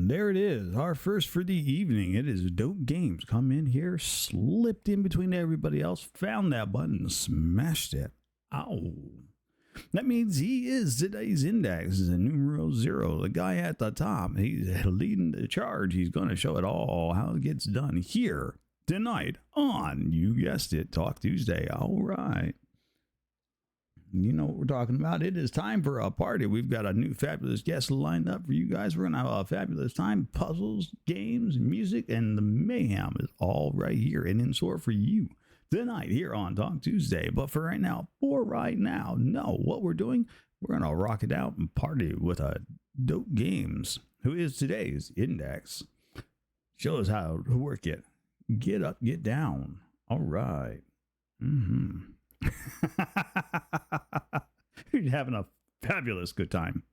And there it is, our first for the evening. It is Dope Games. Come in here, slipped in between everybody else, found that button, smashed it. Ow. That means he is today's index, is a numero zero, the guy at the top. He's leading the charge. He's going to show it all, how it gets done here tonight on, you guessed it, Talk Tuesday. All right. You know what we're talking about. It is time for a party. We've got a new fabulous guest lined up for you guys. We're going to have a fabulous time. Puzzles, games, music, and the mayhem is all right here and in store for you tonight here on Talk Tuesday. But for right now, know what we're doing. We're going to rock it out and party with a Dope Games, who is today's index. Show us how to work it. Get up, get down. All right. You're having a fabulous good time.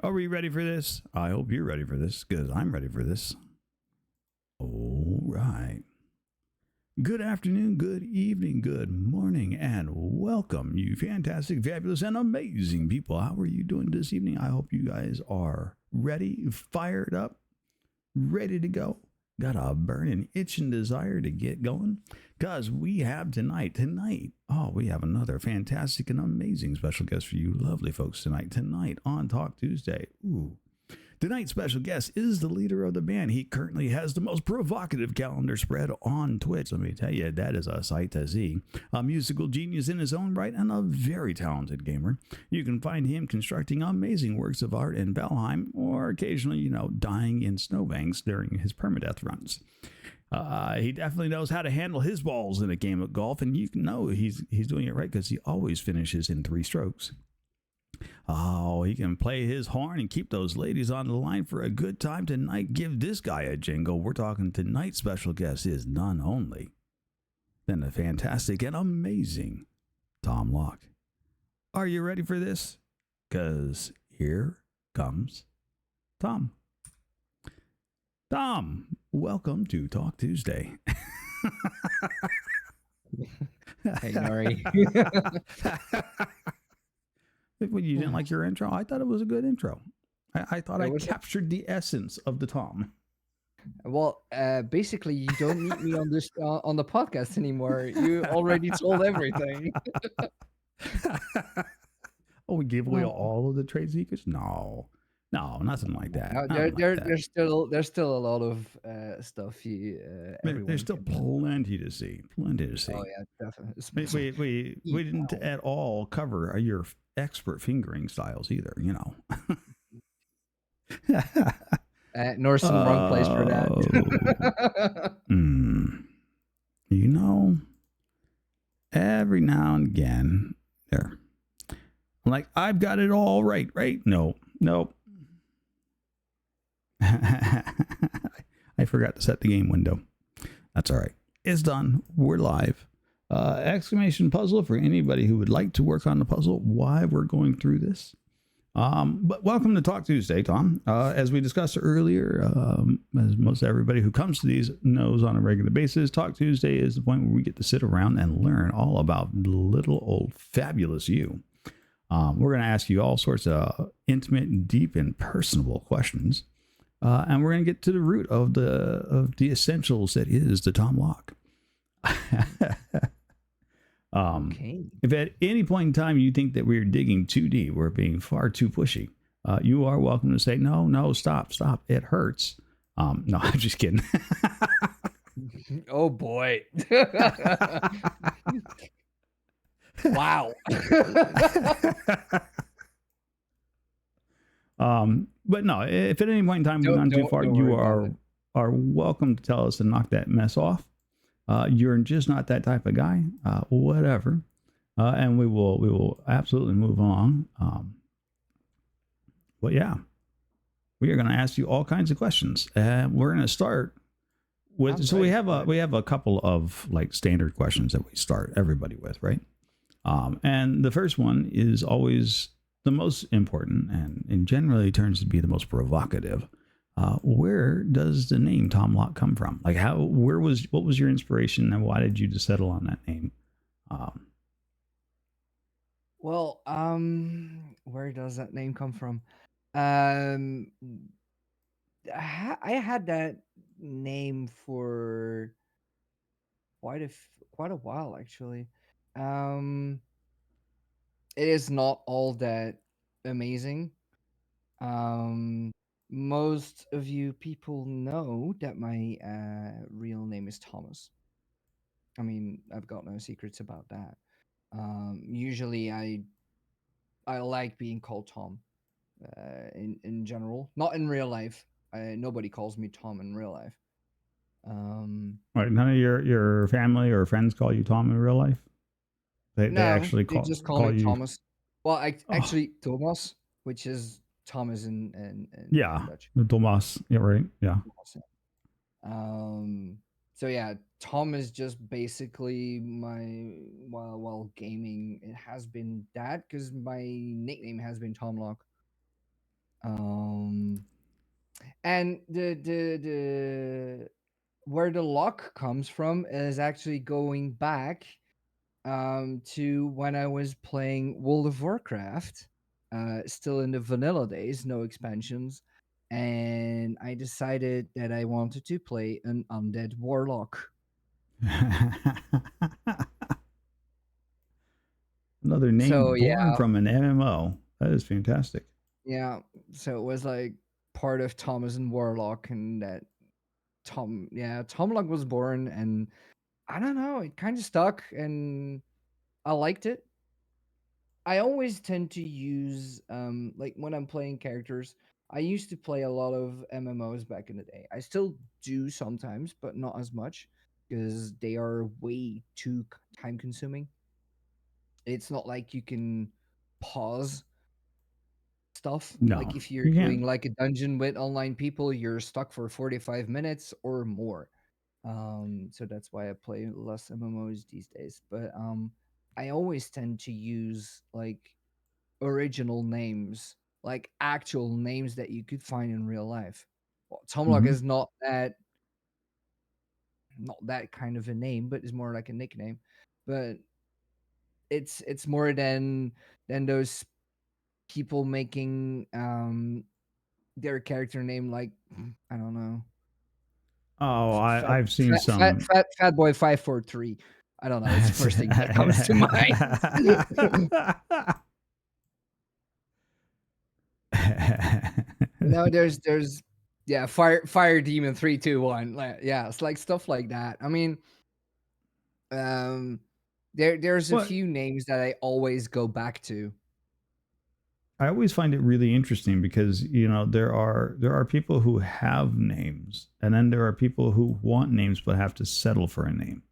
Are we ready for this? I hope you're ready for this, because I'm ready for this. All right. Good afternoon, good evening, good morning, and welcome, you fantastic, fabulous, and amazing people. How are you doing this evening? I hope you guys are ready, fired up, ready to go. Got a burning, itching desire to get going, because we have tonight, we have another fantastic and amazing special guest for you lovely folks tonight on Talk Tuesday. Ooh. Tonight's special guest is the leader of the band. He currently has the most provocative calendar spread on Twitch. Let me tell you, that is a sight to see. A musical genius in his own right and a very talented gamer. You can find him constructing amazing works of art in Valheim, or occasionally, dying in snowbanks during his permadeath runs. He definitely knows how to handle his balls in a game of golf, and you know he's doing it right because he always finishes in 3 strokes. Oh, he can play his horn and keep those ladies on the line for a good time tonight. Give this guy a jingle. We're talking tonight's special guest is none only than the fantastic and amazing Tom Locke. Are you ready for this? Because here comes Tom. Tom, welcome to Talk Tuesday. Hey, Nori. You didn't like your intro? I thought it was a good intro. I thought I captured the essence of the Tom. Well, basically, you don't need me on this on the podcast anymore. You already told everything. Oh, we gave away all of the trade secrets? No, nothing like that. There's still a lot of stuff. There's still plenty to see. Oh yeah, definitely. We didn't at all cover your expert fingering styles either. Nor's in the wrong place for that. Every now and again, I'm like, I've got it all right? Nope. I forgot to set the game window. That's all right. It's done. We're live. Exclamation puzzle for anybody who would like to work on the puzzle while we're going through this. But welcome to Talk Tuesday, Tom. As we discussed earlier, as most everybody who comes to these knows on a regular basis, Talk Tuesday is the point where we get to sit around and learn all about little old fabulous you. We're going to ask you all sorts of intimate, deep, and personable questions. And we're going to get to the root of the essentials that is the Tom Locke. Okay. If at any point in time you think that we're digging too deep, we're being far too pushy, you are welcome to say, no, stop. It hurts. No, I'm just kidding. Oh boy. Wow. But no, if at any point in time we've gone too far, you are welcome to tell us to knock that mess off. You're just not that type of guy, whatever. And we will absolutely move along. But yeah, we are going to ask you all kinds of questions, and we're going to start with. We have a couple of like standard questions that we start everybody with, right? And the first one is always the most important, and generally turns to be the most provocative. Where does the name Tom Locke come from? Like what was your inspiration, and why did you just settle on that name? Well, where does that name come from? I had that name for quite a while actually. Um, it is not all that amazing. Um, most of you people know that my real name is Thomas. I mean, I've got no secrets about that. Usually, I like being called Tom. In general, not in real life. Nobody calls me Tom in real life. Right, none of your family or friends call you Tom in real life. They No, actually they just call call me you. Thomas. Well, I Oh actually Thomas, which is Thomas yeah, in Dutch. Tomas. Yeah, right. Yeah. Thomas, yeah. Um, so yeah, Tom is just basically my while gaming. It has been that because my nickname has been Tom Lock. Um, and the where the lock comes from is actually going back to when I was playing World of Warcraft, still in the vanilla days, no expansions, and I decided that I wanted to play an undead warlock. Another name So born yeah, from an MMO. That is fantastic. yeah. So it was like part of Thomas and Warlock, and that Tom Lock was born, and I don't know, it kind of stuck, and I liked it. I always tend to use like when I'm playing characters. I used to play a lot of MMOs back in the day. I still do sometimes, but not as much because they are way too time consuming. It's not like you can pause stuff. No, Like if you're you doing can't. like a dungeon with online people, you're stuck for 45 minutes or more. So that's why I play less MMOs these days. But I always tend to use like original names, like actual names that you could find in real life. Well, Tomlock Hmm. is not that kind of a name, but it's more like a nickname. But it's more than those people making their character name like I don't know. Oh, Fat I've seen some. fat boy 543. I don't know. It's the first thing that comes to mind. No, there's yeah, fire demon 321. Like, yeah, it's like stuff like that. I mean, um there's a Well, few names that I always go back to. I always find it really interesting because there are people who have names, and then there are people who want names but have to settle for a name,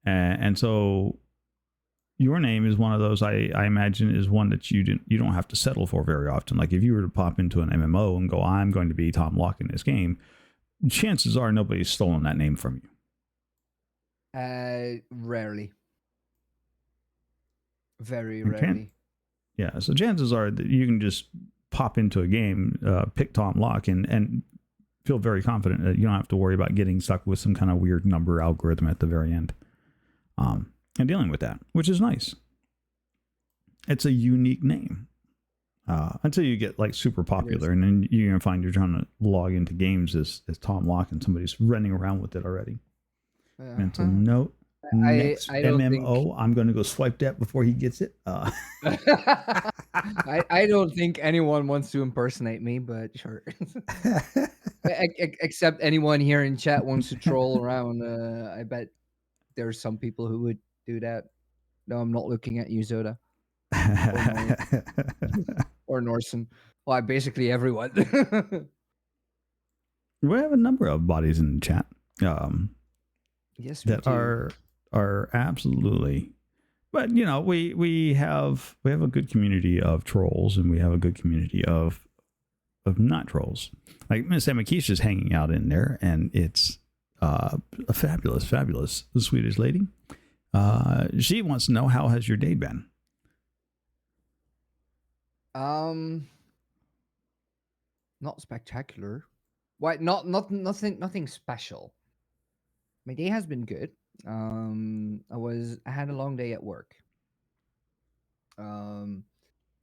and so your name is one of those. I imagine is one that you don't have to settle for very often. Like if you were to pop into an MMO and go, I'm going to be Tom Locke in this game, chances are nobody's stolen that name from you. Rarely. Very Okay, rarely. yeah. So chances are that you can just pop into a game, pick Tom Locke, and feel very confident that you don't have to worry about getting stuck with some kind of weird number algorithm at the very end, and dealing with that, which is nice. It's a unique name. Until you get like super It is. popular, and then you're gonna find you're trying to log into games as Tom Locke, and somebody's running around with it already. Mental Uh-huh. note: next I don't think MMO, I'm gonna go swipe that before he gets it. I don't think anyone wants to impersonate me, but sure. Except anyone here in chat wants to troll around. I bet there's some people who would do that. No, I'm not looking at you, Zoda or Norman or Norson. Well, basically everyone. We have a number of bodies in the chat um, Yes, we that do. are absolutely. But we have a good community of trolls, and we have a good community of not trolls. Like Miss Amakisha's hanging out in there, and it's a fabulous, fabulous Swedish lady. She wants to know, how has your day been? Um, not spectacular. Why? Nothing special. My day has been good. I had a long day at work. Um,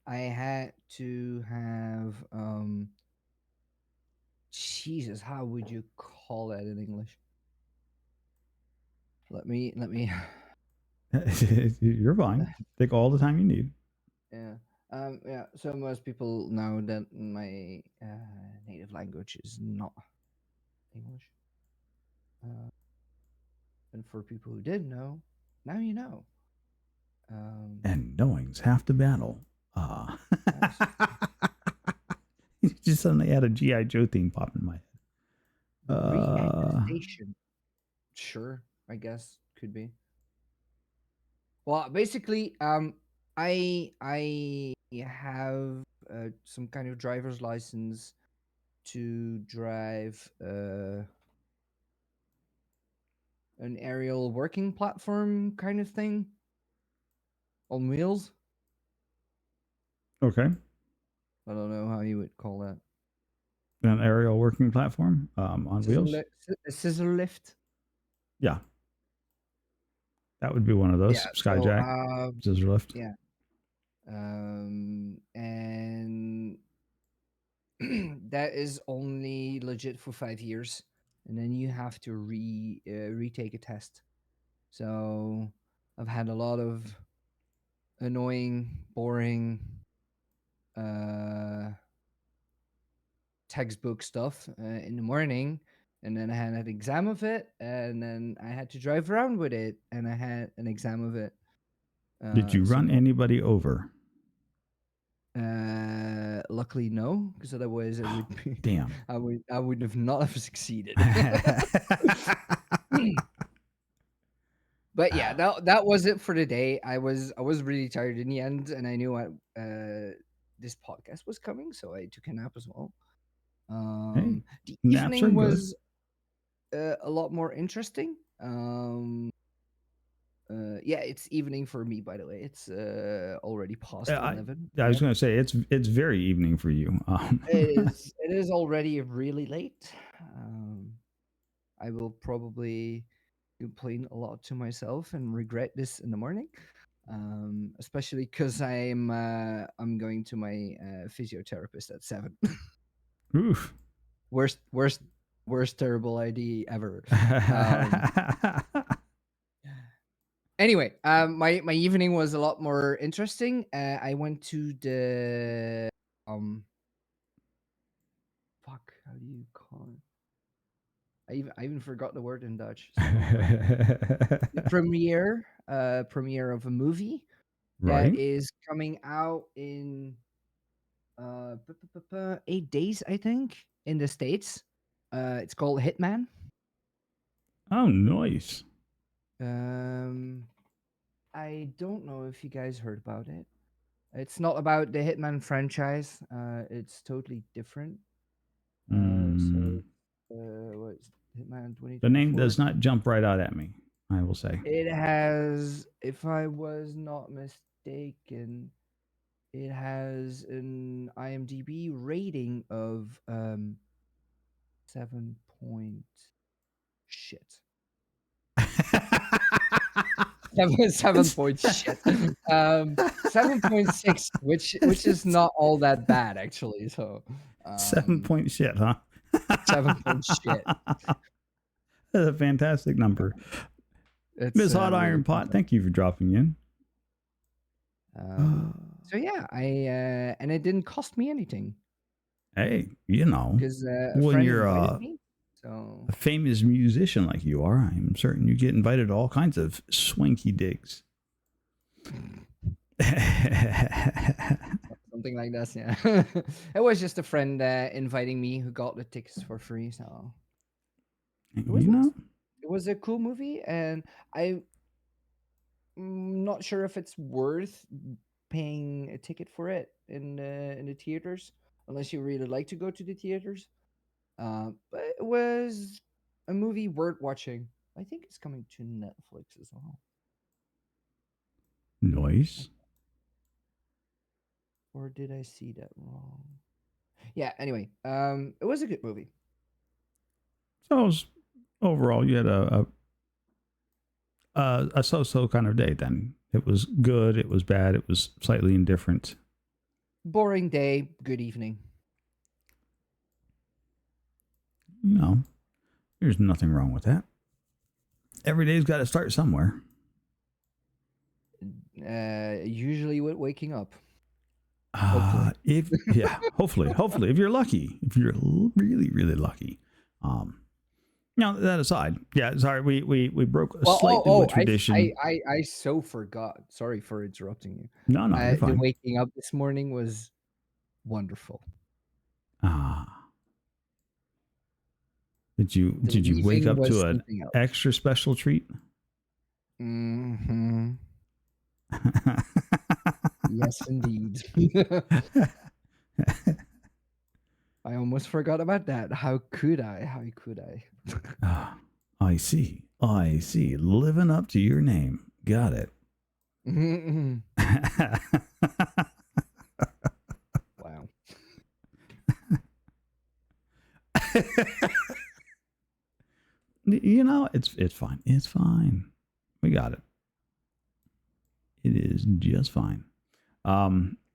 I had to have Jesus, how would you call that in English? Let me You're fine. Take all the time you need. yeah. Yeah, so most people know that my native language is not English. Uh, and for people who didn't know, now you know. And knowing's half the battle. Yes. You just suddenly had a G.I. Joe theme pop in my head. Reaccusation. Sure, I guess could be. Well, basically, I have some kind of driver's license to drive an aerial working platform kind of thing on wheels. Okay. I don't know how you would call that. An aerial working platform on wheels. A scissor lift. Yeah. That would be one of those. Yeah. So Skyjack, scissor lift. yeah. And that is only legit for 5 years, and then you have to retake a test. So I've had a lot of annoying, boring textbook stuff in the morning, and then I had an exam of it, and then I had to drive around with it, and I had an exam of it. Did you run anybody over? Luckily, no, because otherwise it would be. Damn. I would have not have succeeded. But yeah, that was it for the day. I was really tired in the end, and I knew this podcast was coming, so I took a nap as well. Hey, The naps are evening good. was a lot more interesting. Yeah, it's evening for me, by the way. It's already past 11. I was going to say it's very evening for you. It is already really late. I will probably complain a lot to myself and regret this in the morning, especially because I'm going to my physiotherapist at 7. Oof. Worst terrible idea ever. Anyway, my evening was a lot more interesting. I went to the fuck, how do you call it? I even forgot the word in Dutch. So, the premiere of a movie that Right. is coming out in 8 days, I think, in the States. It's called Hitman. Oh, nice. I don't know if you guys heard about it. It's not about the Hitman franchise. It's totally different. So what's Hitman 2024? The name does not jump right out at me, I will say. It has, if I was not mistaken, it has an IMDb rating of 7 point shit. 7 point shit. 7.6, which is not all that bad actually. So 7 point shit, huh? 7 point shit. That's a fantastic number. Miss Hot Iron Pot, thank you for dropping in. So yeah, and it didn't cost me anything. Hey, you know, because when you're me, so a famous musician like you are, I'm certain you get invited to all kinds of swanky digs. something like that. Yeah, it was just a friend inviting me who got the tickets for free. So it was a cool movie, and I'm not sure if it's worth paying a ticket for it in the theaters, unless you really like to go to the theaters. But it was a movie worth watching. I think it's coming to Netflix as well. Nice. Or did I see that wrong? Yeah, anyway, it was a good movie. So overall, you had a so-so kind of day then. It was good, it was bad, it was slightly indifferent. Boring day, good evening. you know, there's nothing wrong with that. Every day's got to start somewhere. Usually with waking up. Hopefully. Hopefully, if you're lucky, if you're really, really lucky. Now that aside, yeah, sorry, we broke slightly with tradition. I so forgot. Sorry for interrupting you. No, you're The fine. waking up this morning was wonderful. Did you The wake leaving up was to an something else. extra special treat? Mm-hmm. Yes, indeed. I almost forgot about that. How could I? How could I? I see. Living up to your name. Got it. Wow. You know, it's fine. It's fine. We got it. It is just fine.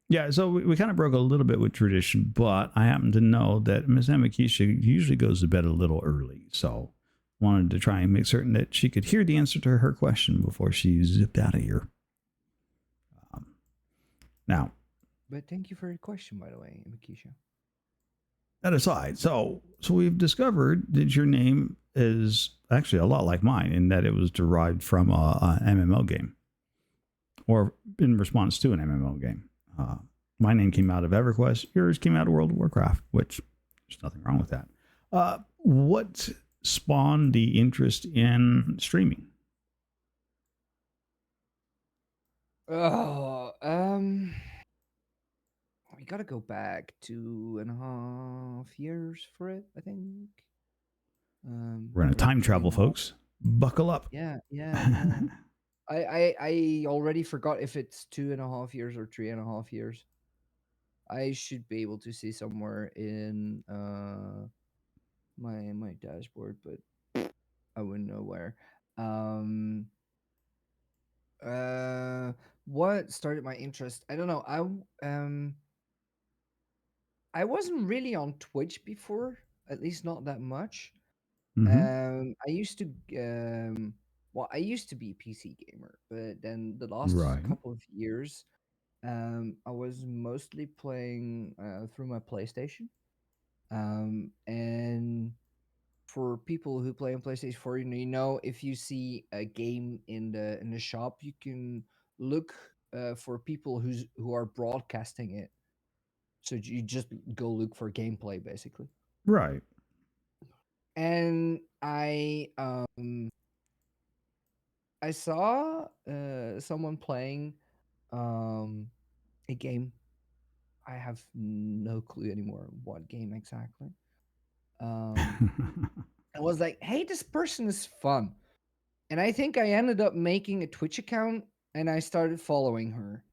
Yeah, so we kind of broke a little bit with tradition, but I happen to know that Miss Amakisha usually goes to bed a little early. So wanted to try and make certain that she could hear the answer to her question before she zipped out of here. Now, but thank you for your question, by the way, Makisha. That aside, so we've discovered that your name is actually a lot like mine in that it was derived from a MMO game, or in response to an MMO game. My name came out of EverQuest. Yours came out of World of Warcraft, which there's nothing wrong with that. What spawned the interest in streaming? Oh, we gotta go back 2.5 years for it, I think. We're in a time travel, folks. Buckle up. Yeah. I already forgot if it's 2.5 years or 3.5 years. I should be able to see somewhere in my dashboard, but I wouldn't know where. What started my interest? I don't know. I wasn't really on Twitch before, at least not that much. Mm-hmm. I used to I used to be a PC gamer, but then the last Right. couple of years, I was mostly playing through my PlayStation. And for people who play on PlayStation 4, you know, if you see a game in the shop, you can look for people who are broadcasting it. So you just go look for gameplay, basically. Right. And I saw someone playing a game. I have no clue anymore what game exactly. I was like, hey, this person is fun. And I think I ended up making a Twitch account and I started following her.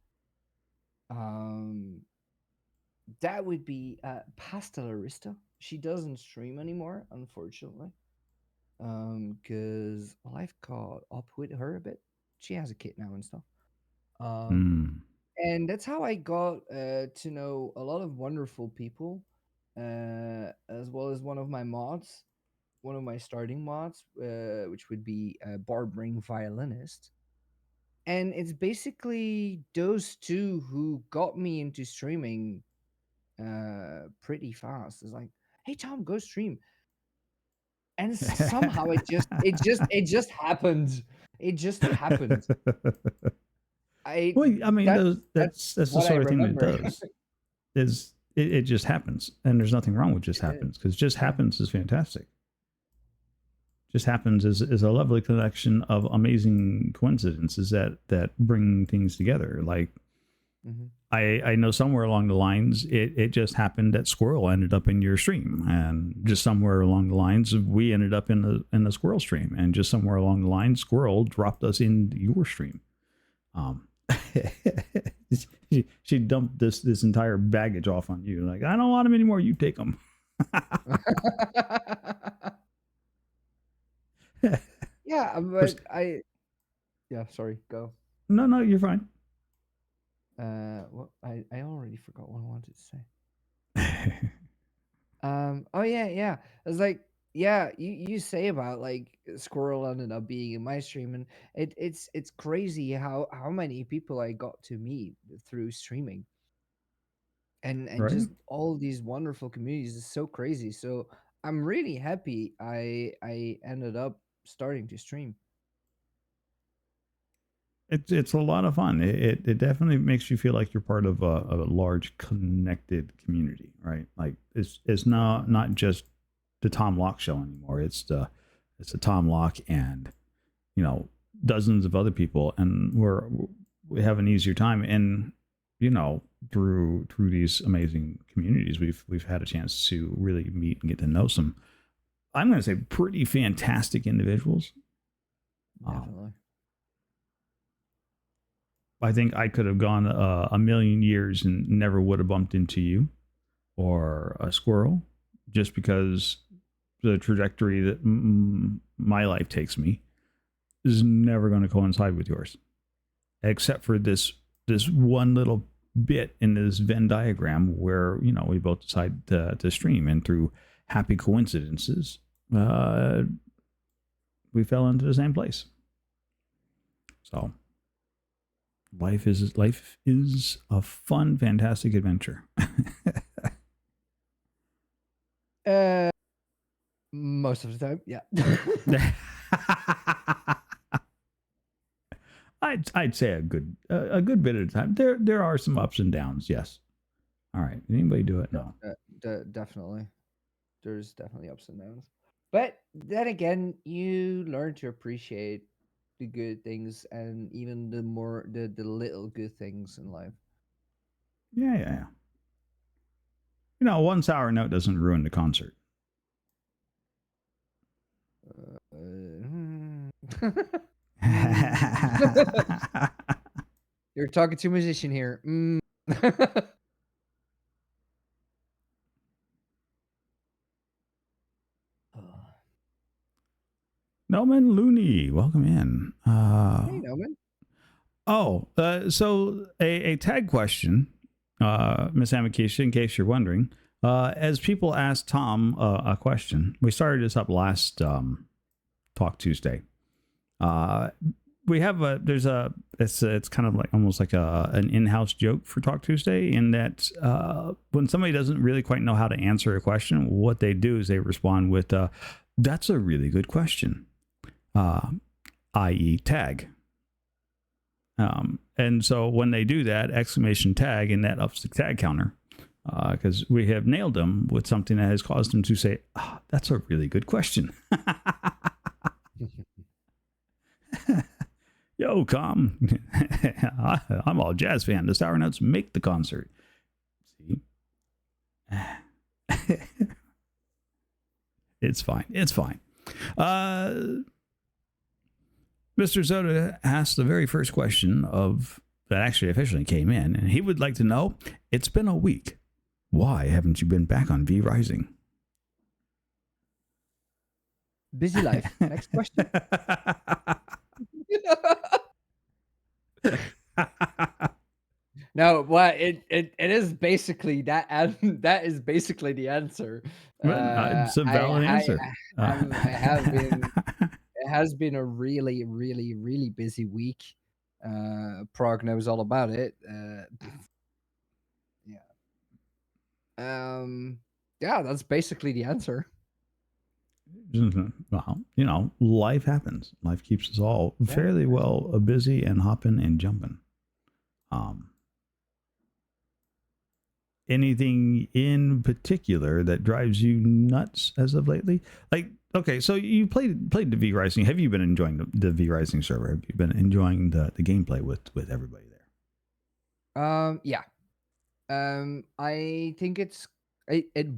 That would be Pastelarista. She doesn't stream anymore, unfortunately. Because I've caught up with her a bit. She has a kid now and stuff. And that's how I got to know a lot of wonderful people, as well as one of my mods, one of my starting mods, which would be Barbering Violinist. And it's basically those two who got me into streaming pretty fast. It's like, hey Tom, go stream. And somehow it just happened. It just happened. I mean, that's the what I sort of thing that it remember. does. Is it just happens, and there's nothing wrong with just happens, because just happens is fantastic. Just happens is a lovely collection of amazing coincidences that bring things together. Like I know somewhere along the lines it just happened that Squirrel ended up in your stream, and just somewhere along the lines we ended up in the Squirrel stream, and just somewhere along the line Squirrel dropped us in your stream. She dumped this entire baggage off on you. Like, I don't want them anymore. You take them. Yeah, but yeah, sorry, go. No, you're fine. Well, I already forgot what I wanted to say. Oh yeah. It's like yeah, you say about like Squirrel ended up being in my stream, and it's crazy how many people I got to meet through streaming, and Right? just all these wonderful communities is so crazy. So I'm really happy I ended up starting to stream. It's a lot of fun. It definitely makes you feel like you're part of a large connected community, right? Like it's not just the Tom Locke show anymore. It's the Tom Locke and you know dozens of other people, and we have an easier time. And you know through these amazing communities, we've had a chance to really meet and get to know some. I'm going to say pretty fantastic individuals. Um, Definitely. I think I could have gone a million years and never would have bumped into you or a squirrel just because the trajectory that my life takes me is never going to coincide with yours, except for this one little bit in this Venn diagram where we both decide to stream, and through happy coincidences, uh, we fell into the same place. So life is a fun, fantastic adventure. Uh, most of the time, yeah. I'd say a good bit at a time. There are some ups and downs. Yes. All right. Anybody do it? No. Definitely. There's definitely ups and downs. But then again, you learn to appreciate the good things and even the little good things in life. Yeah, yeah, yeah. One sour note doesn't ruin the concert. Hmm. Mm. You're talking to a musician here. Mm. Noman Looney, welcome in. Hey, Noman. So a tag question, Miss Amakisha, in case you're wondering. As people asked Tom a question, we started this up last Talk Tuesday. Uh, we have it's kind of like almost like an in-house joke for Talk Tuesday, in that when somebody doesn't really quite know how to answer a question, what they do is they respond with that's a really good question, i.e. tag. And so when they do that, exclamation tag, and that ups the tag counter, because we have nailed them with something that has caused them to say, that's a really good question. Yo, Com. I'm all jazz fan. The Sour Notes make the concert. See? It's fine. It's fine. Mr. Zoda asked the very first question of that actually officially came in, and he would like to know, it's been a week. Why haven't you been back on V Rising? Busy life. Next question. No, well, it is basically that. That is basically the answer. Well, it's a valid answer. I have been. It has been a really, really, really busy week. Prague knows all about it. Yeah. Yeah, that's basically the answer. Well, life happens. Life keeps us all Yeah. fairly well busy and hopping and jumping. Anything in particular that drives you nuts as of lately? Like, okay, so you played the V Rising. Have you been enjoying the V Rising server? Have you been enjoying the gameplay with everybody there? Yeah. I think it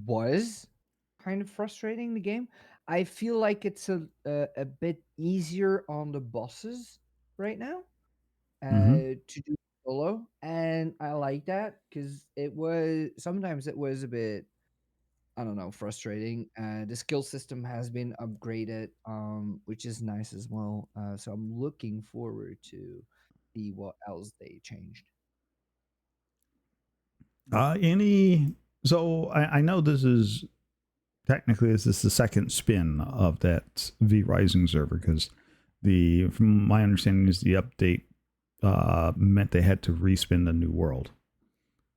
was kind of frustrating, the game. I feel like it's a bit easier on the bosses right now Mm-hmm. to do solo, and I like that because sometimes it was a bit, I don't know, frustrating. The skill system has been upgraded, which is nice as well. So I'm looking forward to see what else they changed. Any? So I know this is technically this is the second spin of that V Rising server, because from my understanding is the update meant they had to respin the new world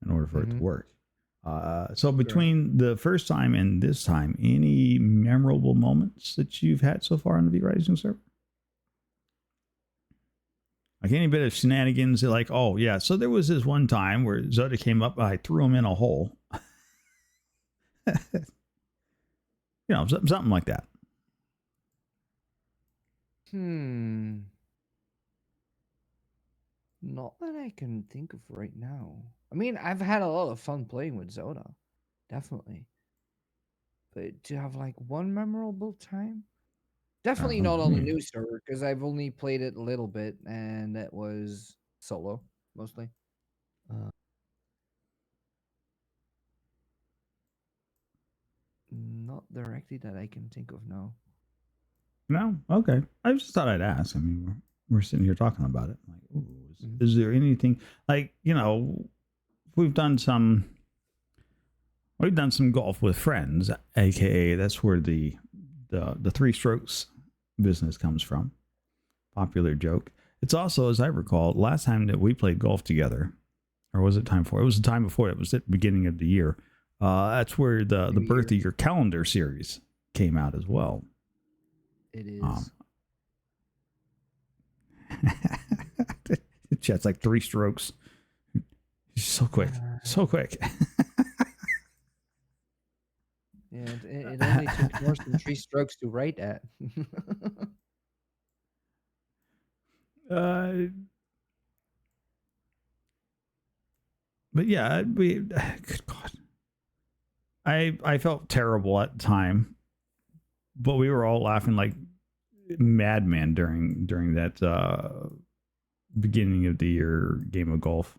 in order for it to work. So between the first time and this time, any memorable moments that you've had so far on the V Rising server? Like any bit of shenanigans, like, oh yeah, so there was this one time where Zoda came up, I threw him in a hole. Something like that. Not that I can think of right now. I mean, I've had a lot of fun playing with Zoda, definitely. But to have like one memorable time, definitely not on the new server, because I've only played it a little bit, and that was solo mostly. Not directly that I can think of, no. No? Okay. I just thought I'd ask. I mean, we're sitting here talking about it. Like, ooh, is there anything, like, we've done some golf with friends, aka that's where the three strokes business comes from. Popular joke. It's also, as I recall, last time that we played golf together, or was it time before? It was the time before. It was at the beginning of the year. That's where the Birth of Your Calendar series came out as well. It is. Chat's like 3 strokes. So quick. So quick. Yeah, it only took more than 3 strokes to write that. But yeah, good God. I felt terrible at the time, but we were all laughing like madmen during that beginning of the year game of golf.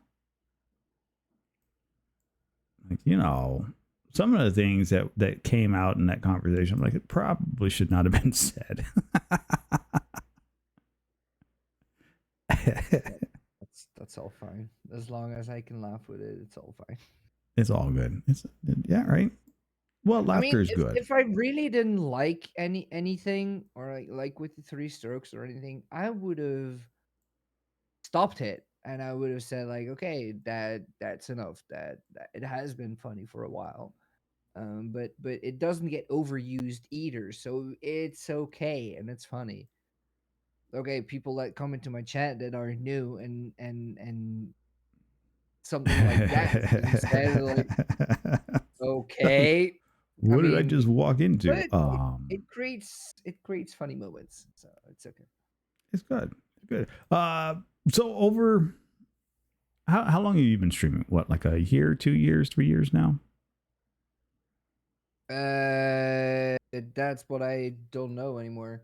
Like, some of the things that came out in that conversation, I'm like, it probably should not have been said. That's all fine. As long as I can laugh with it, it's all fine. It's all good. Yeah, right. Well, laughter is good. If I really didn't like anything, or like with the 3 strokes or anything, I would have stopped it, and I would have said like, okay, that's enough. That it has been funny for a while, but it doesn't get overused either, so it's okay and it's funny. Okay, people that come into my chat that are new and something like that instead, like, okay. What did I just walk into? It creates funny moments, so it's okay. It's good. Good. So over how long have you been streaming? What, like a year, 2 years, 3 years now? That's what I don't know anymore.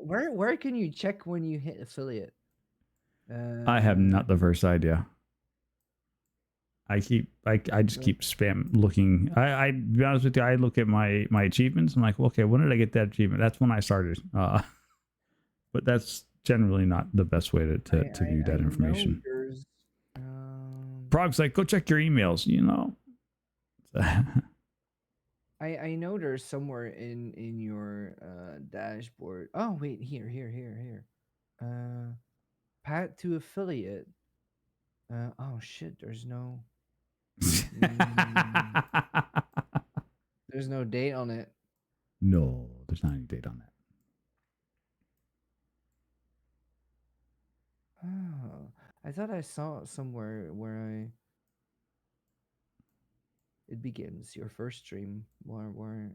Where can you check when you hit affiliate? I have not the first idea. I just keep spam looking. I be honest with you, I look at my achievements. I'm like, okay, when did I get that achievement? That's when I started. But that's generally not the best way to view that information. Prog's like, go check your emails. I know there's somewhere in your dashboard. Oh wait, here. Path to affiliate. Oh shit, there's no there's no date on it. No, there's not any date on that. Oh, I thought I saw it somewhere where it begins your first stream. Where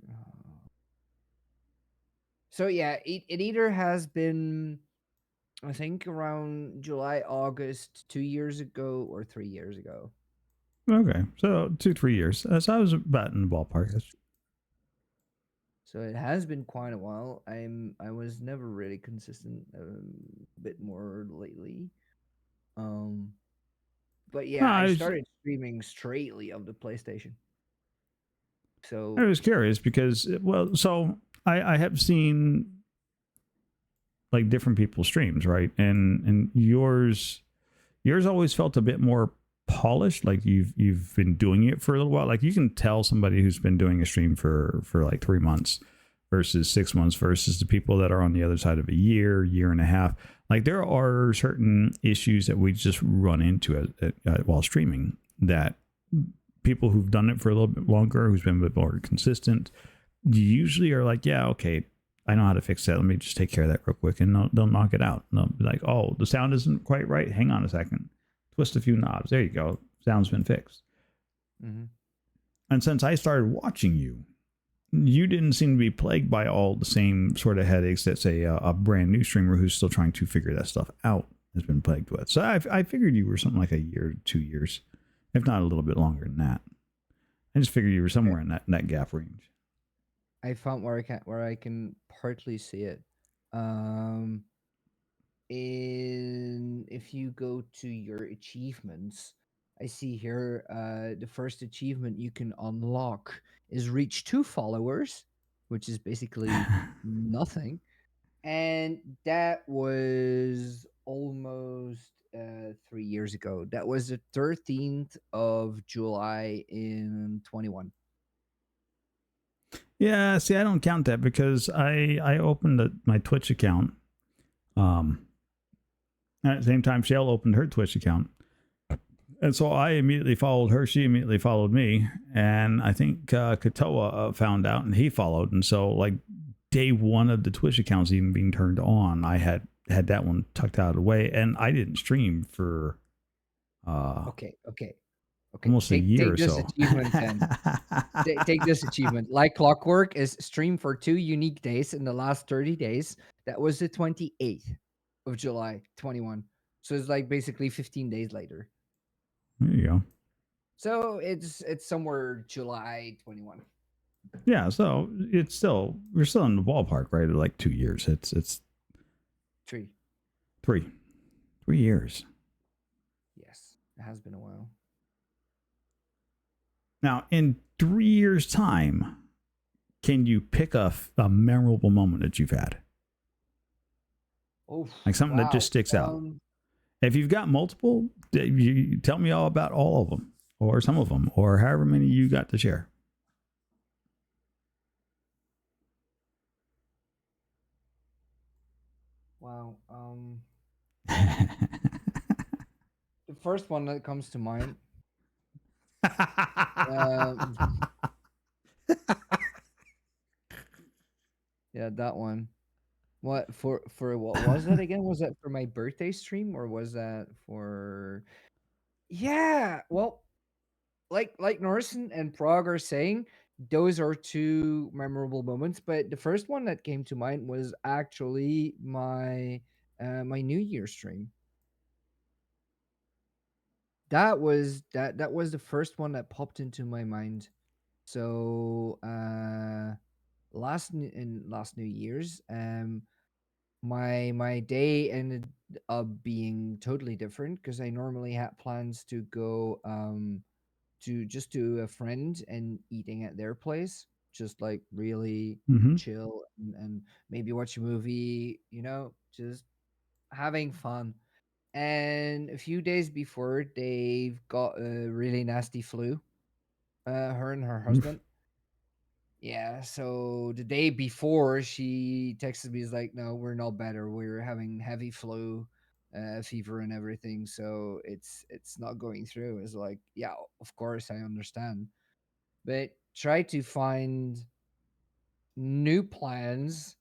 So yeah, it either has been, I think, around July, August 2 years ago or 3 years ago. Okay, so 2-3 years. So I was about in the ballpark. So it has been quite a while. I was never really consistent. A bit more lately. But yeah, I started streaming straightly of the PlayStation. So I was curious because, well, so I have seen like different people's streams, right? And yours always felt a bit more polished, like you've been doing it for a little while. Like you can tell somebody who's been doing a stream for like 3 months versus 6 months versus the people that are on the other side of a year and a half. Like there are certain issues that we just run into while streaming that people who've done it for a little bit longer, who's been a bit more consistent, usually are like, yeah, okay, I know how to fix that. Let me just take care of that real quick, and they'll knock it out. And they'll be like, oh, the sound isn't quite right. Hang on a second. Twist a few knobs. There you go. Sound's been fixed. Mm-hmm. And since I started watching you, you didn't seem to be plagued by all the same sort of headaches that, say, a brand new streamer who's still trying to figure that stuff out has been plagued with. So I figured you were something like a year, 2 years, if not a little bit longer than that. I just figured you were somewhere in that gap range. I found where I can partly see it. Um, if you go to your achievements, I see here the first achievement you can unlock is reach 2 followers, which is basically nothing. And that was almost 3 years ago. That was the 13th of July in 21. Yeah, see, I don't count that because I opened my Twitch account. At the same time, Shell opened her Twitch account, and so I immediately followed her. She immediately followed me, and I think Katoa found out, and he followed. And so, like day one of the Twitch accounts even being turned on, I had that one tucked out of the way, and I didn't stream for Okay. almost a year Take or this so. achievement then. Take this achievement. Like Clockwork is streamed for 2 unique days in the last 30 days. That was the 28th of July 21. So it's like basically 15 days later. There you go. So it's somewhere July 21. Yeah, so it's still, we're still in the ballpark, right? Like 2 years. It's 3. 3 years. Yes, it has been a while. Now, in 3 years' time, can you pick a memorable moment that you've had? Oh, Like something that just sticks out. If you've got multiple, you tell me all about all of them, or some of them, or however many you got to share. Wow. The first one that comes to mind. Yeah, that one. What for what was that again? Was that for my birthday stream or was that for Yeah, well, like Norris and Prague are saying, those are 2 memorable moments, but the first one that came to mind was actually my New Year stream. That was the first one that popped into my mind. So, last New Year's, my day ended up being totally different because I normally had plans to go to a friend and eating at their place, just like really Mm-hmm. chill and maybe watch a movie, just having fun. And a few days before, they've got a really nasty flu, her and her husband. Yeah, so the day before she texted me is like, "No, we're not better. We're having heavy flu, fever and everything, so it's not going through." It's like, "Yeah, of course I understand." But try to find new plans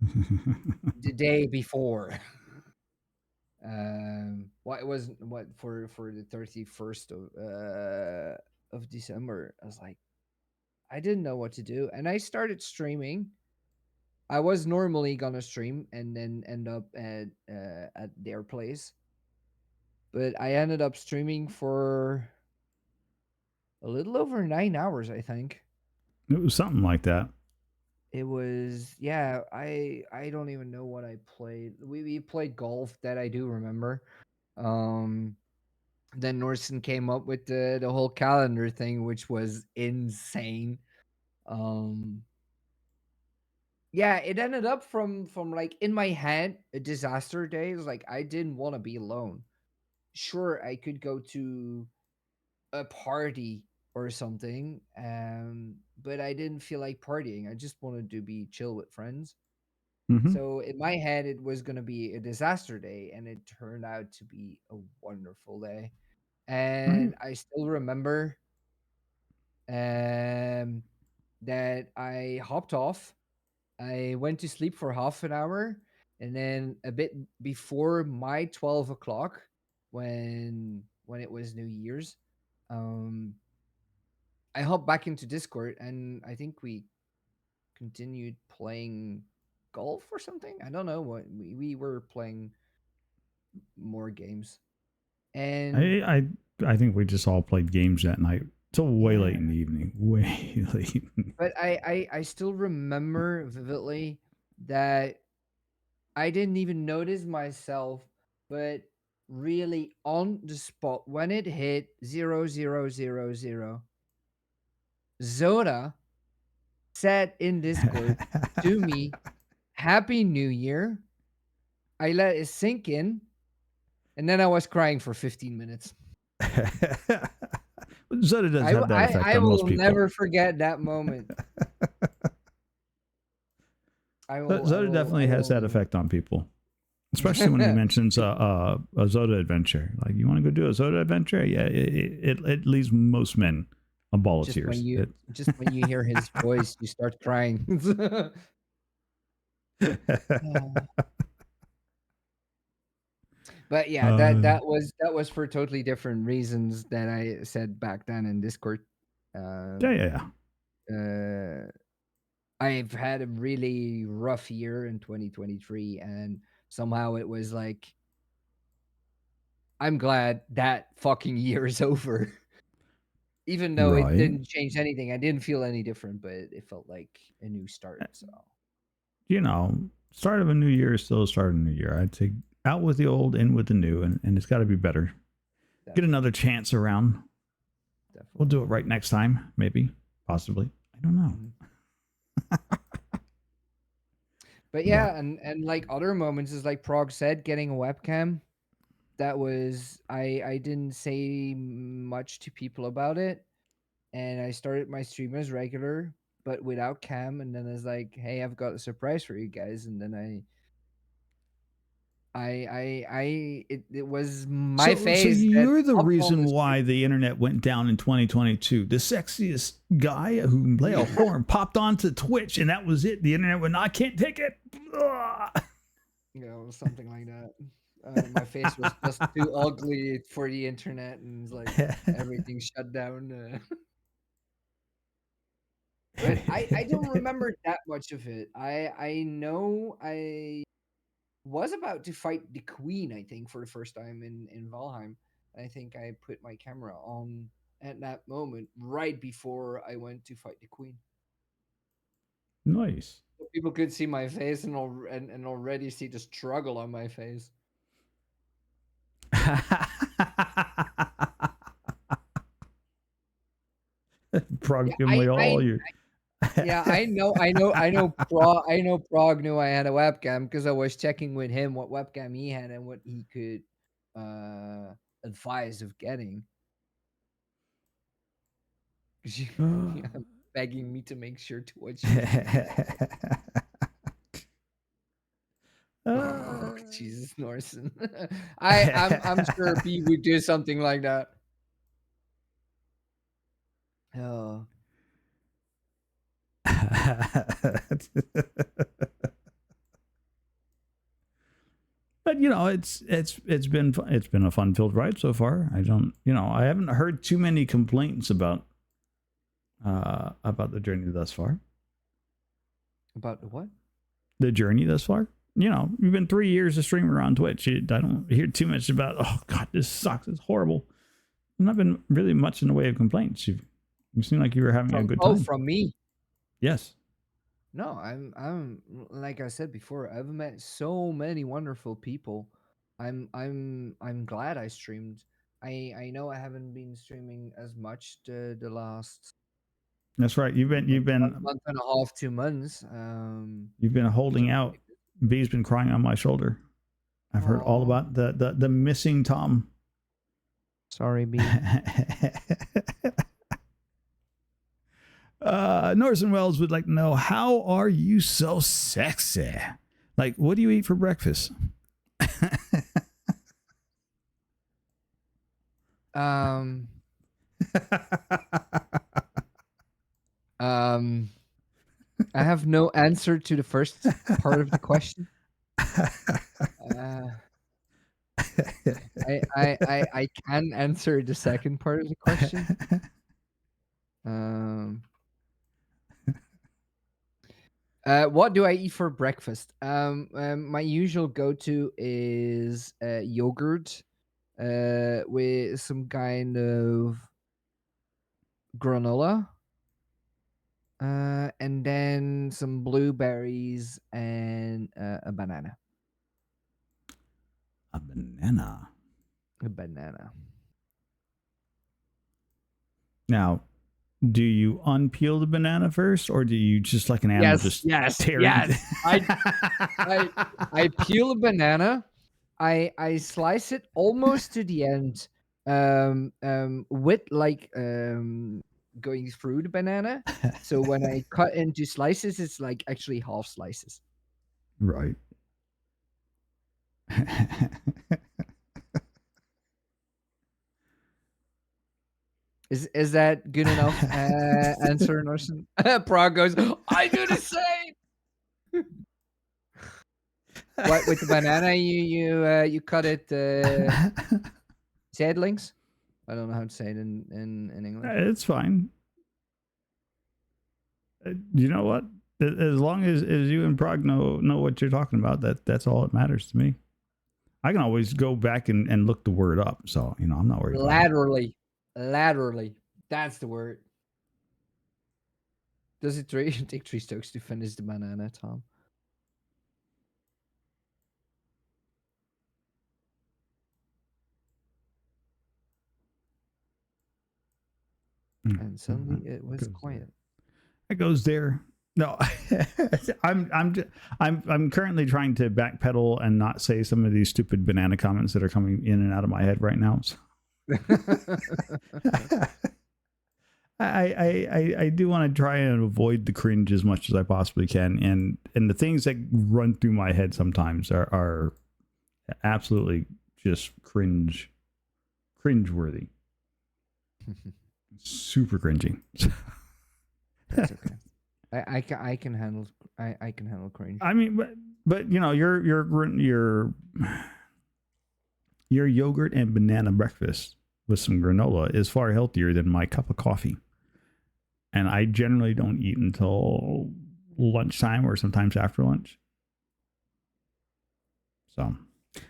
the day before. What it was what for the 31st of December. I was like, I didn't know what to do, and I started streaming. I was normally gonna stream and then end up at their place, but I ended up streaming for a little over 9 hours, I think. It was something like that. It was yeah. I don't even know what I played. We played golf, that I do remember. Um, then Norson came up with the whole calendar thing, which was insane. Um, yeah, it ended up from like in my head a disaster day. It was like I didn't want to be alone. sure, I could go to a party or something, but I didn't feel like partying. I just wanted to be chill with friends. Mm-hmm. So in my head, it was going to be a disaster day, and it turned out to be a wonderful day. Right. And I still remember um, that I hopped off. I went to sleep for half an hour, and then a bit before my 12 o'clock, when it was New Year's, um, I hopped back into Discord, and I think we continued playing golf or something. I don't know what we were playing more games. And I think we just all played games that night till way late yeah, in the evening. Way late. but I still remember vividly that I didn't even notice myself, but really on the spot when it hit 0000, Zoda said in Discord to me, "Happy New Year." I let it sink in, and then I was crying for 15 minutes. Zoda does have that effect I on most will people. never forget that moment. Zoda I definitely has that will. effect on people, especially when he mentions a Zoda adventure. Like, you want to go do a Zoda adventure? Yeah, it leaves most men a ball of just tears. just when you hear his voice, you start crying. But yeah, that was for totally different reasons that I said back then in Discord. yeah, Um, yeah, uh, I've had a really rough year in 2023, and somehow it was like, I'm glad that fucking year is over. Even though it right. didn't change anything, I didn't feel any different, but it felt like a new start. So You know, start of a new year is still a start of a new year. I'd say out with the old, in with the new, and it's got to be better. Get another definitely, chance around. We'll definitely. do it right next time, maybe, possibly. I don't know. Mhm. But But yeah, and like other moments is like Prague said, getting a webcam. That was I didn't say much to people about it, and I started my stream as regular, but without cam. And then I was like, "Hey, I've got a surprise for you guys." And then it was my so face that you're the popped on reason the screen. why the internet went down in 2022. The sexiest guy who play a horn popped onto Twitch, and that was it. The internet went, I can't take it. Something like that. My face was just too ugly for the internet, and it's like everything shut down. But I don't remember that much of it. I know I was about to fight the queen, I think, for the first time in Valheim. I think I put my camera on at that moment right before I went to fight the queen. Nice. So people could see my face and already see the struggle on my face. Yeah, Proximally all you. yeah, I know Prague knew I had a webcam because I was checking with him what webcam he had and what he could advise of getting. 'Cause yeah, begging me to make sure to watch your stream. Oh, Jesus, Norson. I'm sure P would do something like that. Oh, But it's been a fun filled ride so far. I haven't heard too many complaints about the journey thus far. about what? The journey thus far. You've been 3 years a streamer on Twitch. I don't hear too much about, oh God, this sucks. It's horrible. There's not been really much in the way of complaints. You seem like you were having a good time. From me. Yes. No, I'm like I said before, I've met so many wonderful people. I'm glad I streamed. I know I haven't been streaming as much the last That's right. month and a half, 2 months. You've been Because holding of out. B's been crying on my shoulder. I've heard all oh, about the missing Tom. Sorry, B. Norson Wells would like to know, how are you so sexy? Like, what do you eat for breakfast? Um, um, I have no answer to the first part of the question. Uh, I can answer the second part of the question. Um, what do I eat for breakfast? My usual go-to is yogurt with some kind of granola, and then some blueberries and a banana. A banana. A banana. Now, do you unpeel the banana first, or do you just like an animal just tear it? I peel a banana. I slice it almost to the end. With like going through the banana. So when I cut into slices, it's like actually half slices. Right. Is that good enough answer, Norson? Prague goes, I do the same. What with the banana? You cut it seedlings. I don't know how to say it in English. It's fine. You know what? As long as you and Prague know what you're talking about, that's all that matters to me. I can always go back and look the word up, so I'm not worried. Laterally, that's the word. Does it take 3 strokes to finish the banana, Tom? And suddenly it was quiet. It goes there. No, I'm currently trying to backpedal and not say some of these stupid banana comments that are coming in and out of my head right now. So. I do want to try and avoid the cringe as much as I possibly can, and the things that run through my head sometimes are absolutely just cringeworthy. Super cringy. That's okay. I can handle cringe. I mean, but your yogurt and banana breakfast with some granola is far healthier than my cup of coffee. And I generally don't eat until lunchtime or sometimes after lunch. So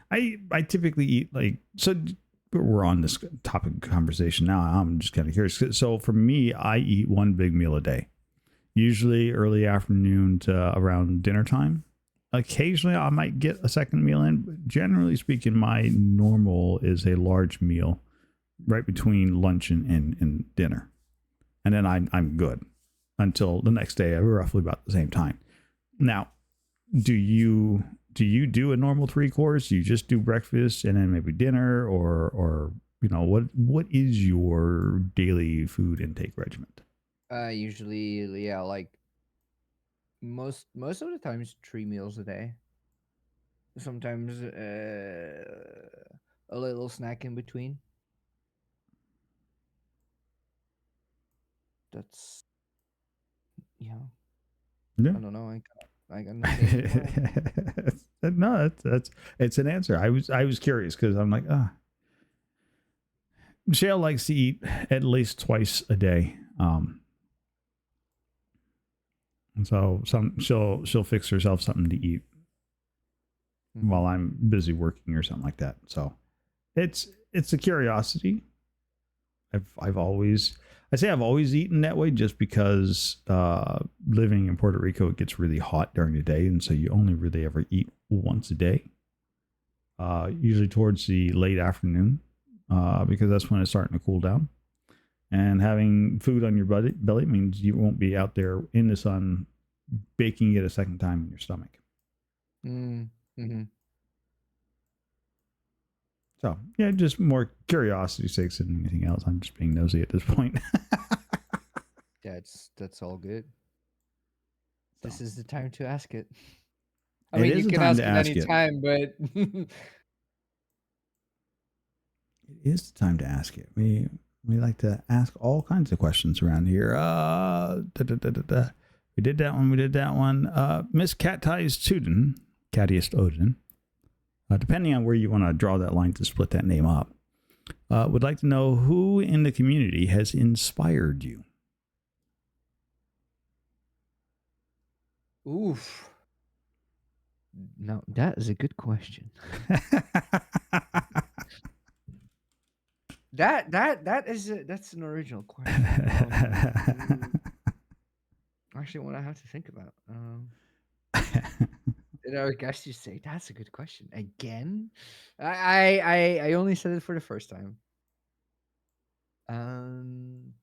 I typically eat we're on this topic of conversation now. I'm just kind of curious. So for me, I eat one big meal a day, usually early afternoon to around dinner time. Occasionally I might get a second meal in, but generally speaking, my normal is a large meal right between lunch and dinner. And then I'm good until the next day, roughly about the same time. Now, do you do a normal 3 course? Do you just do breakfast and then maybe dinner, or what is your daily food intake regimen? Usually, yeah, like most of the times 3 meals a day. Sometimes a little snack in between. That's yeah. I don't know. I got nothing. No, that's it's an answer. I was curious because I'm like, Michelle likes to eat at least twice a day. And so she'll fix herself something to eat while I'm busy working or something like that. So it's a curiosity. I've always eaten that way just because living in Puerto Rico, it gets really hot during the day, and so you only really ever eat once a day. Usually towards the late afternoon, because that's when it's starting to cool down. And having food on your belly means you won't be out there in the sun baking it a second time in your stomach. Mm-hmm. So yeah, just more curiosity sakes than anything else. I'm just being nosy at this point. That's all good. So This is the time to ask it. I it mean, is you the can time ask to it ask any it. time, but It is the time to ask it. We like to ask all kinds of questions around here. We did that one. We did that one. Miss Cattiest Tudin, Cattiest Odin. Depending on where you want to draw that line to split that name up, would like to know who in the community has inspired you. oof. No, that is a good question. That's an original question. Actually, what I have to think about. I guess you say that's a good question. Again, I only said it for the first time. Um.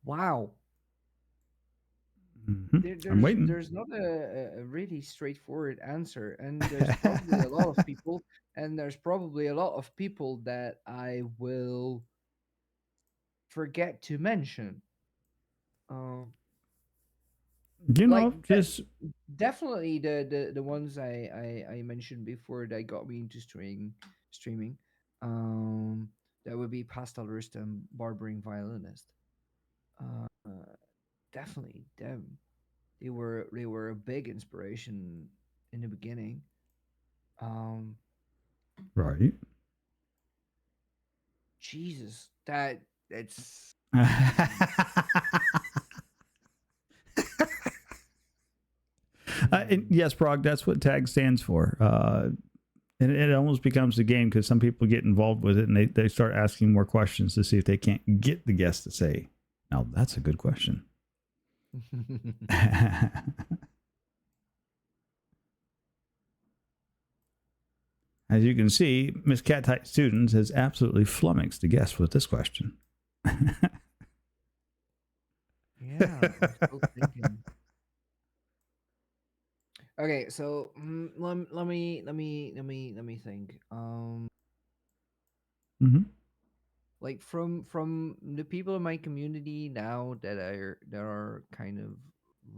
Wow. Mm-hmm. There, I'm there's waiting. there's not a really straightforward answer, and there's probably a lot of people, that I will forget to mention. Um, You like know, just definitely the ones I mentioned before that got me into streaming. Um, that would be Pastel Rust and Barbering Violinist. Uh, definitely them. They were a big inspiration in the beginning. Um, right. Jesus, that's And yes, Prague, that's what tag stands for. And it almost becomes a game because some people get involved with it and they start asking more questions to see if they can't get the guest to say, now that's a good question. As you can see, Miss Cat Tight Students has absolutely flummoxed the guest with this question. Yeah, I'm still thinking. Okay, so let me think. Mm-hmm. Like from the people in my community now that are kind of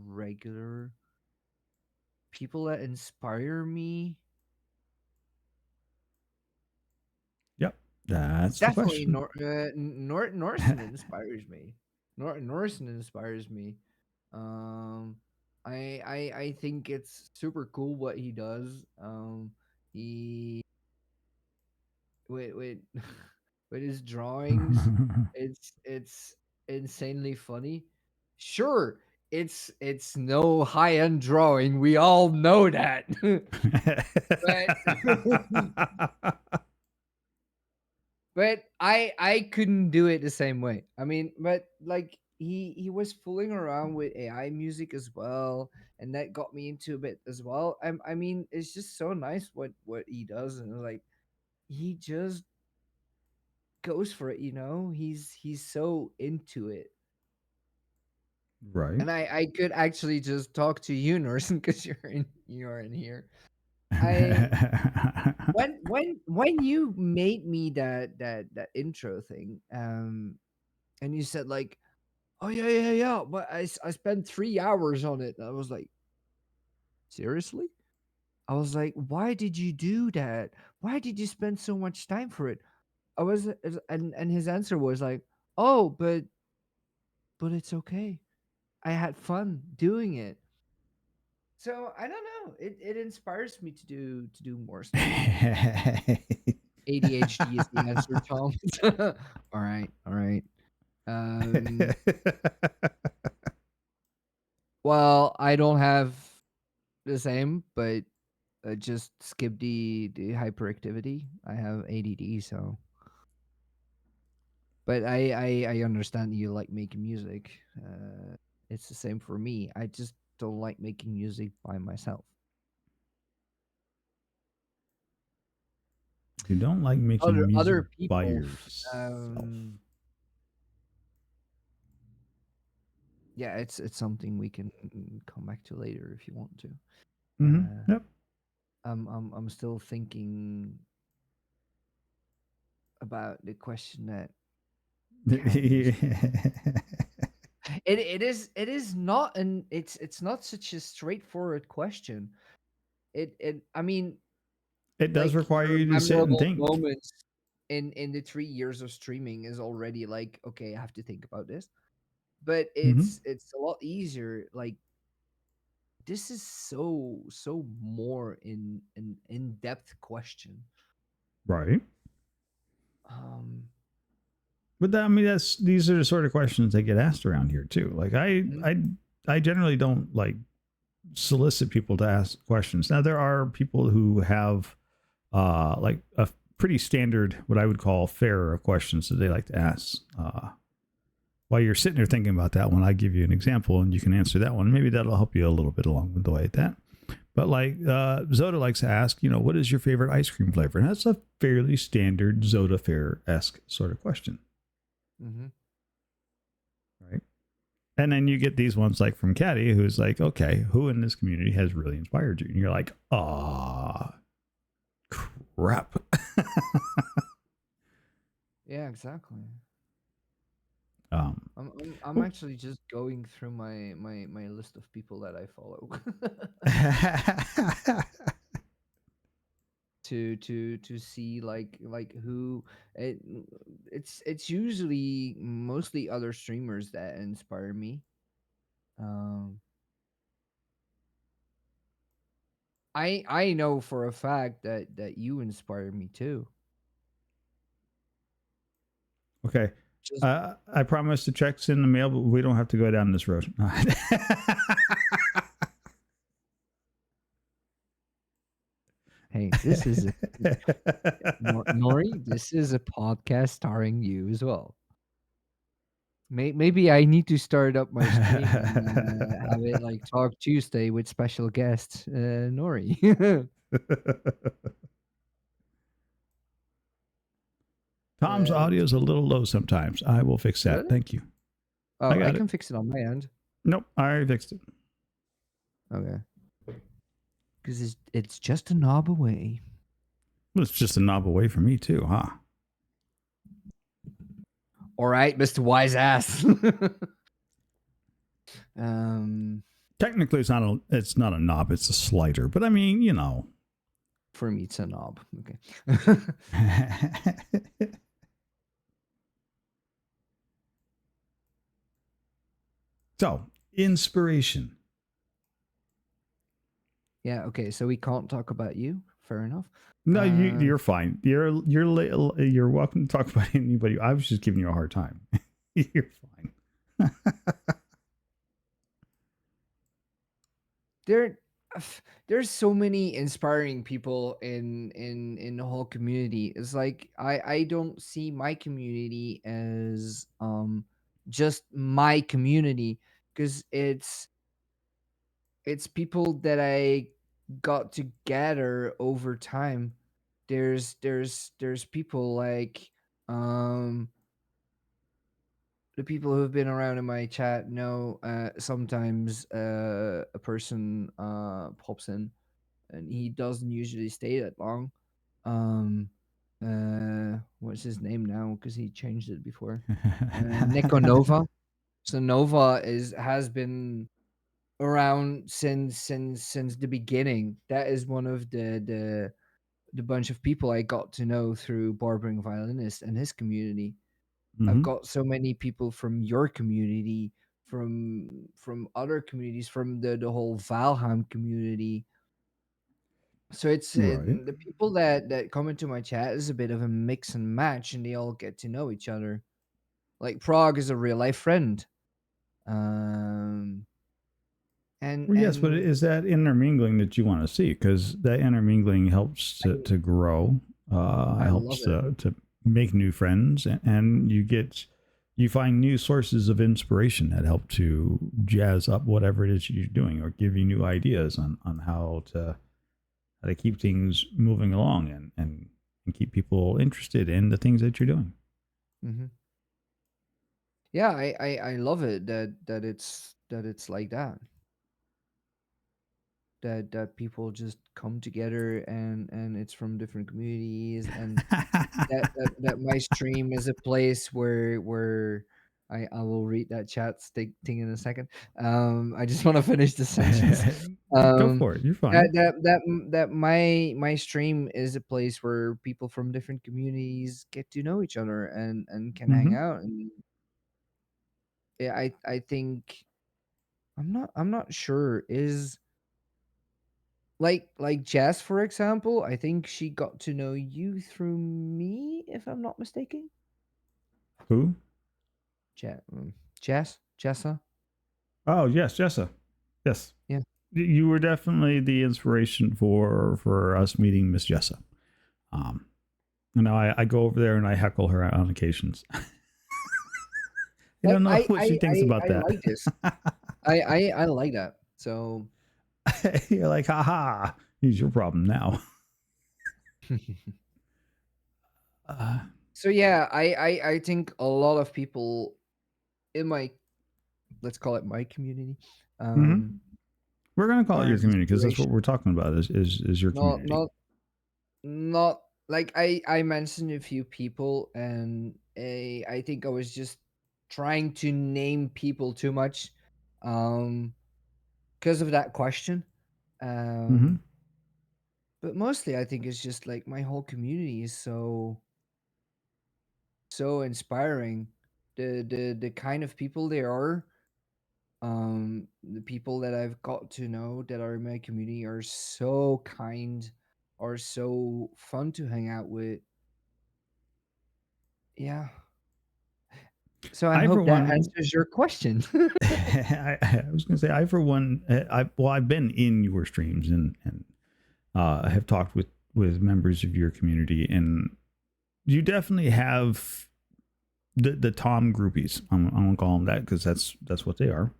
regular people that inspire me. Yep, that's the Definitely question. Norson inspires me. Norson inspires me. Um, I think it's super cool what he does. He with with his drawings, it's insanely funny. Sure, it's no high end drawing. We all know that, but but I couldn't do it the same way. I mean, but like he was fooling around with AI music as well, and that got me into a bit as well. I mean, it's just so nice what he does, and like he just goes for it. He's so into it. right. And I could actually just talk to you, Norson, because you're in here. I when you made me that intro thing, and you said like, "Oh yeah, yeah, yeah," but I spent 3 hours on it. I was like, seriously? I was like, why did you do that? Why did you spend so much time for it? And his answer was like, oh, but it's okay. I had fun doing it. So I don't know. It inspires me to do more stuff. ADHD is the answer, Tom. All right, all right. Um, well, I don't have the same, but just skip the hyperactivity. I have ADD, so. But I understand you like making music. It's the same for me. I just don't like making music by myself. You don't like making music Other by people, yourself. um, Yeah, it's something we can come back to later if you want to. Mm-hmm. Yep. I'm still thinking about the question that Caddy was. It is not an it's not such a straightforward question. It I mean, It does like, require your you to sit and memorable think. moments in the 3 years of streaming is already like, okay, I have to think about this. But Mm-hmm. it's a lot easier. Like, this is so more in an in-depth question. Right. Um, But that, I mean, these are the sort of questions that get asked around here too. Like mhm, I generally don't like solicit people to ask questions. Now there are people who have like a pretty standard, what I would call fair questions that they like to ask. While you're sitting there thinking about that one, I give you an example and you can answer that one. Maybe that'll help you a little bit along the way at that. But like Zoda likes to ask, what is your favorite ice cream flavor? And that's a fairly standard Zoda Fair-esque sort of question, mhm. right? And then you get these ones like from Caddy, who's like, okay, who in this community has really inspired you? And you're like, ah, crap. Yeah, exactly. um, I'm actually just going through my list of people that I follow to see like who it, it's usually mostly other streamers that inspire me. Um, I know for a fact that you inspire me too. okay. Just I promise the check's in the mail, but we don't have to go down this road. hey, this is Nori. This is a podcast starring you as well. Maybe I need to start up my stream and have it like Talk Tuesday with special guest Nori. Tom's uh, audio is a little low sometimes. I will fix that. really? Thank you. Oh, I I got it. can fix it on my end. Nope, I already fixed it. Okay, because it's just a knob away. Well, it's just a knob away from me too, huh? All right, Mr. Wise Ass. um, Technically, it's not a knob. It's a slider. But I mean, for me, it's a knob. Okay. So, inspiration. Yeah. Okay. So we can't talk about you. Fair enough. No, you're fine. You're welcome to talk about anybody. I was just giving you a hard time. You're fine. there there's so many inspiring people in the whole community. It's like I don't see my community as just my community, because it's people that I got together over time. There's people like um the people who've been around in my chat know sometimes a person pops in and he doesn't usually stay that long. Um what's his name now, because he changed it before. Nico Nova. So Nova has been around since the beginning. That is one of the bunch of people I got to know through Barbering Violinist and his community. I've Hmm. got so many people from your community, from other communities, from the whole Valheim community. So Right. the people that come into my chat is a bit of a mix and match, and they all get to know each other. Like Prague is a real life friend, um, and Well, yes, but and is that intermingling that you want to see? Because that intermingling helps I to grow, I love helps it. to make new friends, and you find new sources of inspiration that help to jazz up whatever it is you're doing, or give you new ideas on how to keep things moving along and keep people interested in the things that you're doing. Hmm. Yeah, I love it that it's like that. That people just come together and it's from different communities, and that my stream is a place where I will read that chat thing in a second. I just want to finish the sentence. Go Um, for it. You're that fine. that that that my stream is a place where people from different communities get to know each other and can hang Hmm. out. And yeah, I think I'm not sure is like Jess, for example. I think she got to know you through me, if I'm not mistaken. Who? Je- um, Jessa. Oh, yes, Jessa. Yes. Yeah. You were definitely the inspiration for us meeting Miss Jessa. Um, I go over there and I heckle her on occasions. I I don't know I what I she thinks I, about I that. like this. I like that. So You're like, haha, he's your problem now. Uh, so yeah, I think a lot of people in my, let's call it my community, mhm. um We're gonna call it are your in the community because that's what situation. we're talking about is your Not community. not not like I mentioned a few people, and I think I was just trying to name people too much, um because of that question. Hmm. Um but mostly I think it's just like my whole community is so inspiring. The kind of people they are, the people that I've got to know that are in my community are so kind, are so fun to hang out with. Yeah. So I I for hope that one, answers your question. I was gonna say I for one, I've been in your streams and I have talked with members of your community, and you definitely have the Tom groupies. I'm gonna call them that because that's what they are.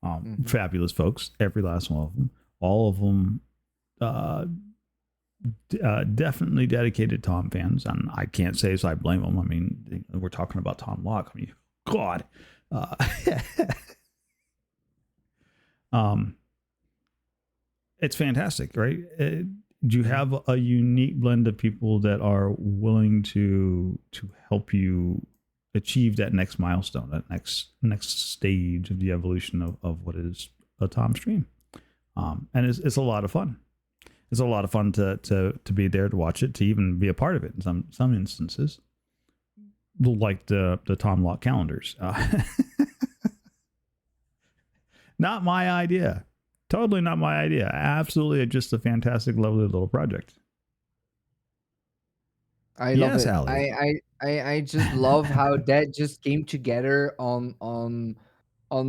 Mhm. Fabulous folks, every last one of them, all of them. Uh, Definitely dedicated Tom fans, and I can't say as I blame them. I mean, we're talking about Tom Locke. I mean, God. Uh, um, it's fantastic, right? You Mhm. have a unique blend of people that are willing to help you achieve that next milestone, that next stage of the evolution of what is a Tom stream. And it's a lot of fun. It's a lot of fun to be there to watch it, to even be a part of it in some instances, like the Tom Lock calendars. Not my idea. Totally not my idea. Absolutely just a fantastic, lovely little project. I love Yes, it. Allie. I just love how that just came together on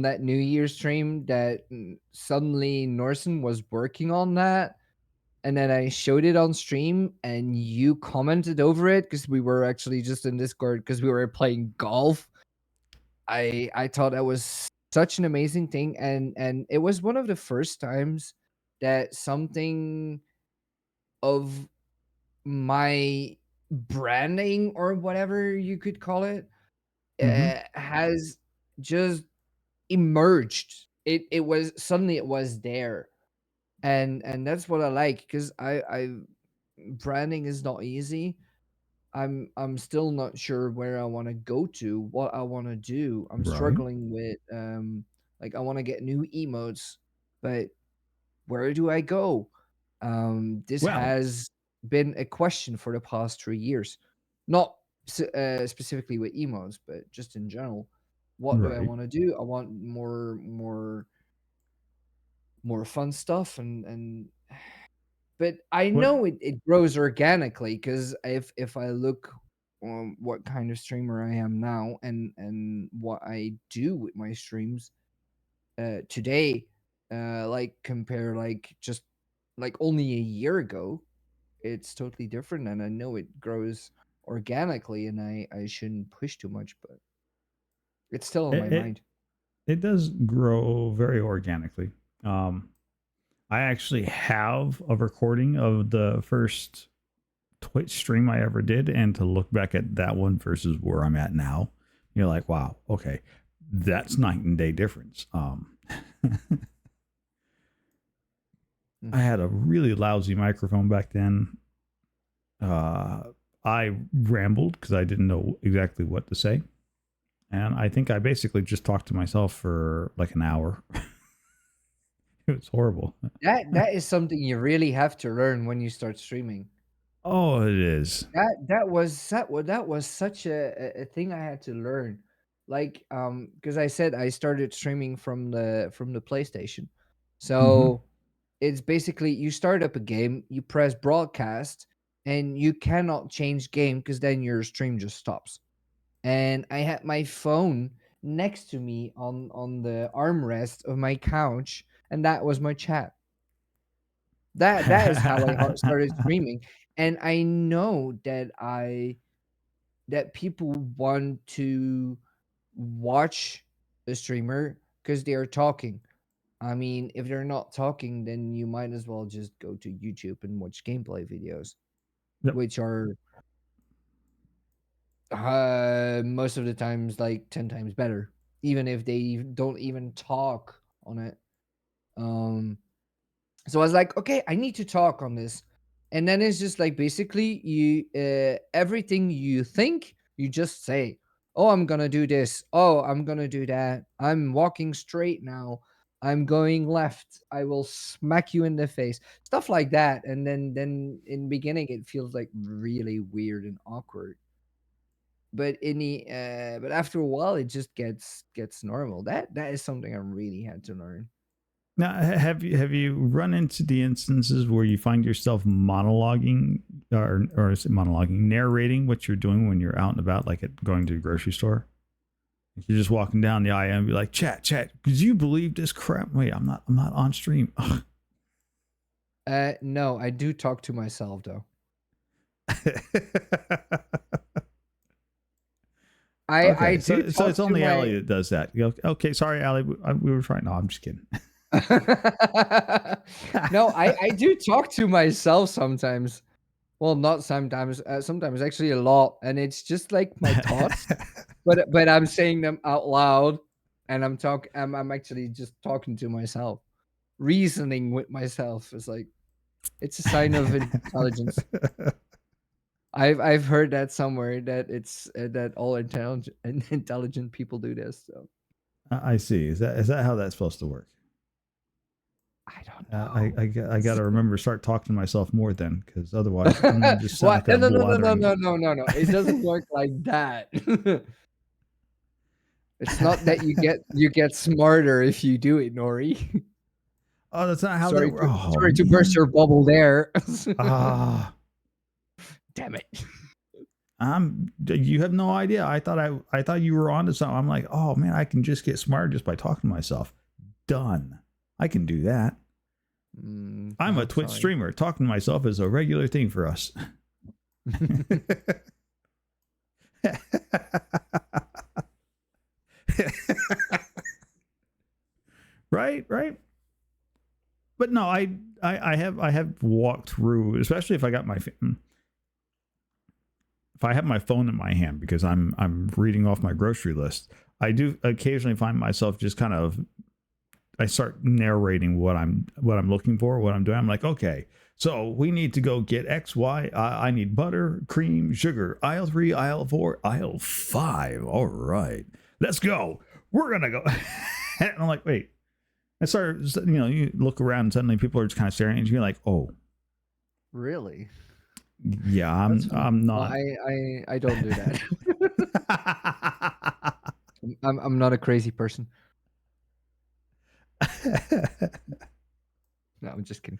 that New Year's stream, that suddenly Norsen was working on that, and then I showed it on stream and you commented over it because we were actually just in Discord because we were playing golf. I thought that was such an amazing thing, and it was one of the first times that something of my branding, or whatever you could call it, Mm-hmm. has just emerged. It was suddenly, it was there, and that's what I like, because I branding is not easy. I'm still not sure where I want to go to, what I want to do. I'm Right. struggling with, like, I want to get new emotes, but where do I go? This Well, has been a question for the past 3 years, not specifically with emotes, but just in general. What do I right. want to do? I want more fun stuff, and but I What? know it grows organically, because if I look on what kind of streamer I am now, and what I do with my streams today, like compare, like, just like only a year ago, it's totally different, and I know it grows organically, and I shouldn't push too much, but it's still on my It, it mind. it does grow very organically. Um, I actually have a recording of the first Twitch stream I ever did, and to look back at that one versus where I'm at now, You're like, wow, okay, that's night and day difference. I had a really lousy microphone back then. I rambled because I didn't know exactly what to say. And I think I basically just talked to myself for like an hour. It was horrible. That is something you really have to learn when you start streaming. Oh, it is. That was such a thing I had to learn. Like, because I said I started streaming from the PlayStation. Mm-hmm. So it's basically you start up a game, you press broadcast, and you cannot change game because then your stream just stops. And I had my phone next to me on the armrest of my couch, and that was my chat. That is how I started streaming, and I know that people want to watch the streamer because they are talking. I mean, if they're not talking, then you might as well just go to YouTube and watch gameplay videos, Yep. which are most of the times like 10 times better, even if they don't even talk on it. Um, so I was like, okay, I need to talk on this. And then it's just like basically you everything you think, you just say, "Oh, I'm going to do this. Oh, I'm going to do that. I'm walking straight now. I'm going left. I will smack you in the face." Stuff like that. And then in the beginning it feels like really weird and awkward. But after a while it just gets normal. That is something I really had to learn. Now, have you run into the instances where you find yourself monologuing or is it monologuing, narrating what you're doing when you're out and about, like at going to the grocery store? You're just walking down the aisle and be like, chat, could you believe this crap? Wait, I'm not on stream. No, I do talk to myself though. I Okay, do so talk it's to only my Allie that does that. You go, okay, sorry, Allie, we were trying. No, I'm just kidding. No, I do talk to myself sometimes. Well, not sometimes, sometimes actually a lot, and it's just like my thoughts, but I'm saying them out loud, and I'm actually just talking to myself, reasoning with myself. It's like it's a sign of intelligence. I've heard that somewhere that it's that all intelligent people do this. So I see. Is that how that's supposed to work? I don't I got to remember start talking to myself more then, because otherwise I'm gonna know. just sound What? like No, a no, no, no, no, blathering. no, no, no, no. It doesn't work like that. It's not that you get smarter if you do it, Nori. Oh, that's not how that Sorry works. to Oh sorry to burst man. your bubble there. Ah, Damn it. you have no idea. I thought you were onto something. I'm like, oh man, I can just get smarter just by talking to myself. Done. I can do that. I'm a No, Twitch sorry. streamer. Talking to myself is a regular thing for us. Right. But no, I have walked through, especially if I have my phone in my hand because I'm reading off my grocery list. I do occasionally find myself just kind of I start narrating what I'm looking for, what I'm doing. I'm like, okay, so we need to go get X, Y. I need butter, cream, sugar. Aisle 3, aisle 4, aisle 5. All right, let's go. We're gonna go. And I'm like, wait. I start, you look around and suddenly people are just kind of staring at you. You're like, oh, Really? yeah, That's I'm no, not. I don't do that. I'm not a crazy person. No, I'm just kidding.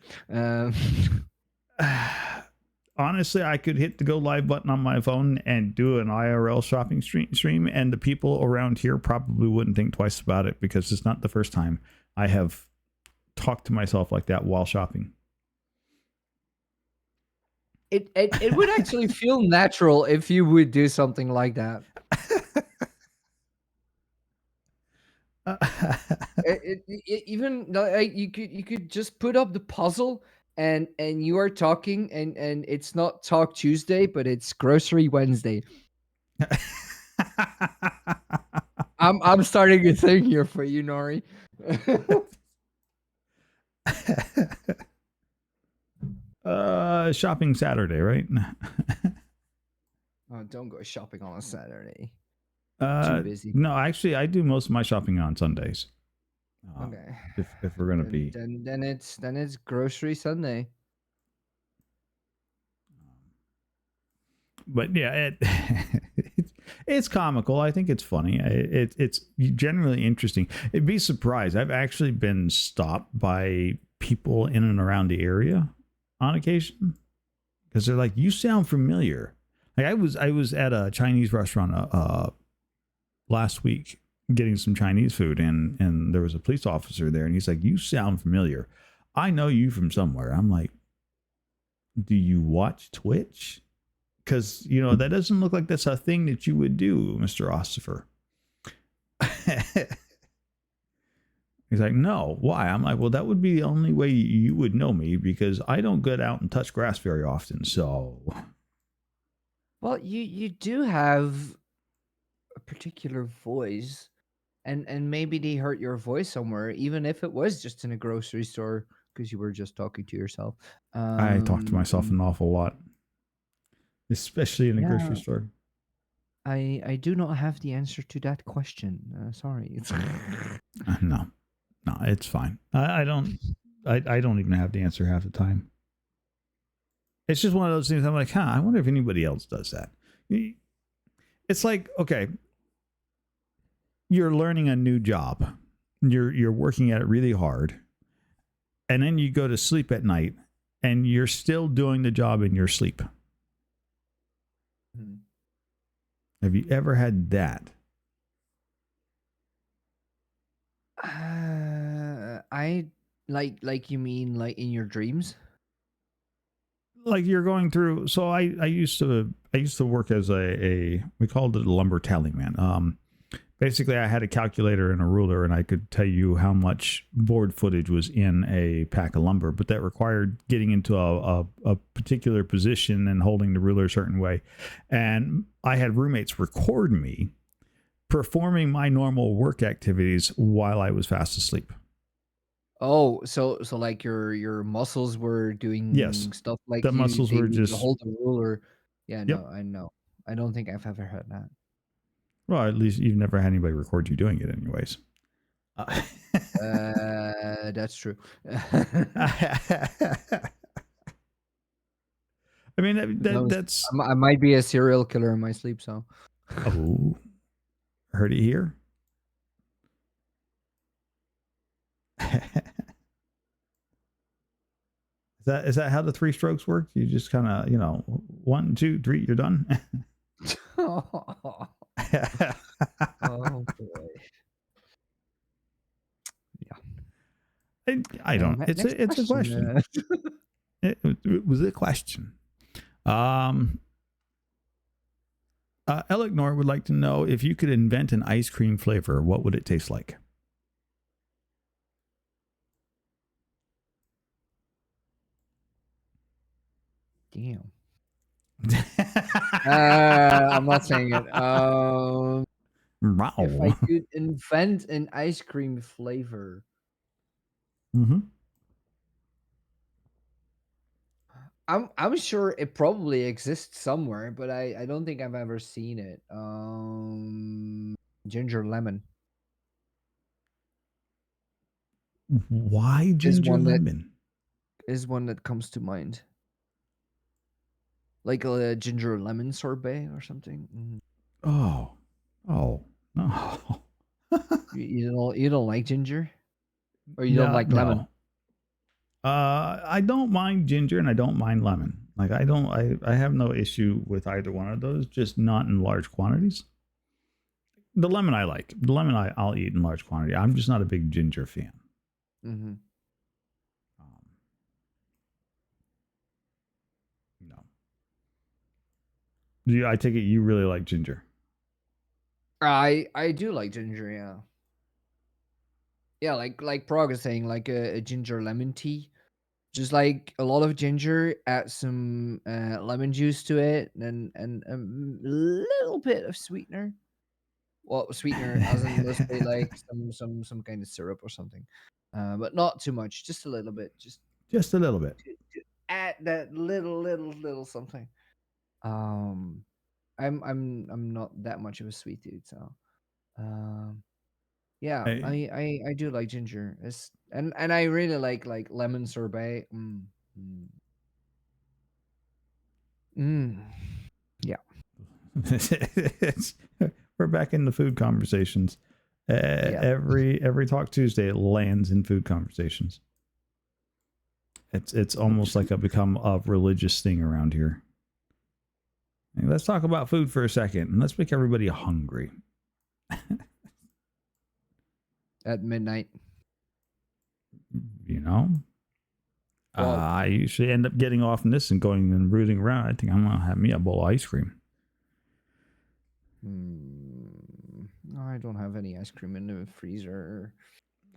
Honestly, I could hit the go live button on my phone and do an IRL shopping stream, and the people around here probably wouldn't think twice about it because it's not the first time I have talked to myself like that while shopping. It would actually feel natural if you would do something like that. Even like you could just put up the puzzle and you are talking and it's not Talk Tuesday, but it's Grocery Wednesday. I'm starting a thing here for you, Nori. Shopping Saturday, right? Oh, don't go shopping on a Saturday. Too busy. No, actually, I do most of my shopping on Sundays. Okay. If we're gonna be, Then it's grocery Sunday. but yeah, it's comical. I think it's funny. It's generally interesting. It'd be surprised. I've actually been stopped by people in and around the area on occasion because they're like, "You sound familiar." Like I was at a Chinese restaurant last week getting some Chinese food, and there was a police officer there, and he's like, "You sound familiar. I know you from somewhere." I'm like, "Do you watch Twitch? Because that doesn't look like that's a thing that you would do, Mr. Ossifer." He's like, "No, why?" I'm like, "Well, that would be the only way you would know me because I don't get out and touch grass very often." So, Well, you do have a particular voice, and maybe they heard your voice somewhere, even if it was just in a grocery store because you were just talking to yourself. I talk to myself an awful lot, especially in a grocery Yeah, store. I do not have the answer to that question. Sorry. It's No, it's fine. I don't. I don't even have the answer half the time. It's just one of those things. I'm like, I wonder if anybody else does that. It's like, okay, you're learning a new job. You're working at it really hard. And then you go to sleep at night and you're still doing the job in your sleep. Mhm. Have you ever had that? I like you mean like in your dreams? Like you're going through. So I used to work as a we called it a lumber tally man. Basically, I had a calculator and a ruler, and I could tell you how much board footage was in a pack of lumber. But that required getting into a particular position and holding the ruler a certain way. And I had roommates record me performing my normal work activities while I was fast asleep. Oh, so like your muscles were Yes, doing stuff like the muscles they were would just, hold the ruler. Yeah, yep. no, I know. I don't think I've ever heard that. Well, at least you've never had anybody record you doing it, anyways. That's true. I mean, Who knows? that's, I might be a serial killer in my sleep, so. oh, heard it here. Is that how the three strokes work? You just kind of, 1, 2, 3, you're done. Oh boy. Yeah. I don't. Next It's a question. question. It was a question. Eleanor would like to know if you could invent an ice cream flavor, what would it taste like? Damn. I'm not saying it. If I Wow. could invent an ice cream flavor, Mm-hmm. I'm sure it probably exists somewhere, but I don't think I've ever seen it. Ginger lemon Why is ginger one that lemon? comes to mind. Like a ginger lemon sorbet or something. Oh, no. You don't like ginger, or you don't No, like lemon? no. I don't mind ginger and I don't mind lemon. Like I have no issue with either one of those, just not in large quantities. The lemon I like. The lemon I'll eat in large quantity. I'm just not a big ginger fan. Mm-hmm. Um, no. I take it you really like ginger. I do like ginger, yeah. Yeah, like Prague is saying, like a ginger lemon tea. Just like a lot of ginger, add some lemon juice to it, and a little bit of sweetener. well, sweetener, as in mostly like some kind of syrup or something, but not too much, just a little bit, just Just a little bit. to add that little something. Um, I'm not that much of a sweet dude, so um, yeah, I, I do like ginger. It's and I really like lemon sorbet. Mm, mm. Yeah, it's, we're back in the food conversations. yeah. Every Talk Tuesday, it lands in food conversations. It's almost like a become a religious thing around here. And let's talk about food for a second, and let's make everybody hungry. At midnight. You know, Well, I usually end up getting off in this and going and rooting around. I think I'm gonna have me a bowl of ice cream. no, I don't have any ice cream in the freezer.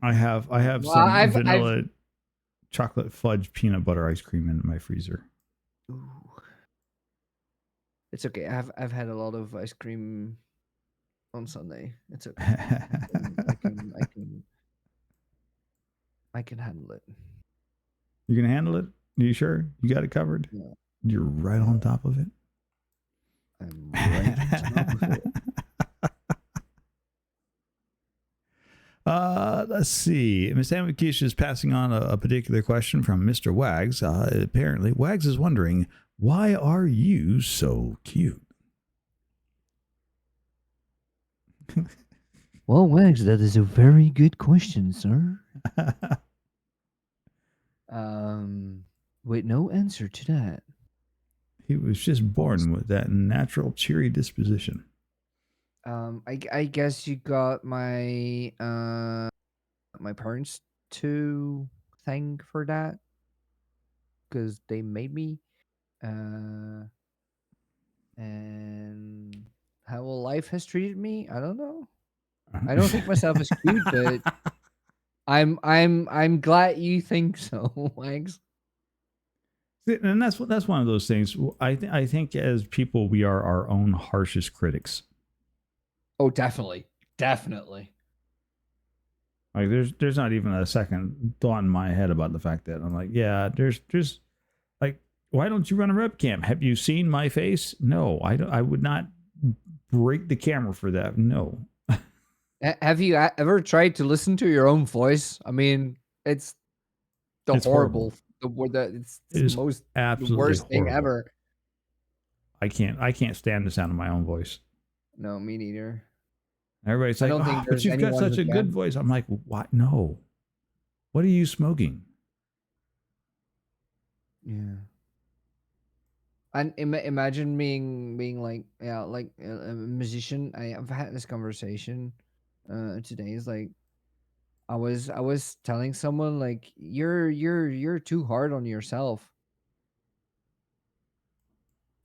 I have Well, some I've vanilla chocolate fudge peanut butter ice cream in my freezer. ooh. It's okay. I've had a lot of ice cream on Sunday. It's okay. I can handle it. You can handle it? Are you sure? You got it covered? Yeah, You're right on top of it. I'm right on top of it. Let's see. Miss Amakisha is passing on a particular question from Mr. Wags. Apparently, Wags is wondering, why are you so cute? Well, Wags, that is a very good question, sir. With no answer to that. He was just born with that natural cheery disposition. I guess you got my my parents to thank for that, because they made me. And how life has treated me, I don't know. I don't think myself as cute, but I'm glad you think so, Wags. And that's one of those things. I think as people, we are our own harshest critics. Oh, definitely. Definitely. Like there's not even a second thought in my head about the fact that I'm like, yeah, there's like, why don't you run a webcam? Have you seen my face? No, I would not break the camera for that. No. Have you ever tried to listen to your own voice? I mean, it's horrible. It's It is the worst thing horrible. ever. I can't stand the sound of my own voice. No, me neither. Everybody's like, oh, but you've got such a good voice. I'm like, what? No. What are you smoking? Yeah. And imagine being like, yeah, like a musician. I've had this conversation today. Is like, I was telling someone like, you're too hard on yourself.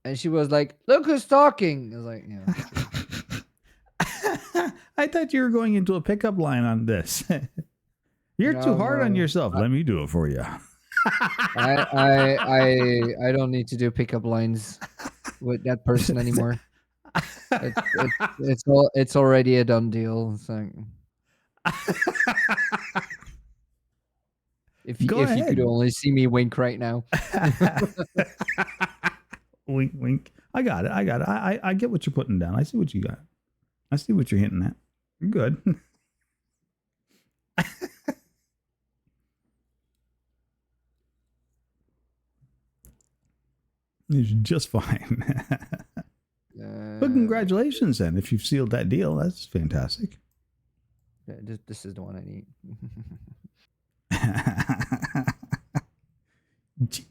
And she was like, look who's talking. I was like, yeah. I thought you were going into a pickup line on this. You're too hard on yourself. Let me do it for you. I don't need to do pickup lines with that person anymore. It's already a done deal. So if you could only see me wink right now. Wink, wink. I got it. I get what you're putting down. I see what you got. I see what you're hinting at. You're good. It's just fine. But congratulations then. If you've sealed that deal, that's fantastic. This is the one I need.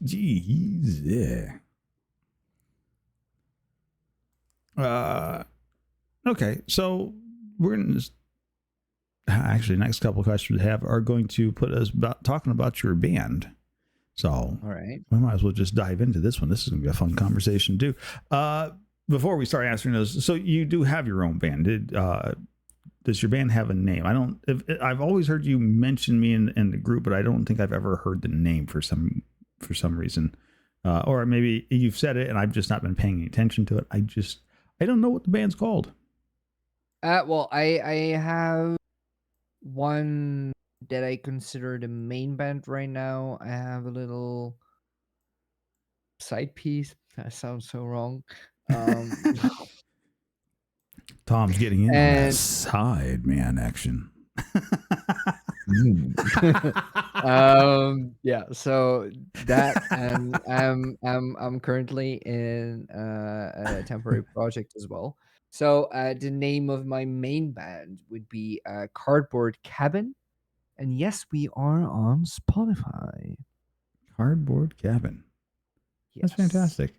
Jeez, yeah. Okay, so we're going to actually next couple of questions we have are going to put us talking about your band. So all right, we might as well just dive into this one. This is going to be a fun conversation too. Before we start answering those, so you do have your own band. Does your band have a name? I've always heard you mention me in the group, but I don't think I've ever heard the name for some reason. Or maybe you've said it and I've just not been paying attention to it. I don't know what the band's called. Well, I have one that I consider the main band right now. I have a little side piece. That sounds so wrong. Um, Tom's getting in on that and side man action. Mm. Yeah, so that, and I'm currently in a temporary project as well. So the name of my main band would be Cardboard Cabin, and yes, we are on Spotify. Cardboard Cabin. That's Yes. fantastic.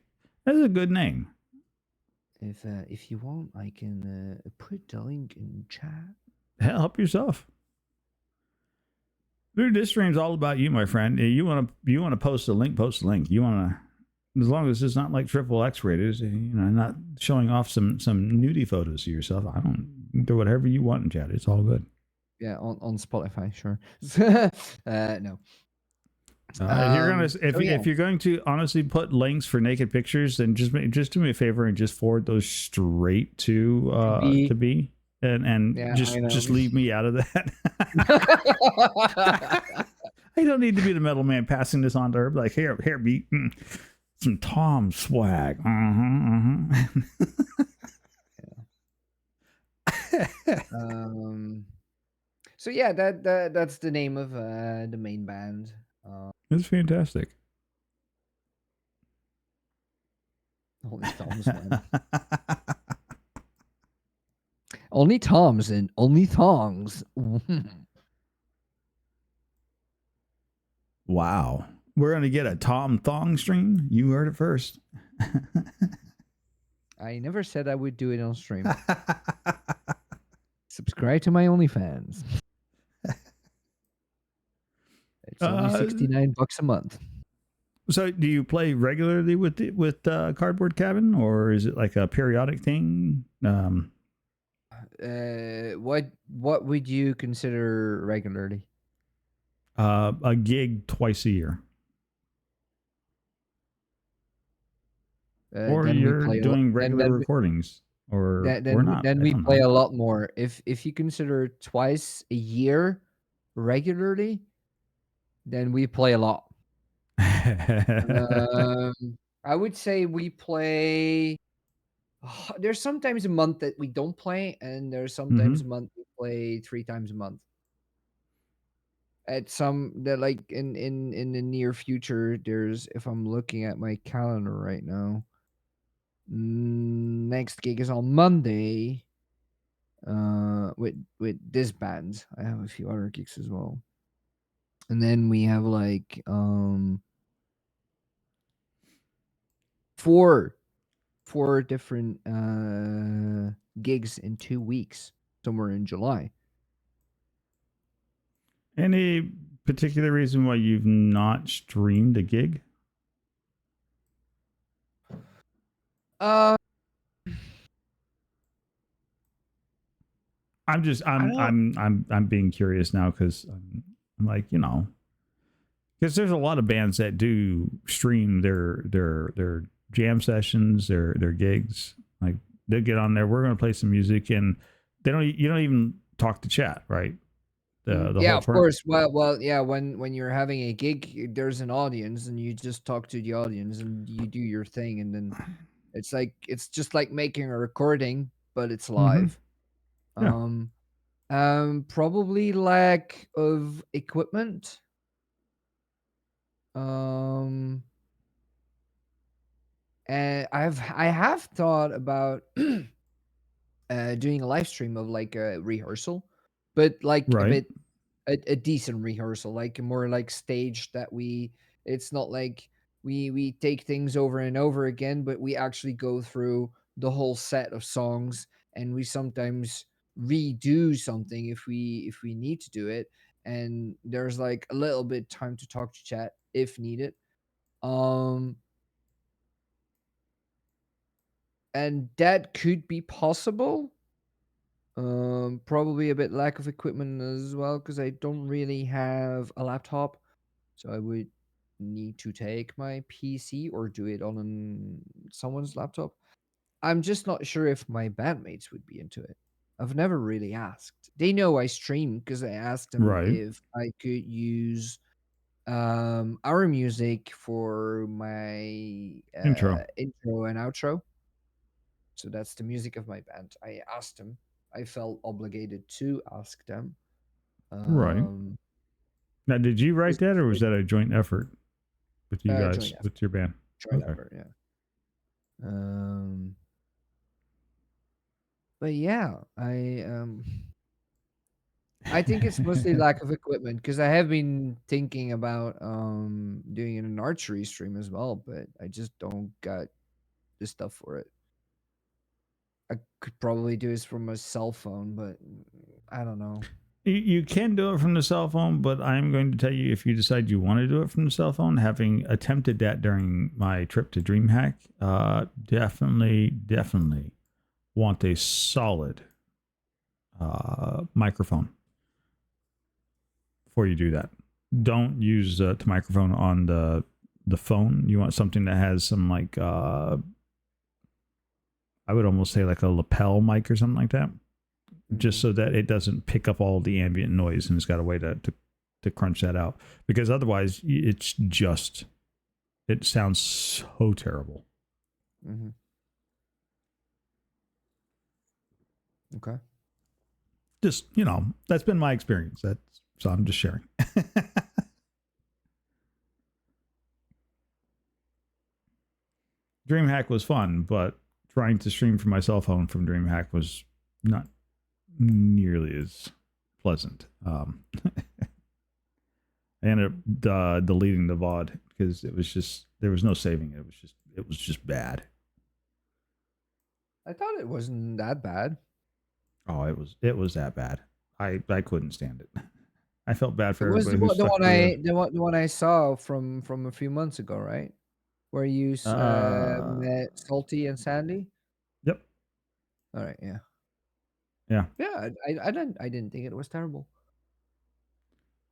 That's a good name. If you want, I can put the link in chat. Hell, help yourself. Dude, this stream's all about you, my friend. You want to post a link, post a link. You want to, as long as it's not like triple X rated, not showing off some nudie photos of yourself. I don't do whatever you want in chat. It's all good. Yeah, on Spotify, sure. No. If you're gonna So yeah, if you're going to honestly put links for naked pictures, then just do me a favor and just forward those straight to be B, and yeah, I know. just leave me out of that. I don't need to be the metal man passing this on to her. Like, here, B, some Tom swag. So yeah, that's the name of the main band. It's fantastic. Only Toms, man. Only Toms and only thongs. Wow. We're going to get a Tom Thong stream. You heard it first. I never said I would do it on stream. Subscribe to my OnlyFans. It's only $69 a month. So, do you play regularly with Cardboard Cabin, or is it like a periodic thing? What would you consider regularly? A gig twice a year, or Then we you're play doing regular recordings, or not. Then we play a lot more. If you consider twice a year regularly, then we play a lot. I would say we play. There's sometimes a month that we don't play, and there's sometimes a month we play 3 times a month. At some that like in the near future, there's, if I'm looking at my calendar right now, next gig is on Monday. With this band, I have a few other gigs as well, and then we have like four different gigs in 2 weeks, somewhere in July. Any particular reason why you've not streamed a gig? Uh, I'm being curious now because I'm like, because there's a lot of bands that do stream their jam sessions, their gigs. Like they get on there, we're going to play some music, and you don't even talk to chat, right? The yeah, whole of course. Well, yeah. When you're having a gig, there's an audience, and you just talk to the audience, and you do your thing, and then it's just like making a recording, but it's live. Yeah. Probably lack of equipment. And I have thought about doing a live stream of like a rehearsal, but like Right. a decent rehearsal, like more like staged, that it's not like we take things over and over again, but we actually go through the whole set of songs, and we sometimes redo something if we need to do it, and there's like a little bit time to talk to chat if needed. And that could be possible. Probably a bit lack of equipment as well, because I don't really have a laptop, so I would need to take my PC or do it on someone's laptop. I'm just not sure if my bandmates would be into it. I've never really asked. They know I stream because I asked them Right. if I could use our music for my Intro. intro and outro. So that's the music of my band. I asked them. I felt obligated to ask them. Right. Um, Now, did you write this that, is or was like that a joint effort with you joint guys, effort, with your band? joint Okay. effort, yeah. Um, but yeah, I think it's mostly lack of equipment because I have been thinking about doing an archery stream as well, but I just don't got the stuff for it. I could probably do this from a cell phone, but I don't know. You can do it from the cell phone, but I'm going to tell you, if you decide you want to do it from the cell phone, having attempted that during my trip to DreamHack, definitely want a solid microphone before you do that. Don't use the microphone on the phone. You want something that has some, like, I would almost say like a lapel mic or something like that, just so that it doesn't pick up all the ambient noise, and it's got a way to crunch that out, because otherwise it sounds so terrible. Mm-hmm. Okay. Just, that's been my experience. So I'm just sharing. DreamHack was fun, but trying to stream from my cell phone from DreamHack was not nearly as pleasant. I ended up deleting the VOD because there was no saving it. It was just bad. I thought it wasn't that bad. Oh, it was that bad. I couldn't stand it. I felt bad It for was everybody who stuck through the one I saw from a few months ago, right? Where you it. met Salty and Sandy. Yep. All right, yeah, Yeah. yeah. I didn't think it was terrible.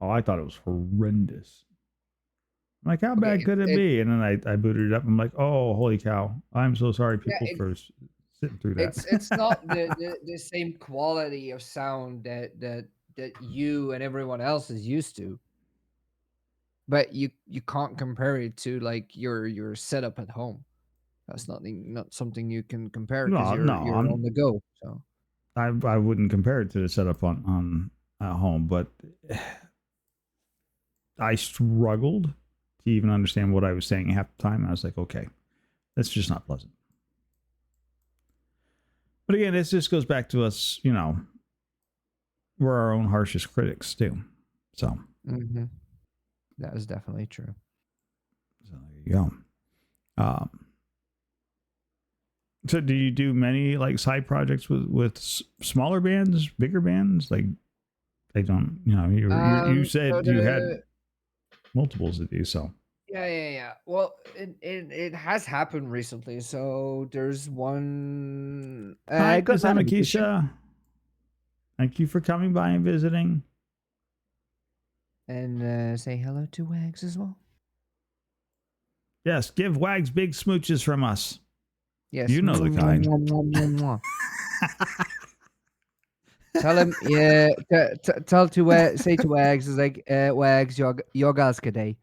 Oh, I thought it was horrendous. I'm like, how Okay, bad could it be? And then I booted it up. I'm like, oh, holy cow! I'm so sorry, yeah, people, for sitting through that. it's not the same quality of sound that you and everyone else is used to. But you can't compare it to like your setup at home. That's not something you can compare because No, no, you're on the go. So I wouldn't compare it to the setup on at home, but I struggled to even understand what I was saying half the time. I was like, okay, that's just not pleasant. But again, this just goes back to us, we're our own harshest critics too. So, mhm, that is definitely true. so there you go. So do you do many, like, side projects with smaller bands, bigger bands? Like, they don't, you So said you had the multiples of these. So yeah. Well, it has happened recently. So there's one. hi, I got Miss Nana Vacation, Amakisha. Thank you for coming by and visiting. and say hello to Wags as well. Yes, give Wags big smooches from us. Yes. You know the kind. Tell him, yeah. Tell to say to Wags is like, Wags, your galska day.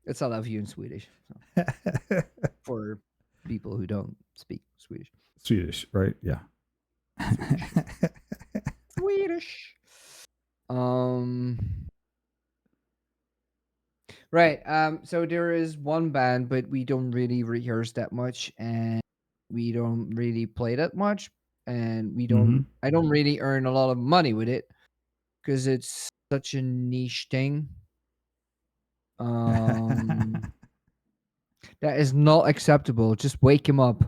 It's I love you in Swedish. So, for people who don't speak Swedish. Swedish, right? Yeah. Swedish. Um. Right. So there is one band, but we don't really rehearse that much, and we don't really play that much, and we don't. Mm-hmm. I don't really earn a lot of money with it because it's such a niche thing. Um, that is not acceptable. Just wake him up.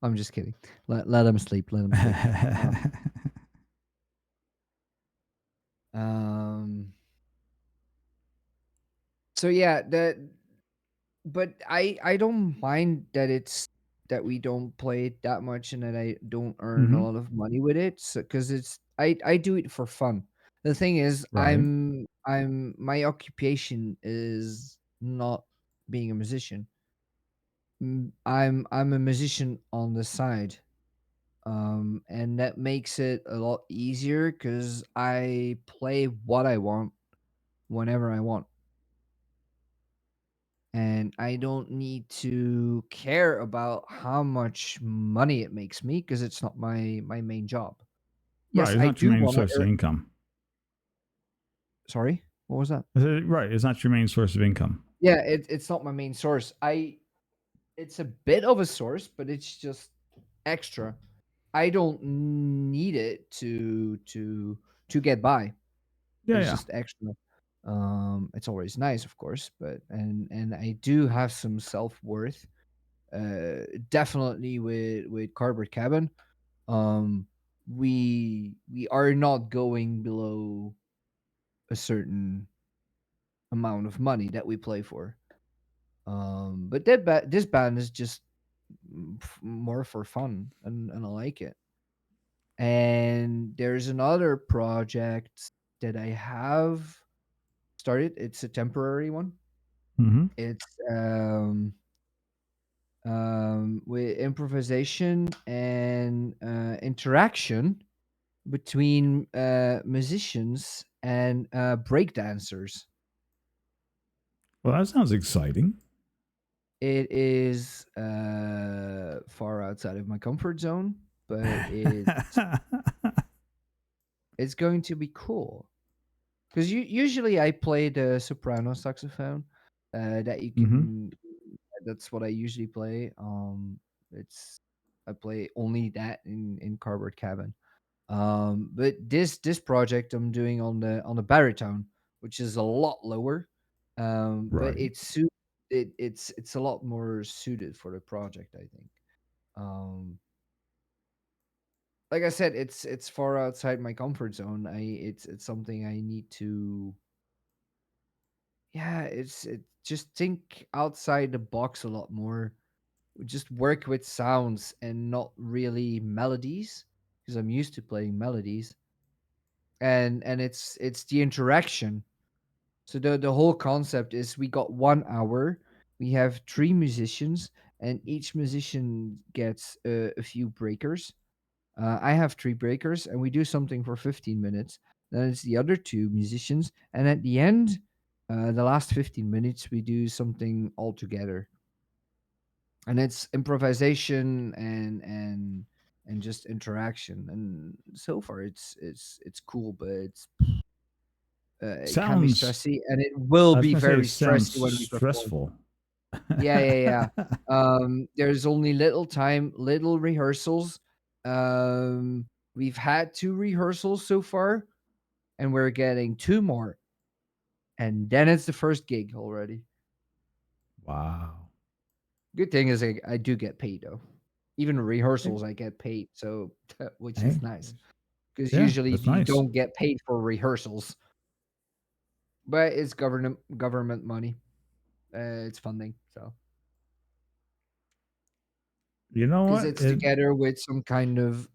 I'm just kidding. Let him sleep. Let him sleep. Um. So yeah, but I don't mind that it's that we don't play it that much and that I don't earn a Mm-hmm. lot of money with it. So because it's I do it for fun. The thing is, Right. my occupation is not being a musician. I'm a musician on the side, and that makes it a lot easier because I play what I want whenever I want, and I don't need to care about how much money it makes me because it's not my main job. Right. Yes, It's I not your do main want to source of income. Sorry, what was that? Right. It's not your main source of income. Yeah, it's not my main source. I It's a bit of a source, but it's just extra. I don't need it to get by. Yeah. It's Yeah. just extra. It's always nice, of course, but and I do have some self-worth, definitely with Cardboard Cabin. Um, we are not going below a certain amount of money that we play for. But this band is just more for fun, and I like it. And there's another project that I have started. It's a temporary one. Mm-hmm. It's with improvisation and interaction between musicians and break dancers. Well, that sounds exciting. It is far outside of my comfort zone, but it's going to be cool. Because usually I play the soprano saxophone. That you Mm-hmm. can. That's what I usually play. It's I play only that in Cardboard Cabin. But this project I'm doing on the baritone, which is a lot lower. But Right. it's a lot more suited for the project, I think. Um, like I said, it's far outside my comfort zone. It's something I need to. Yeah, it just think outside the box a lot more. Just work with sounds and not really melodies because I'm used to playing melodies. And it's the interaction. So the whole concept is we got 1 hour. We have three musicians, and each musician gets a few breakers. I have three breakers, and we do something for 15 minutes. Then it's the other two musicians, and at the end, the last 15 minutes, we do something all together. And it's improvisation and just interaction. And so far, it's cool, but it can be Sounds. stressy, and it will I was be gonna say it very sounds stressy when we perform. stressful. Yeah, yeah, yeah. There's only little time, little rehearsals. Um, we've had 2 rehearsals so far, and we're getting 2 more, and then it's the first gig already. Wow. Good thing is I do get paid though. Even Hey, rehearsals I get paid, so which is hey, nice. Because yeah, usually that's you nice. don't get paid for rehearsals, but it's government money. It's funding, so You know because what? it's together with some kind of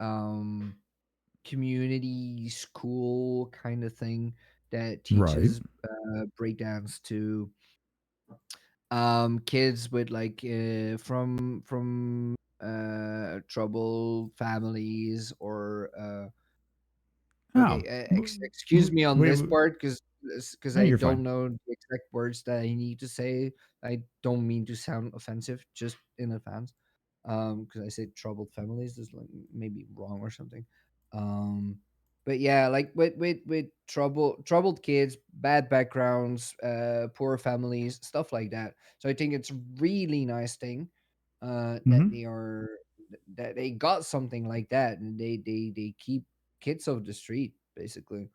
community school kind of thing that Right. teaches breakdance to kids with like from troubled families or okay, Oh, excuse me on wait, this wait. part because No, I you're don't fine. know the exact words that I need to say. I don't mean to sound offensive, just in advance. Because I say troubled families is like maybe wrong or something. Um, but yeah, like with troubled kids, bad backgrounds, poor families, stuff like that. So I think it's a really nice thing that Hmm. that they got something like that, and they keep kids off the street basically,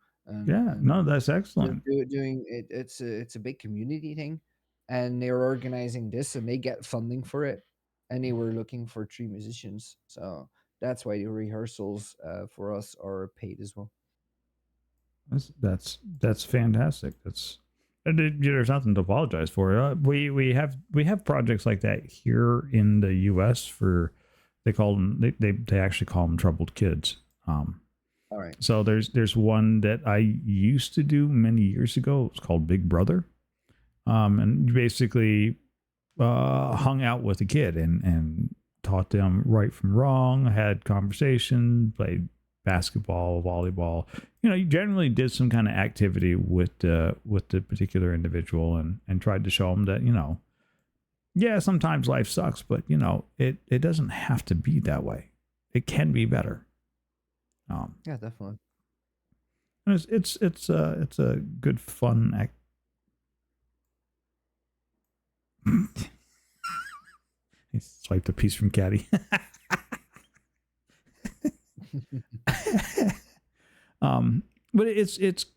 Yeah, no, and that's excellent. doing it. It's a big community thing, and they're organizing this, and they get funding for it, and they were looking for three musicians, so that's why the rehearsals for us are paid as well. That's fantastic. That's and there's nothing to apologize for. We have projects like that here in the U.S. for they call them they actually call them troubled kids. Um, All right. so there's one that I used to do many years ago. It's called Big Brother. And basically hung out with a kid and taught them right from wrong, had conversation, played basketball, volleyball. You generally did some kind of activity with the particular individual and tried to show them that yeah, sometimes life sucks, but it doesn't have to be that way. It can be better. Yeah, definitely. And it's a good fun act. He swiped a piece from Caddy. But it's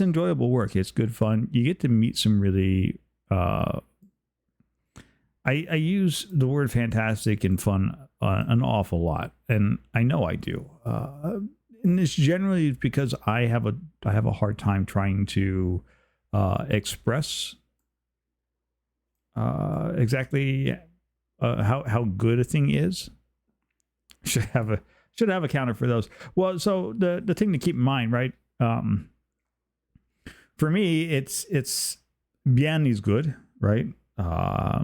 enjoyable work. It's good fun. You get to meet some really. I use the word fantastic and fun an awful lot, and I know I do. And it's generally because I have a hard time trying to express exactly how good a thing is. Should have a counter for those. Well, so the thing to keep in mind, right? For me, it's bien is good, right?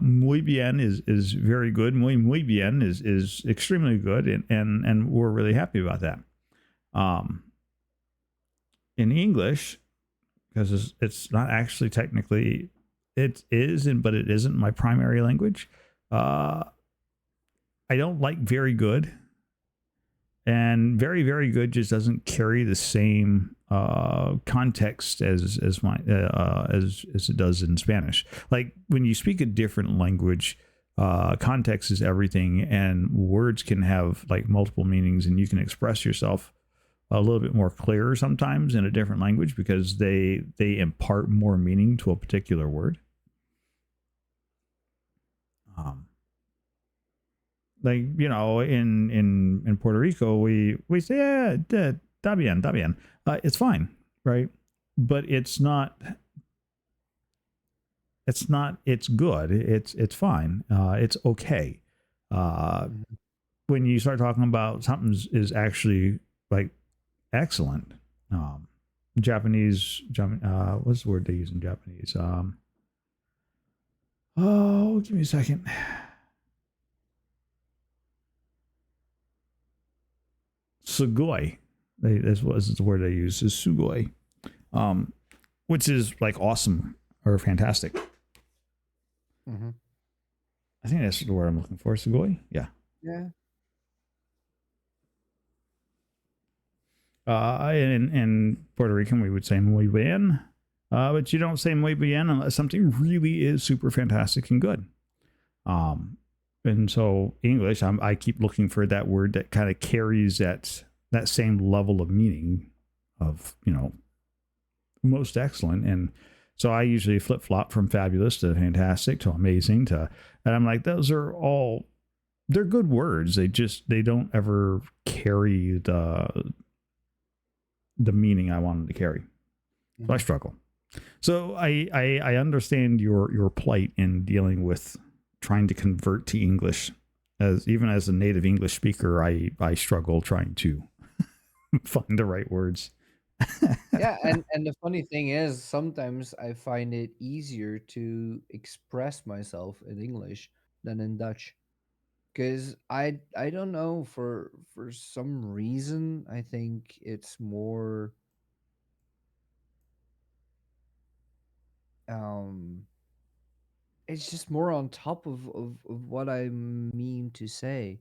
Muy bien is very good. Muy bien is extremely good, and we're really happy about that. In English, because it's not actually technically it is, but it isn't my primary language. I don't like very good, and very very good just doesn't carry the same context as my as it does in Spanish. Like when you speak a different language, context is everything, and words can have like multiple meanings, and you can express yourself a little bit more clear sometimes in a different language because they impart more meaning to a particular word. Like in Puerto Rico we say yeah, está bien, está bien. It's fine, right? But it's not it's good, it's fine, it's okay. When you start talking about something is actually like excellent. Japanese, what's the word they use in Japanese? Oh, give me a second. Sugoi. This was the word they use, is sugoi, which is like awesome or fantastic. Mm-hmm. I think that's the word I'm looking for. Sugoi. Yeah. Yeah. In Puerto Rican, we would say muy bien, but you don't say muy bien unless something really is super fantastic and good. And so English, I keep looking for that word that kind of carries that same level of meaning of most excellent. And so I usually flip flop from fabulous to fantastic to amazing to, and I'm like, those are all, they're good words. They don't ever carry the meaning I wanted to carry. So I struggle. So I understand your plight in dealing with trying to convert to English. As even as a native English speaker, I struggle trying to find the right words. Yeah, and the funny thing is, sometimes I find it easier to express myself in English than in Dutch. Because I don't know, for some reason I think it's more um it's just more on top of what I mean to say.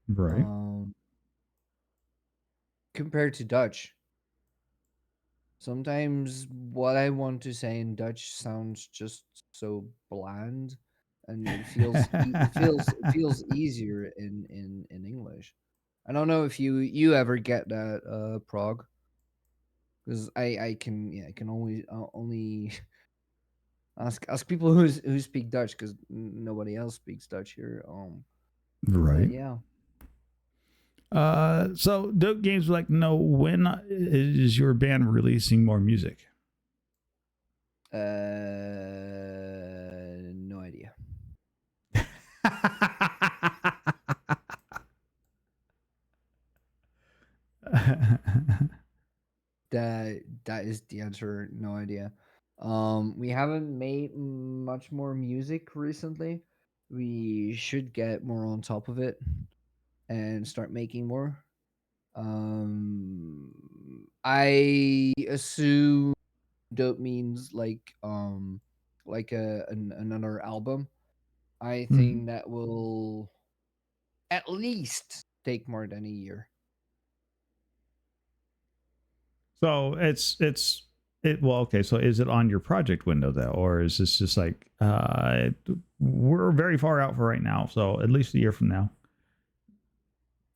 Right. Um Compared to Dutch. Sometimes what I want to say in Dutch sounds just so bland, and it feels easier in English. I don't know if you ever get that, Prague, because I can, yeah, I can only ask people who speak Dutch, because nobody else speaks Dutch here. But Right. yeah. So Dope Games would like to know, when is your band releasing more music? No idea. That is the answer. No idea. We haven't made much more music recently. We should get more on top of it and start making more. I assume dope means like another album. I Mhm. think that will at least take more than a year. So it well, okay, so is it on your project window though, or is this just like we're very far out for right now, so at least a year from now.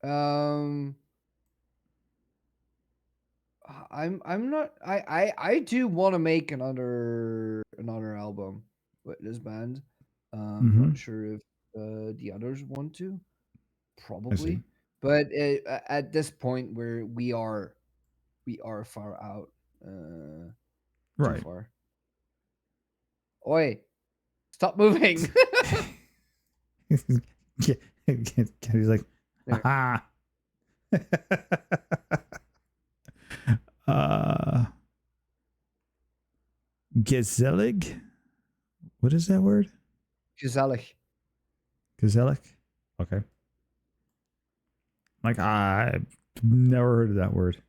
Um, I'm not. I do want to make another album with this band. Not Mm-hmm. sure if the others want to. I see. Probably, but at this point where we are far out. Too Right. far. Oi, stop moving. He's like, There. aha. uh, Gezellig? What is that word? Gezellig. Gezellig? Okay. Like, I've never heard of that word.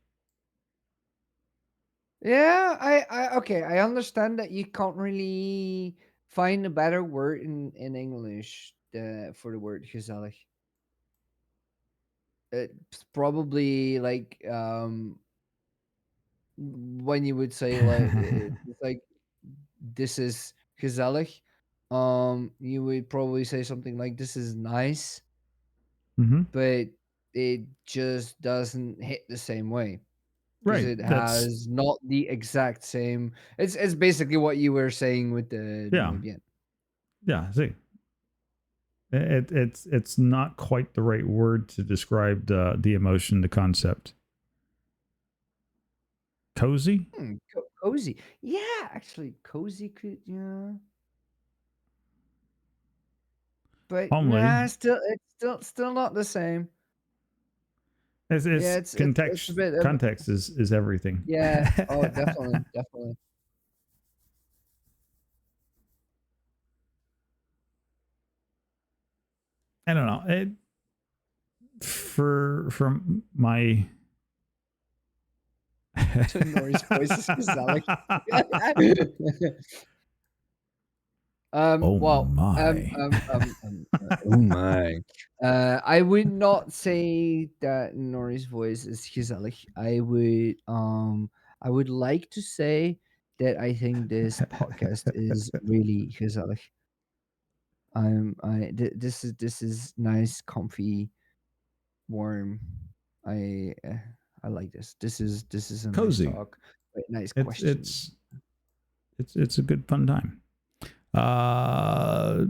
Yeah, I okay. I understand that you can't really find a better word in English for the word gezellig. It's probably like when you would say like it's like this is gezellig. You would probably say something like this is nice, Mm-hmm. but it just doesn't hit the same way because Right. it That's, has not the exact same. It's basically what you were saying with the yeah. muy bien. Yeah. See, it's not quite the right word to describe the emotion, the concept. Cozy? Cozy. Yeah, actually, cozy could, yeah. But Homely. nah, still, it's still not the same. Yeah, It's it's a context. bit of, Context is everything. yeah. Oh, definitely, definitely. I don't know. It from my Nori's voice is Gazelle. oh Well, my. oh my. I would not say that Nori's voice is gezellig. I would like to say that I think this podcast is really gezellig. This is nice, comfy, warm. I uh, I like this. This is a nice Cozy. talk. Nice It's questions. it's it's a good fun time. Uh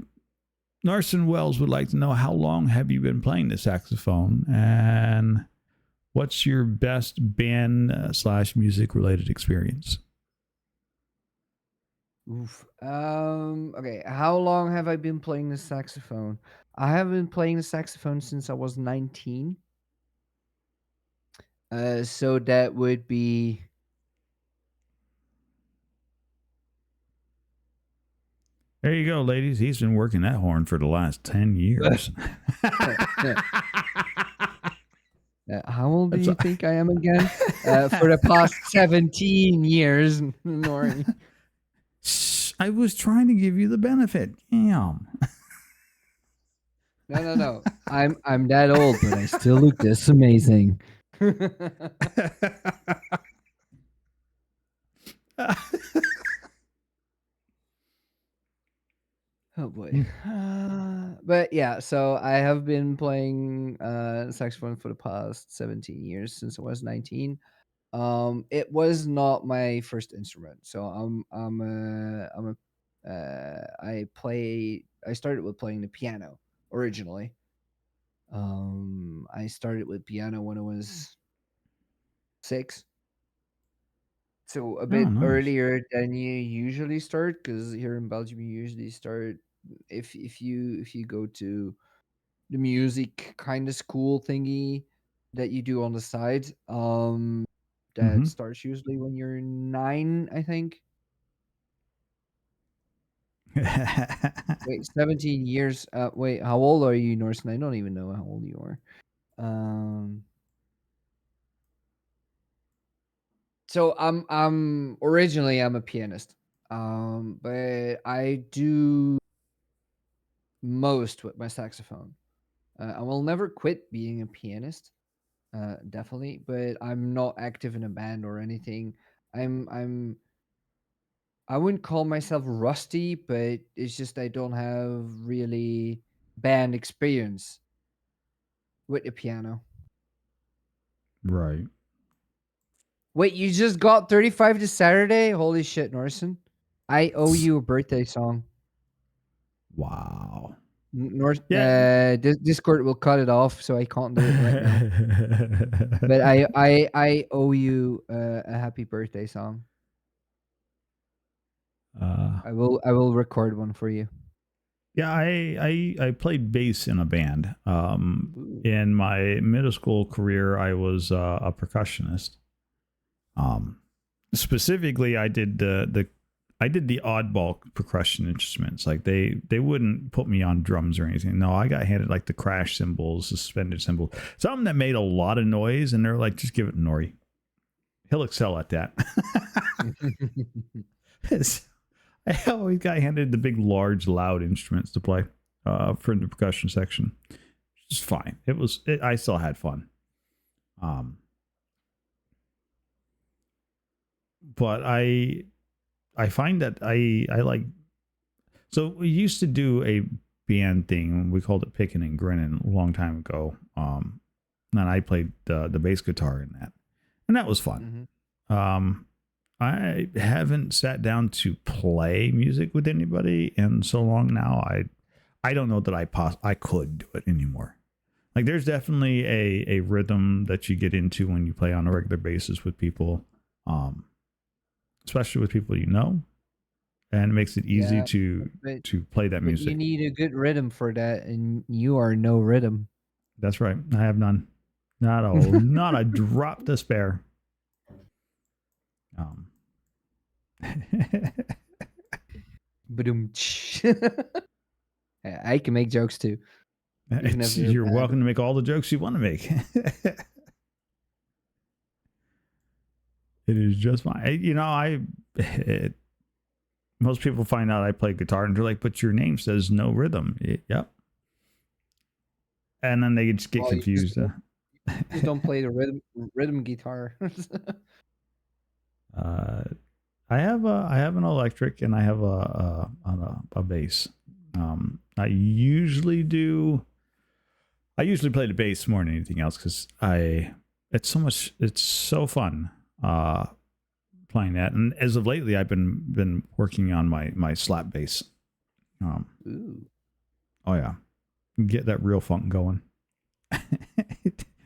Narson Wells would like to know how long have you been playing the saxophone and what's your best band slash music related experience? Oof. Okay. How long have I been playing the saxophone? I have been playing the saxophone since I was 19. So that would be There you go, ladies. He's been working that horn for the last 10 years. how old do That's you think I am again? For the past 17 years, Nori. I was trying to give you the benefit. Damn. No. I'm that old, but I still look this amazing. Oh boy. But yeah, so I have been playing saxophone for the past 17 years since I was 19. It was not my first instrument. So I started with playing the piano originally. I started with piano when I was 6. So a Oh, bit nice. earlier than you usually start because here in Belgium you usually start if you go to the music kind of school thingy that you do on the side. That Mm-hmm. starts usually when you're 9, I think. Wait, 17 years. Wait, how old are you, Norson? I don't even know how old you are. Um, so I'm originally I'm a pianist. But I do most with my saxophone. I will never quit being a pianist. Definitely, but I'm not active in a band or anything. I'm I wouldn't call myself rusty, but it's just I don't have really band experience with the piano. Right. Wait, you just got 35 this Saturday? Holy shit, Norson. I owe you a birthday song. Wow. Yeah. Discord will cut it off, so I can't do it right now. But I owe you a happy birthday song. uh, I will record one for you. yeah, I played bass in a band. Ooh. In my middle school career, I was a percussionist. Um, Specifically, I did the oddball percussion instruments. Like they wouldn't put me on drums or anything. No, I got handed like the crash cymbals, suspended cymbals, something that made a lot of noise, and they're like, just give it to Nori. He'll excel at that. I always got handed the big, large, loud instruments to play for the percussion section. It's fine. I still had fun. Um, but I find that I like. So we used to do a band thing. We called it Picking and Grinning a long time ago. And I played the bass guitar in that, and that was fun. Mhm. I haven't sat down to play music with anybody in so long now. I don't know that I could do it anymore. Like there's definitely a rhythm that you get into when you play on a regular basis with people, um, especially with people you know, and it makes it easy Yeah, but to play that but you music. need a good rhythm for that, and you are no rhythm. That's right. I have none. Not a drop to spare. Um, Ba-dum. Yeah, I can make jokes too, even if they're you're bad. welcome to make all the jokes you want to make. It is just fine. Most people find out I play guitar and they're like, "But your name says no rhythm." Yep. And then they just get Well, confused. you just don't play the rhythm guitar. Uh, I have an electric and I have a bass. I usually do. I usually play the bass more than anything else because it's so fun playing that. And as of lately, I've been working on my slap bass. Um, Ooh. oh yeah, get that real funk going.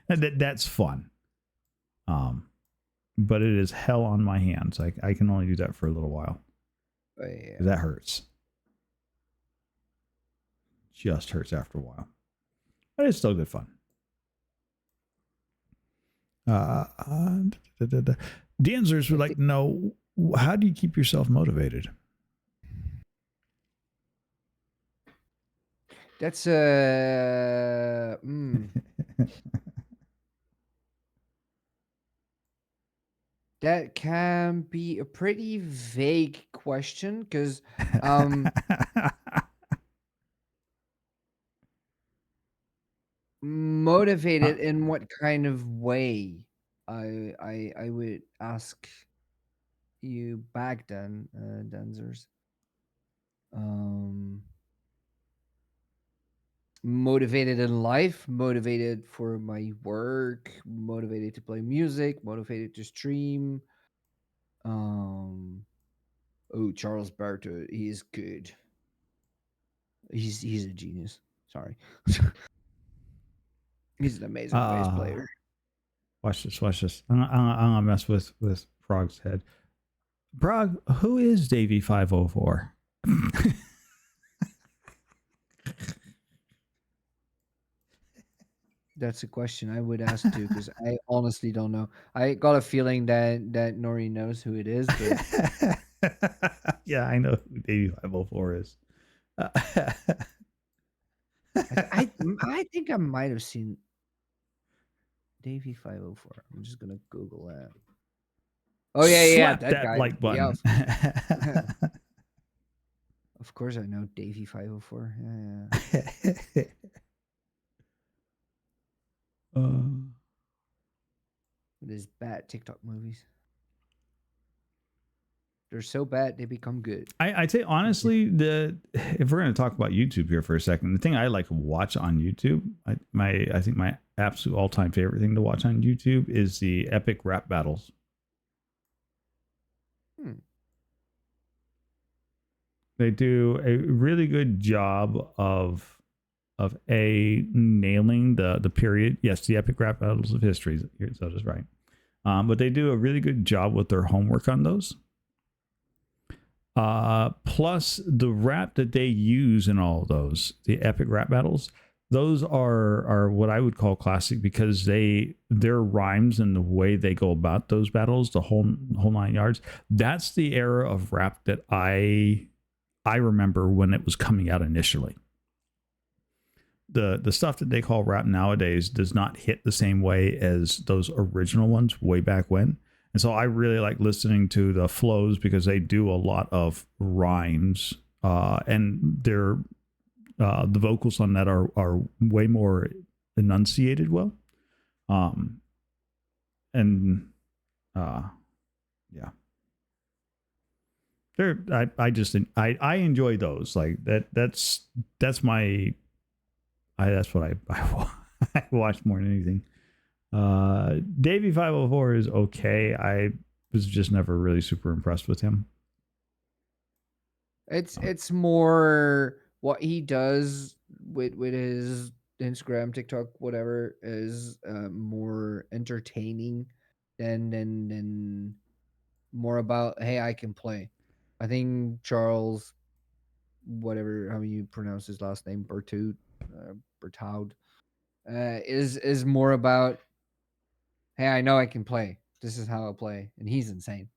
That's fun. Um, but it is hell on my hands. I can only do that for a little while. Oh, yeah. That hurts. Just hurts after a while. But it's still good fun. Danzers would like to know, how do you keep yourself motivated? That's that can be a pretty vague question because motivated in what kind of way? I would ask you back then, dancers. Um, Motivated in life, motivated for my work, motivated to play music, motivated to stream. Um, oh, Charles Barto, he's good. He's a genius. Sorry, he's an amazing bass uh, player. Watch this. Watch this. I'm gonna mess with Prague's head. Prague, who is Davey 504? That's a question I would ask too, because I honestly don't know. I got a feeling that Nori knows who it is, but Yeah, I know who Davey 504 is. I think I might have seen Davey 504. I'm just gonna Google that. Oh yeah, Slap that that guy. like Yeah, button. of course I know Davey 504. Yeah. Uh, With his bad TikTok movies. They're so bad they become good. I'd say honestly, if we're going to talk about YouTube here for a second, the thing I like to watch on YouTube, I think my absolute all time favorite thing to watch on YouTube is the epic rap battles. Hmm. They do a really good job of nailing the period. Yes, the epic rap battles of history. So just right. But they do a really good job with their homework on those. Plus the rap that they use in all of those, the epic rap battles, those are what I would call classic because their rhymes and the way they go about those battles, the whole 9 yards. That's the era of rap that I remember when it was coming out initially. The stuff that they call rap nowadays does not hit the same way as those original ones way back when. And so I really like listening to the flows because they do a lot of rhymes, and they're the vocals on that are way more enunciated well. And yeah, I just I enjoy those like that. That's my that's what I watch more than anything. Davey 504 is okay. I was just never really super impressed with him. It's more what he does with his Instagram, TikTok, whatever is more entertaining than more about hey I can play. I think Charles, whatever how you pronounce his last name, Bertaud, is more about hey I know I can play. This is how I play, and he's insane.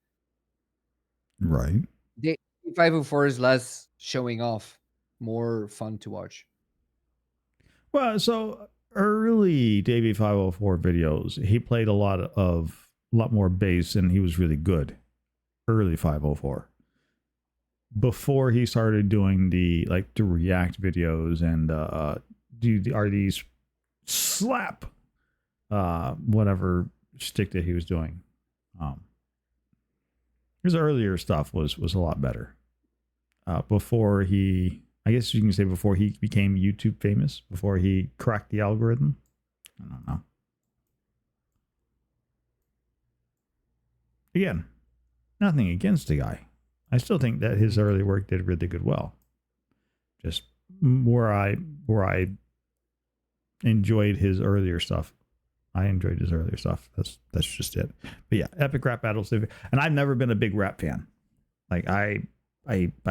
Right. Day 504 is less showing off, more fun to watch. Well, so early Davey 504 videos, he played a lot more bass and he was really good. Early 504. Before he started doing the React videos and are these slap whatever stick that he was doing. His earlier stuff was a lot better. Before he, I guess you can say, before he became YouTube famous, before he cracked the algorithm. I don't know. Again, nothing against the guy. I still think that his early work did really good well. Just where I enjoyed his earlier stuff. I enjoyed his earlier stuff. That's just it. But yeah, epic rap battles. And I've never been a big rap fan. Like I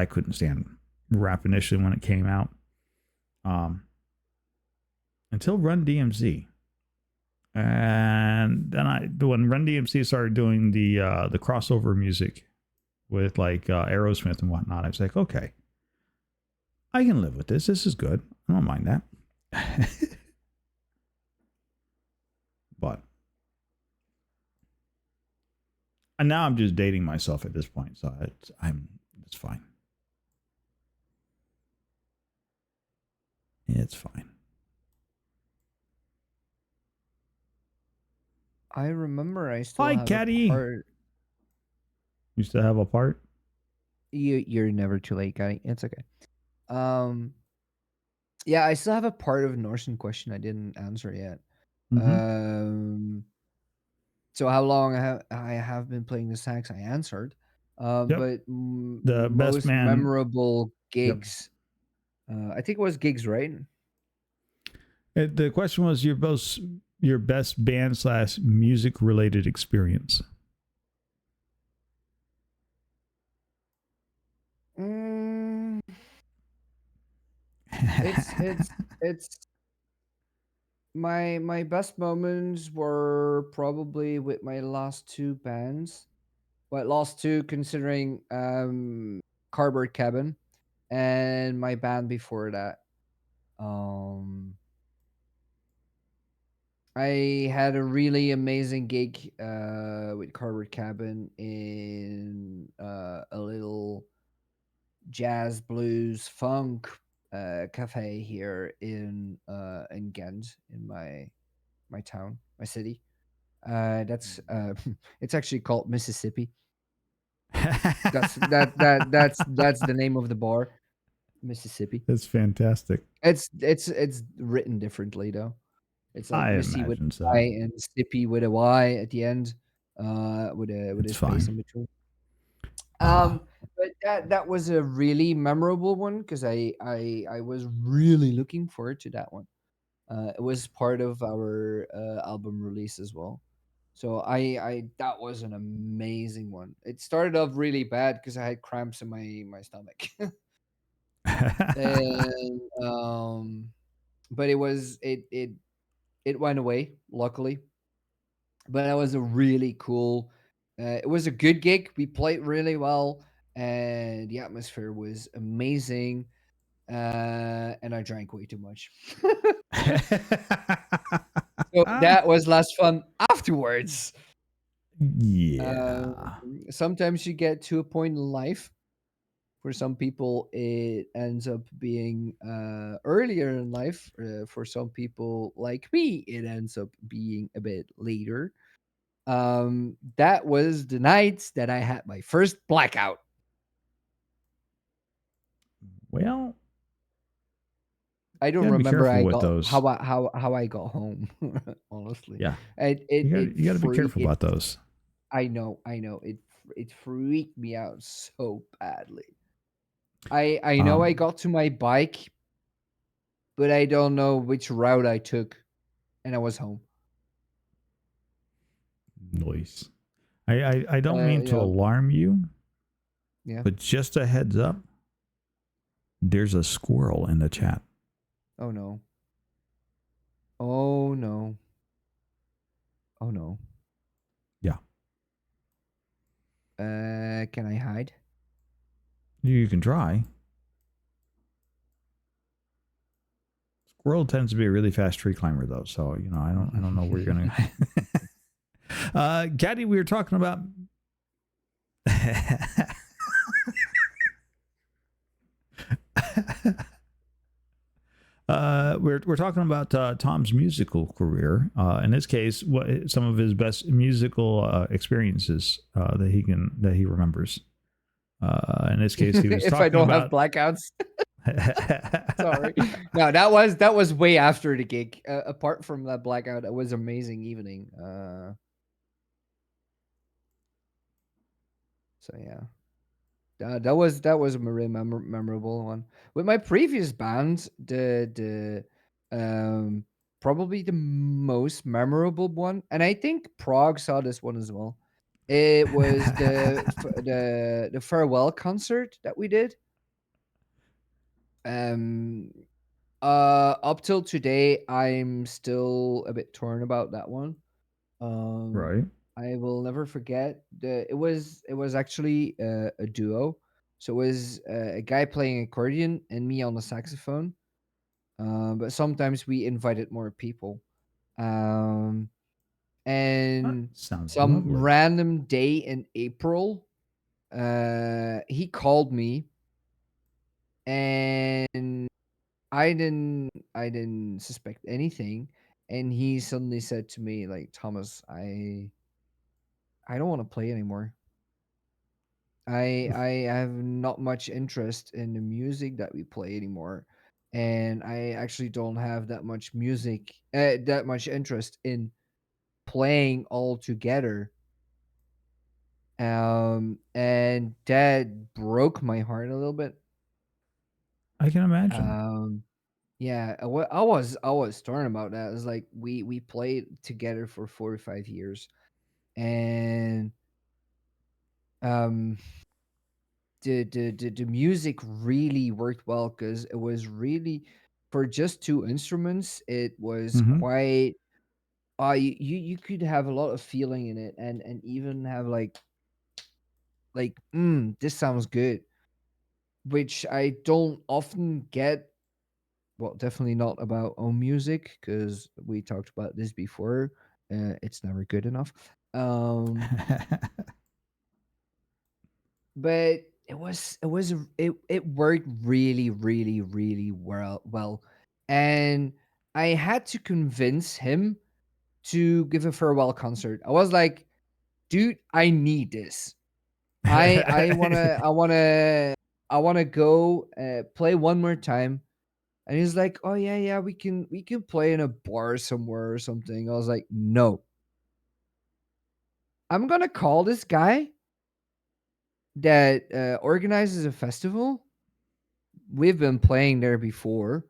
couldn't stand rap initially when it came out. Until Run DMC. And then when Run DMC started doing the crossover music with Aerosmith and whatnot, I was like, okay, I can live with this. This is good. I don't mind that. But and now I'm just dating myself at this point, so it's fine. It's fine. I remember I still Hi, have Caddy. a part. You still have a part? You're never too late, Caddy. It's okay. Yeah, I still have a part of Norsen question I didn't answer yet. Mm-hmm. So how long I have been playing the sax? I answered. Yep. But The best most man memorable Yep. gigs. I think it was gigs, right? The question was your best band / music related experience. It's my best moments were probably with my last two bands. Well, lost two considering Cardboard Cabin and my band before that. Um, I had a really amazing gig with Cardboard Cabin in a little jazz, blues, funk cafe here in Ghent, in my town, my city. That's it's actually called Mississippi. That's the name of the bar, Mississippi. That's fantastic. It's written differently though. It's like I Missy with imagine I so. and Sippy with a Y at the end, with a It's space in fine. between. Ah, Um, but that was a really memorable one because I was really looking forward to that one. It was part of our album release as well. So I that was an amazing one. It started off really bad because I had cramps in my stomach, and but it went away luckily. But that was a really cool. It was a good gig. We played really well, and the atmosphere was amazing. And I drank way too much. So that was less fun afterwards. Um, yeah. Sometimes you get to a point in life. For some people, it ends up being earlier in life. For some people, like me, it ends up being a bit later. That was the night that I had my first blackout. Well, I you don't got to be remember careful I with got those. how I got home. Honestly, Yeah. it You got to be freaked careful it. about those. I know it freaked me out so badly. I know I Um, got to my bike, but I don't know which route I took, and I was home. Noise. I don't mean to Yeah, alarm you, yeah. but just a heads up, there's a squirrel in the chat. Oh no. Oh no. Oh no. Yeah. Can I hide? You can try. Squirrel tends to be a really fast tree climber though, so I don't know where you're gonna Gaddy, we were talking about we're talking about Tom's musical career. In this case, what some of his best musical experiences that he remembers. In this case, he was If I talking don't have about. blackouts. Sorry. No, that was way after the gig. Apart from that blackout, it was amazing evening. So yeah. That was a really memorable one. With my previous band, the probably the most memorable one, and I think Prague saw this one as well. It was the farewell concert that we did. Um, up till today, I'm still a bit torn about that one. Um, Right. I will never forget it was actually a duo. So it was a guy playing accordion and me on the saxophone. But sometimes we invited more people. Um, That and sounds some lovely. random day in April, he called me and I didn't suspect anything. And he suddenly said to me, like, Thomas, I don't want to play anymore. I have not much interest in the music that we play anymore, and I actually don't have that much interest in playing all together. And that broke my heart a little bit. I can imagine. Um, yeah, I was torn about that. It's like we played together for 4 or 5 years, and um the music really worked well because it was really for just two instruments. It was Mm-hmm. quite you could have a lot of feeling in it, and even have like like, this sounds good, which I don't often get. Well, definitely not about own music because we talked about this before. It's never good enough. Um, but it worked really, really, really well, and I had to convince him to give a farewell concert. I was like, dude, I need this. I wanna I wanna I wanna go play one more time. And he's like, oh yeah, yeah, we can play in a bar somewhere or something. I was like, no. I'm gonna call this guy that organizes a festival. We've been playing there before,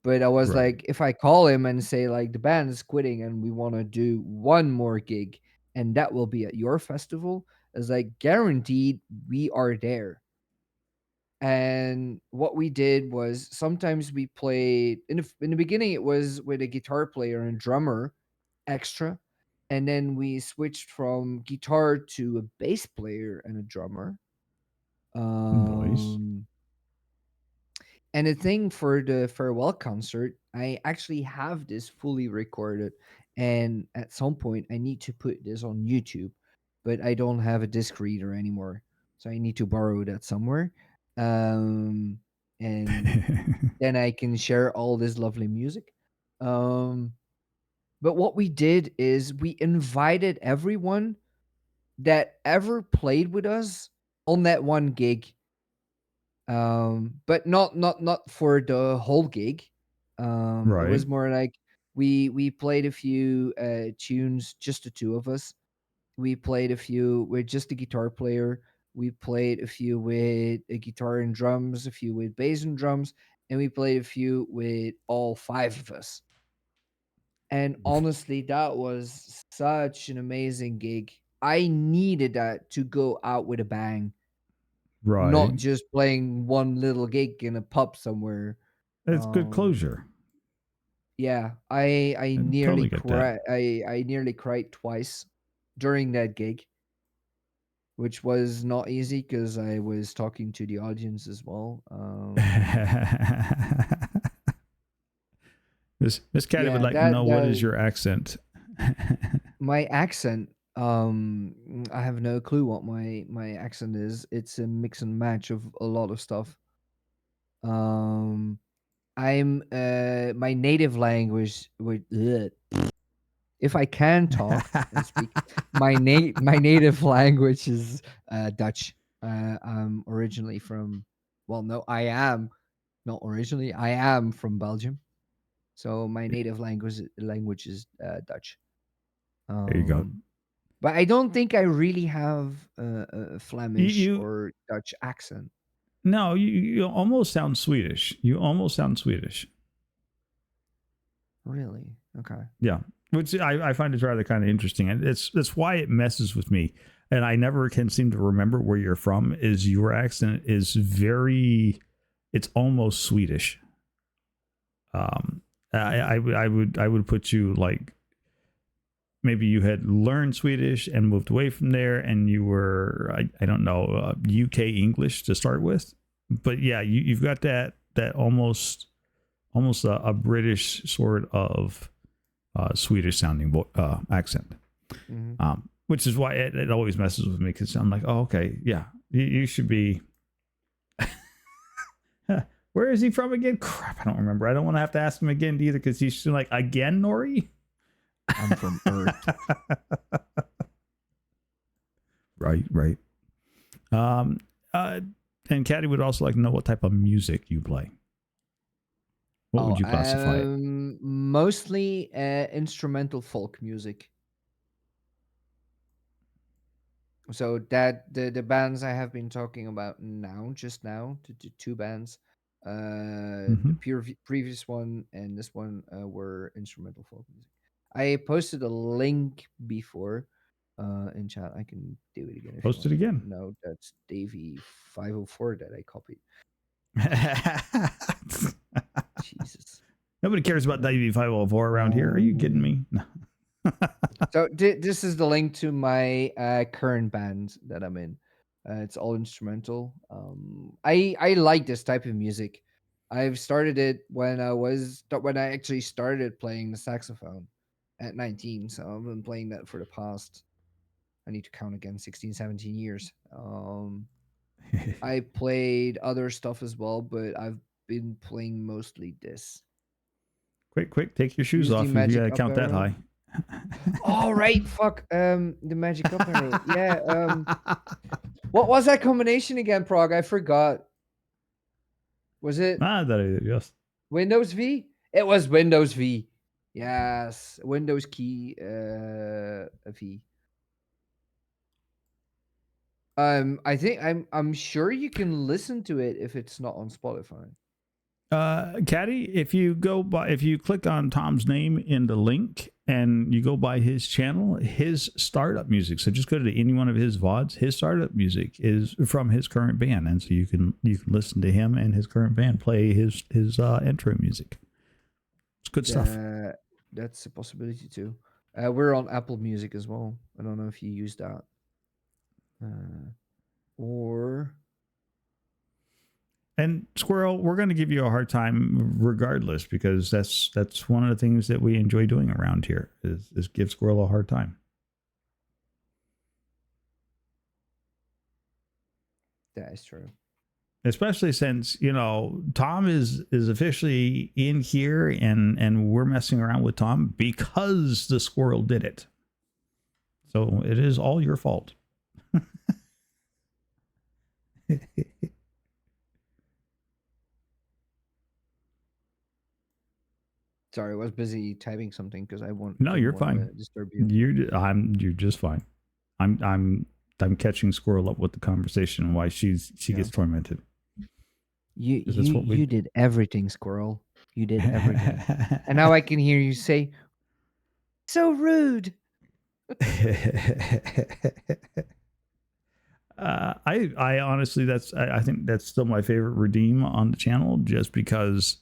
but I was Right. like, if I call him and say like the band is quitting and we want to do one more gig and that will be at your festival, it's like guaranteed we are there. And what we did was sometimes we played in the beginning it was with a guitar player and drummer extra, and then we switched from guitar to a bass player and a drummer. Boys. Um And the thing for the farewell concert, I actually have this fully recorded. And at some point, I need to put this on YouTube, but I don't have a disc reader anymore. So I need to borrow that somewhere. Um, and then I can share all this lovely music. Um, but what we did is we invited everyone that ever played with us on that one gig, but not for the whole gig. It Right. was more like we played a few tunes, just the two of us. We played a few with just the guitar player. We played a few with a guitar and drums, a few with bass and drums, and we played a few with all five of us. And honestly, that was such an amazing gig. I needed that to go out with a bang, Right. not just playing one little gig in a pub somewhere. It's good Um, closure. yeah, I I nearly totally get that. cried. I nearly cried twice during that gig, which was not easy because I was talking to the audience as well. Miss Caddy would Yeah, like to know what is that your accent. my accent. I have no clue what my accent is. It's a mix and match of a lot of stuff. Um, I'm my native language with if I can talk and speak, my native language is Dutch. I'm originally from, well, no, I am not originally. I am from Belgium, so my native language is Dutch. There you go. Um, but I don't think I really have a Flemish You or Dutch accent. no, you almost sound Swedish. You almost sound Swedish. Really? Okay. Yeah, which I find is rather kind of interesting, and that's why it messes with me, and I never can seem to remember where you're from. Is your accent is very, it's almost Swedish. Um, I would put you like maybe you had learned Swedish and moved away from there, and you were I don't know UK English to start with, but yeah, you've got that almost a British sort of Swedish sounding accent, Hmm. which is why it always messes with me because I'm like, oh, okay, yeah, you should be. Where is he from again? Crap, I don't remember. I don't want to have to ask him again either because he's like, again, Nori? I'm from Earth. Right, right. Um, uh, and Caddy would also like to know what type of music you play. What Oh, would you classify it? mostly instrumental folk music. So that the bands I have been talking about now, just now, the two bands, Mm-hmm. the previous one and this one were instrumental folk music. I posted a link before in chat. I can do it again if you Post it want. again. No, that's Davey 504 that I copied. Jesus. Nobody cares about WV504 around here. Are you kidding me? No. So this is the link to my current band that I'm in. It's all instrumental. I like this type of music. I've started it when I actually started playing the saxophone at 19. So I've been playing that for the past, I need to count again, 16, 17 years. I played other stuff as well, but I've been playing mostly this. Quick, take your shoes Use the off if you magic gotta up count that arrow. high. All right, fuck. The magic up arrow. Yeah. What was that combination again, Prague? I forgot. Was it Yes. Windows V? It was Windows V. Yes, Windows key V. I think I'm sure you can listen to it if it's not on Spotify. Caddy, if you click on Tom's name in the link and you go by his channel, his startup music. So just go to any one of his VODs. His startup music is from his current band, and so you can listen to him and his current band play his intro music. It's good stuff. That's a possibility too. We're on Apple Music as well. I don't know if you use that. Or And Squirrel, we're going to give you a hard time regardless, because that's one of the things that we enjoy doing around here is give Squirrel a hard time. that is true. Especially since, Tom is officially in here and we're messing around with Tom because the Squirrel did it. So it is all your fault. Sorry, I was busy typing something because I want. No, you're fine. Disturb you. You're just fine. I'm catching Squirrel up with the conversation and why she gets tormented. You did everything, Squirrel. You did everything. And now I can hear you say, "So rude." I honestly, I think that's still my favorite redeem on the channel, just because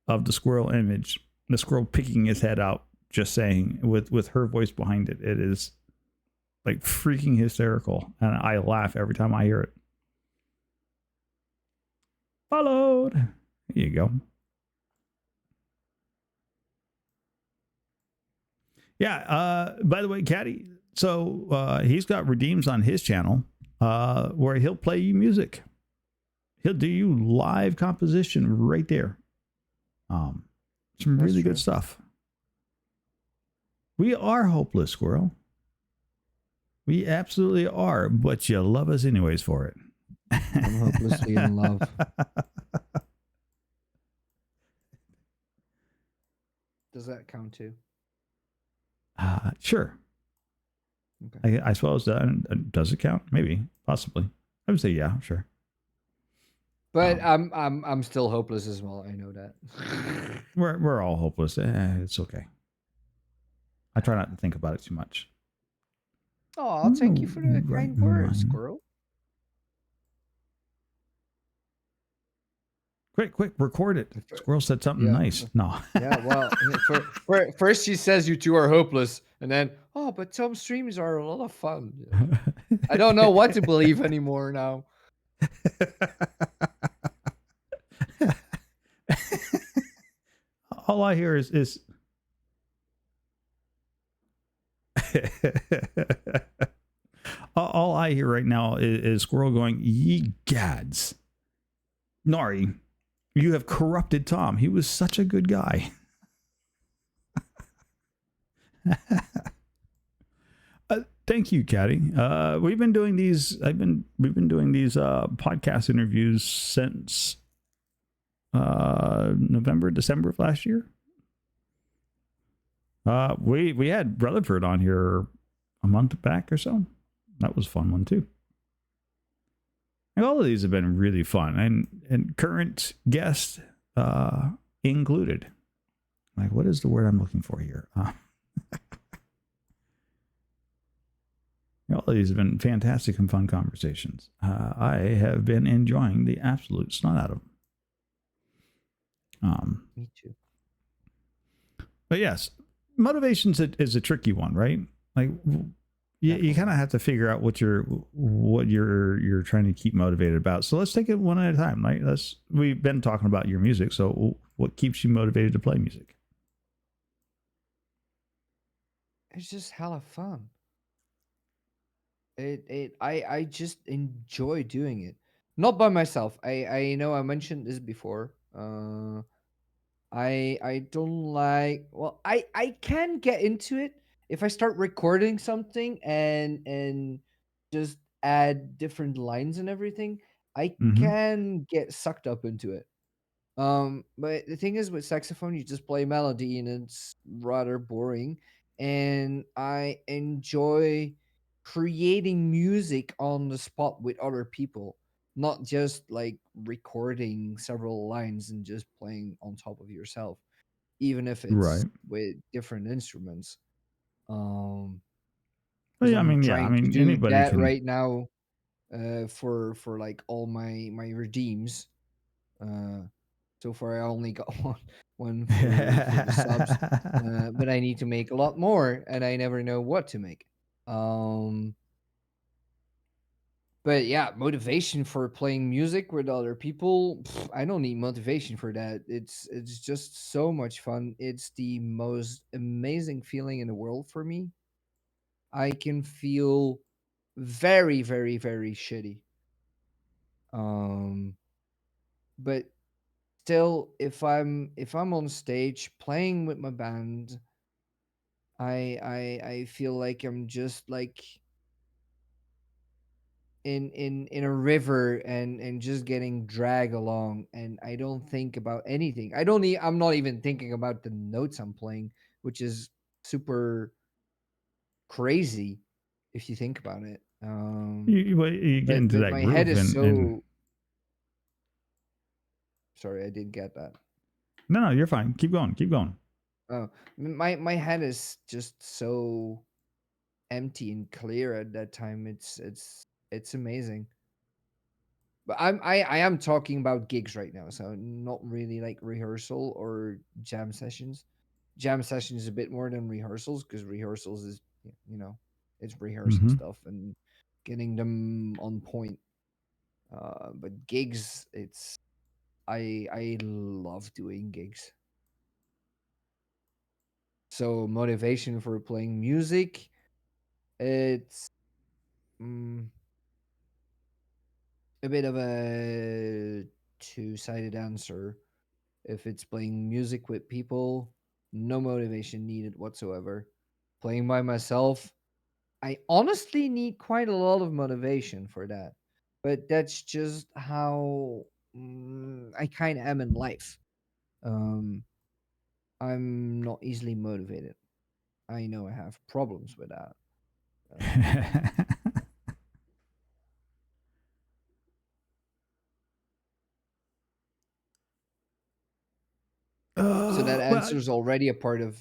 of the Squirrel image, the Squirrel picking his head out, just saying with her voice behind it. It is like freaking hysterical, and I laugh every time I hear it. Followed. There you go. Yeah. By the way, Caddy, so he's got redeems on his channel where he'll play you music. He'll do you live composition right there. Some really good stuff. We are hopeless, Squirrel. We absolutely are, but you love us anyways for it. I'm hopelessly in love. Does that count too? Sure. Okay. I suppose does it count? Maybe, possibly. I would say yeah, sure. But I'm still hopeless as well. I know that. We're all hopeless. It's okay. I try not to think about it too much. Oh, thank you for the kind words, Squirrel. Quick, record it. Squirrel said something nice. No. Yeah, well, first she says you two are hopeless, and then, oh, but Tom's streams are a lot of fun. I don't know what to believe anymore now. All I hear is all I hear right now is Squirrel going, "Ye gads, Nari, you have corrupted Tom. He was such a good guy." Thank you, Caddy. We've been doing these. We've been doing these podcast interviews since November, December of last year. We had Rutherford on here a month back or so. That was a fun one too. And all of these have been really fun, and current guests included. Like, what is the word I'm looking for here? All of these have been fantastic and fun conversations. I have been enjoying the absolute snot out of them. Me too. But yes, motivation is a tricky one, right? Like, you kind definitely. of have to figure out what you're trying to keep motivated about. So let's take it one at a time. Right? We've been talking about your music. So what keeps you motivated to play music? It's just hella fun. I just enjoy doing it. Not by myself. I know I mentioned this before. I don't like, well, I can get into it if I start recording something and just add different lines and everything. I Mm-hmm. can get sucked up into it. But the thing is, with saxophone, you just play melody and it's rather boring. And I enjoy creating music on the spot with other people, not just like recording several lines and just playing on top of yourself, even if it's Right. with different instruments. Um, Well, because yeah, I I'm mean, yeah, I trying to mean, do anybody that can. right now, for like all my redeems. Uh, so far, I only got one for the subs, but I need to make a lot more, and I never know what to make. Um, but yeah, motivation for playing music with other people, I don't need motivation for that. It's just so much fun. It's the most amazing feeling in the world for me. I can feel very, very, very shitty. Um, but still, if I'm on stage playing with my band, I feel like I'm just like in a river and just getting dragged along, and I don't think about anything. I'm not even thinking about the notes I'm playing, which is super crazy if you think about it. You get into But that my head groove is and so, sorry, I didn't get that. no, you're fine. Keep going. Keep going. Oh, my head is just so empty and clear at that time. It's amazing. But I am talking about gigs right now, so not really like rehearsal or jam sessions. Jam sessions is a bit more than rehearsals, because rehearsals is, you know, it's rehearsing Mm-hmm. stuff and getting them on point. But gigs, I love doing gigs. So motivation for playing music, it's mm, a bit of a two-sided answer. If it's playing music with people, no motivation needed whatsoever. Playing by myself, I honestly need quite a lot of motivation for that. But that's just how I kind of am in life. Um, I'm not easily motivated. I know I have problems with that. Um, so that Well, answer is already a part of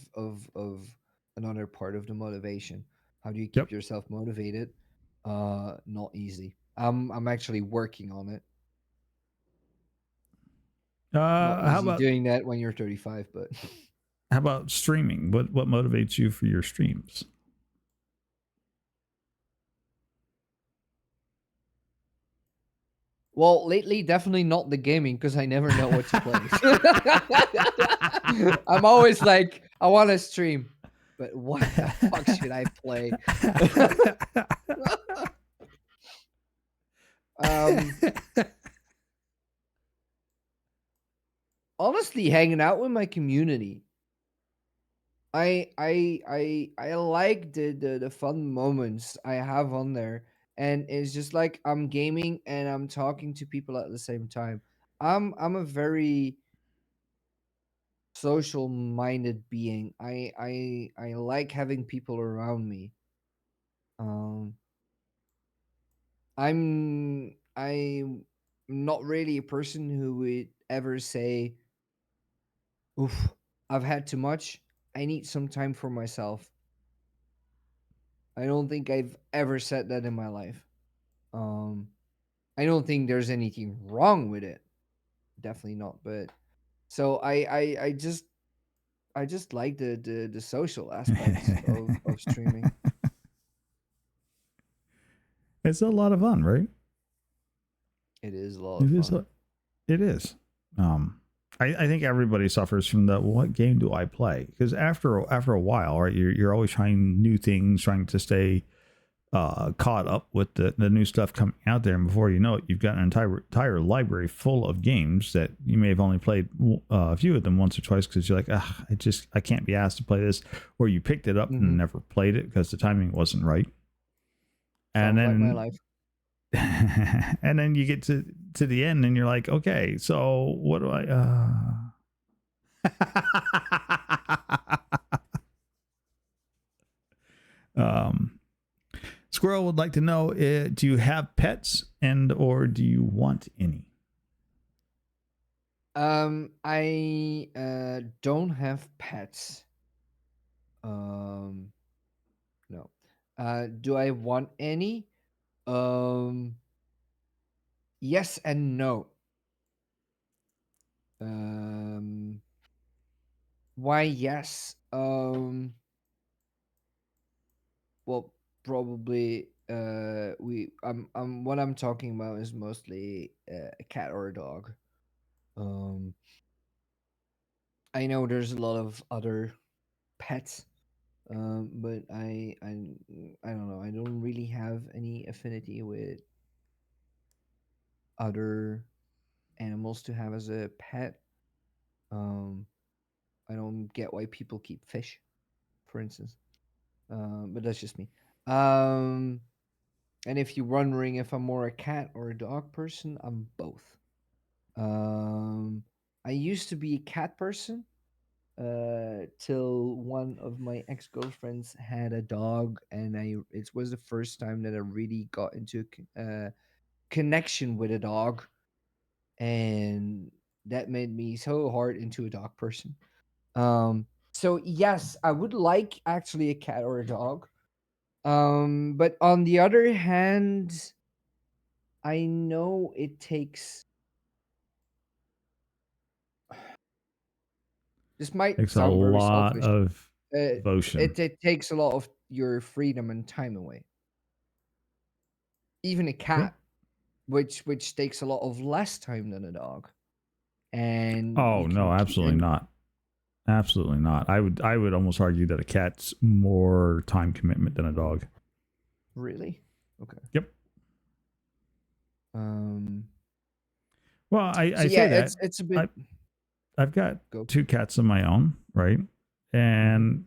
another part of the motivation. How do you yep. keep yourself motivated? Not easy. I'm actually working on it. Not How easy about doing that when you're 35, but streaming? What motivates you for your streams? well, lately definitely not the gaming, because I never know what to play. I'm always like, I want to stream, but what the fuck should I play? um, Honestly, hanging out with my community. I like the fun moments I have on there, and it's just like I'm gaming and I'm talking to people at the same time. I'm a very social minded being. I like having people around me. Um, I'm not really a person who would ever say, "Oof, I've had too much. I need some time for myself." I don't think I've ever said that in my life. Um, I don't think there's anything wrong with it. Definitely not. But so I just like the social aspects of streaming. It's a lot of fun, right? It is a lot of It is. fun. It is. Um, I think everybody suffers from the what game do I play? Because after a while, right, you're always trying new things, trying to stay caught up with the new stuff coming out there, and before you know it, you've got an entire library full of games that you may have only played a few of them once or twice because you're like, ah, I can't be asked to play this, or you picked it up and Hmm. never played it because the timing wasn't right, and Sounds like my then life. and then you get to the end and you're like, okay, so what do um Squirrel would like to know, do you have pets and or do you want any? I don't have pets. Um, no. Do I want any? Um, yes and no. Um, why yes? Well, probably what I'm talking about is mostly a cat or a dog. Um, I know there's a lot of other pets, but I don't know. I don't really have any affinity with other animals to have as a pet. Um, I don't get why people keep fish, for instance. But that's just me. Um, and if you're wondering if I'm more a cat or a dog person, I'm both. Um, I used to be a cat person till one of my ex-girlfriends had a dog, and it was the first time that I really got into connection with a dog, and that made me so hard into a dog person. So yes, I would like actually a cat or a dog. But on the other hand, I know it takes. This might Takes a sound very lot selfish. of Uh, devotion. it takes a lot of your freedom and time away. Even a Yep. cat, which takes a lot of less time than a dog, and Oh you can no, keep absolutely and not. Absolutely not. I would almost argue that a cat's more time commitment than a dog. really okay. Yep. Um. Well, I So yeah, say that it's a bit I I've got go. two cats of my own, right? Hmm. And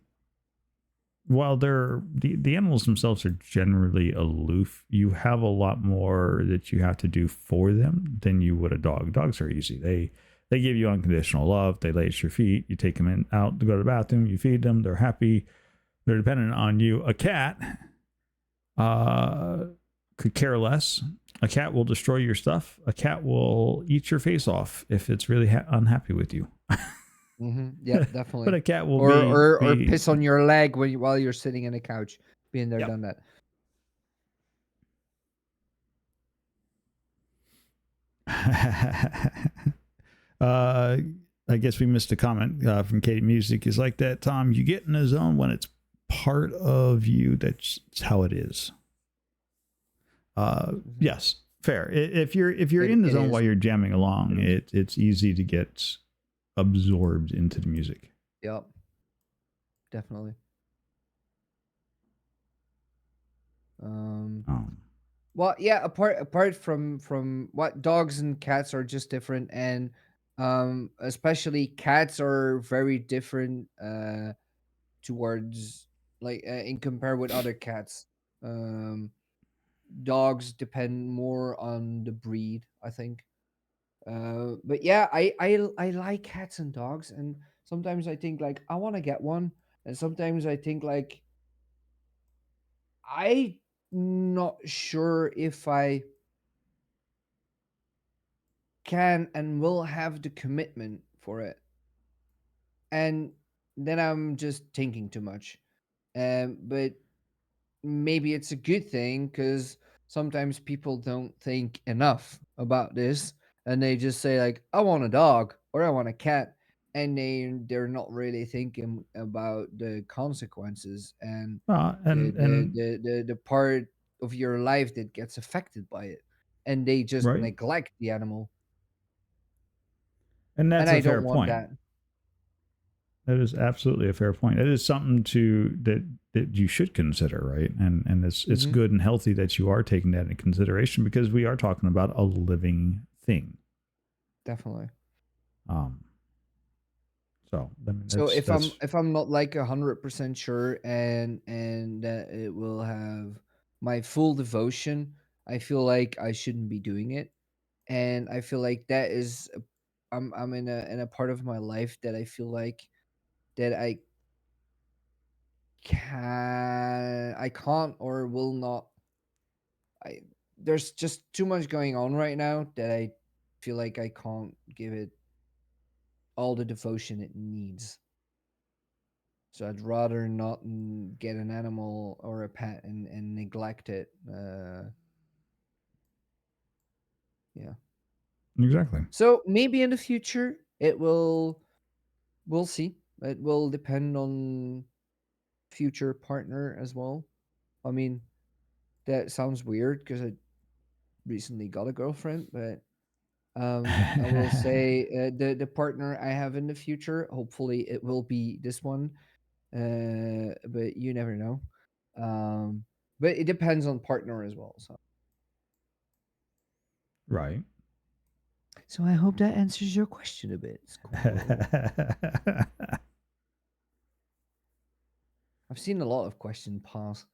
while the animals themselves are generally aloof, you have a lot more that you have to do for them than you would a dog. Dogs are easy. They give you unconditional love. They lay at your feet. You take them in out to go to the bathroom. You feed them. They're happy. They're dependent on you. A cat uh, could care less. A cat will destroy your stuff. A cat will eat your face off if it's really unhappy with you. Yep, But definitely. a cat will Or be or be piss on your leg while you're sitting in a couch. Been there, yep. done that. uh, I guess we missed a comment from Katie Music. Is like that, Tom. You get in the zone when it's part of you. That's how it is. Mhm. Yes, fair. If you're It in the it zone is. while you're jamming It along, is. it's easy to get absorbed into the music. Yep, definitely. Um. Um, Well, yeah. Apart from what dogs and cats are just different, and especially cats are very different. Towards like in compare with other cats. Um. Dogs depend more on the breed, I think. But yeah, I like cats and dogs, and sometimes I think like I want to get one, and sometimes I think like I not sure if I can and will have the commitment for it, and then I'm just thinking too much. But maybe it's a good thing because sometimes people don't think enough about this, and they just say like I want a dog or I want a cat, and they're not really thinking about the consequences and and the part of your life that gets affected by it, and they just Right. neglect the animal, And and that's I a don't fair want point. that. That is absolutely a fair point. It is something that you should consider, right? And it's Hmm. good and healthy that you are taking that into consideration because we are talking about a living thing. Definitely. Um, so I mean So that's if I'm not like 100% sure, and that it will have my full devotion, I feel like I shouldn't be doing it, and I feel like that is I'm in a part of my life that I feel like that I can't or will not. I There's just too much going on right now that I feel like I can't give it all the devotion it needs. So I'd rather not get an animal or a pet and neglect it. Yeah. exactly So maybe in the future it will. We'll see. It will depend on future partner as well. I mean, that sounds weird because I recently got a girlfriend, but I will say the partner I have in the future. Hopefully, it will be this one. But you never know. Um, but it depends on partner as well. right. So I hope that answers your question a bit, Squirrel. I've seen a lot of question pass.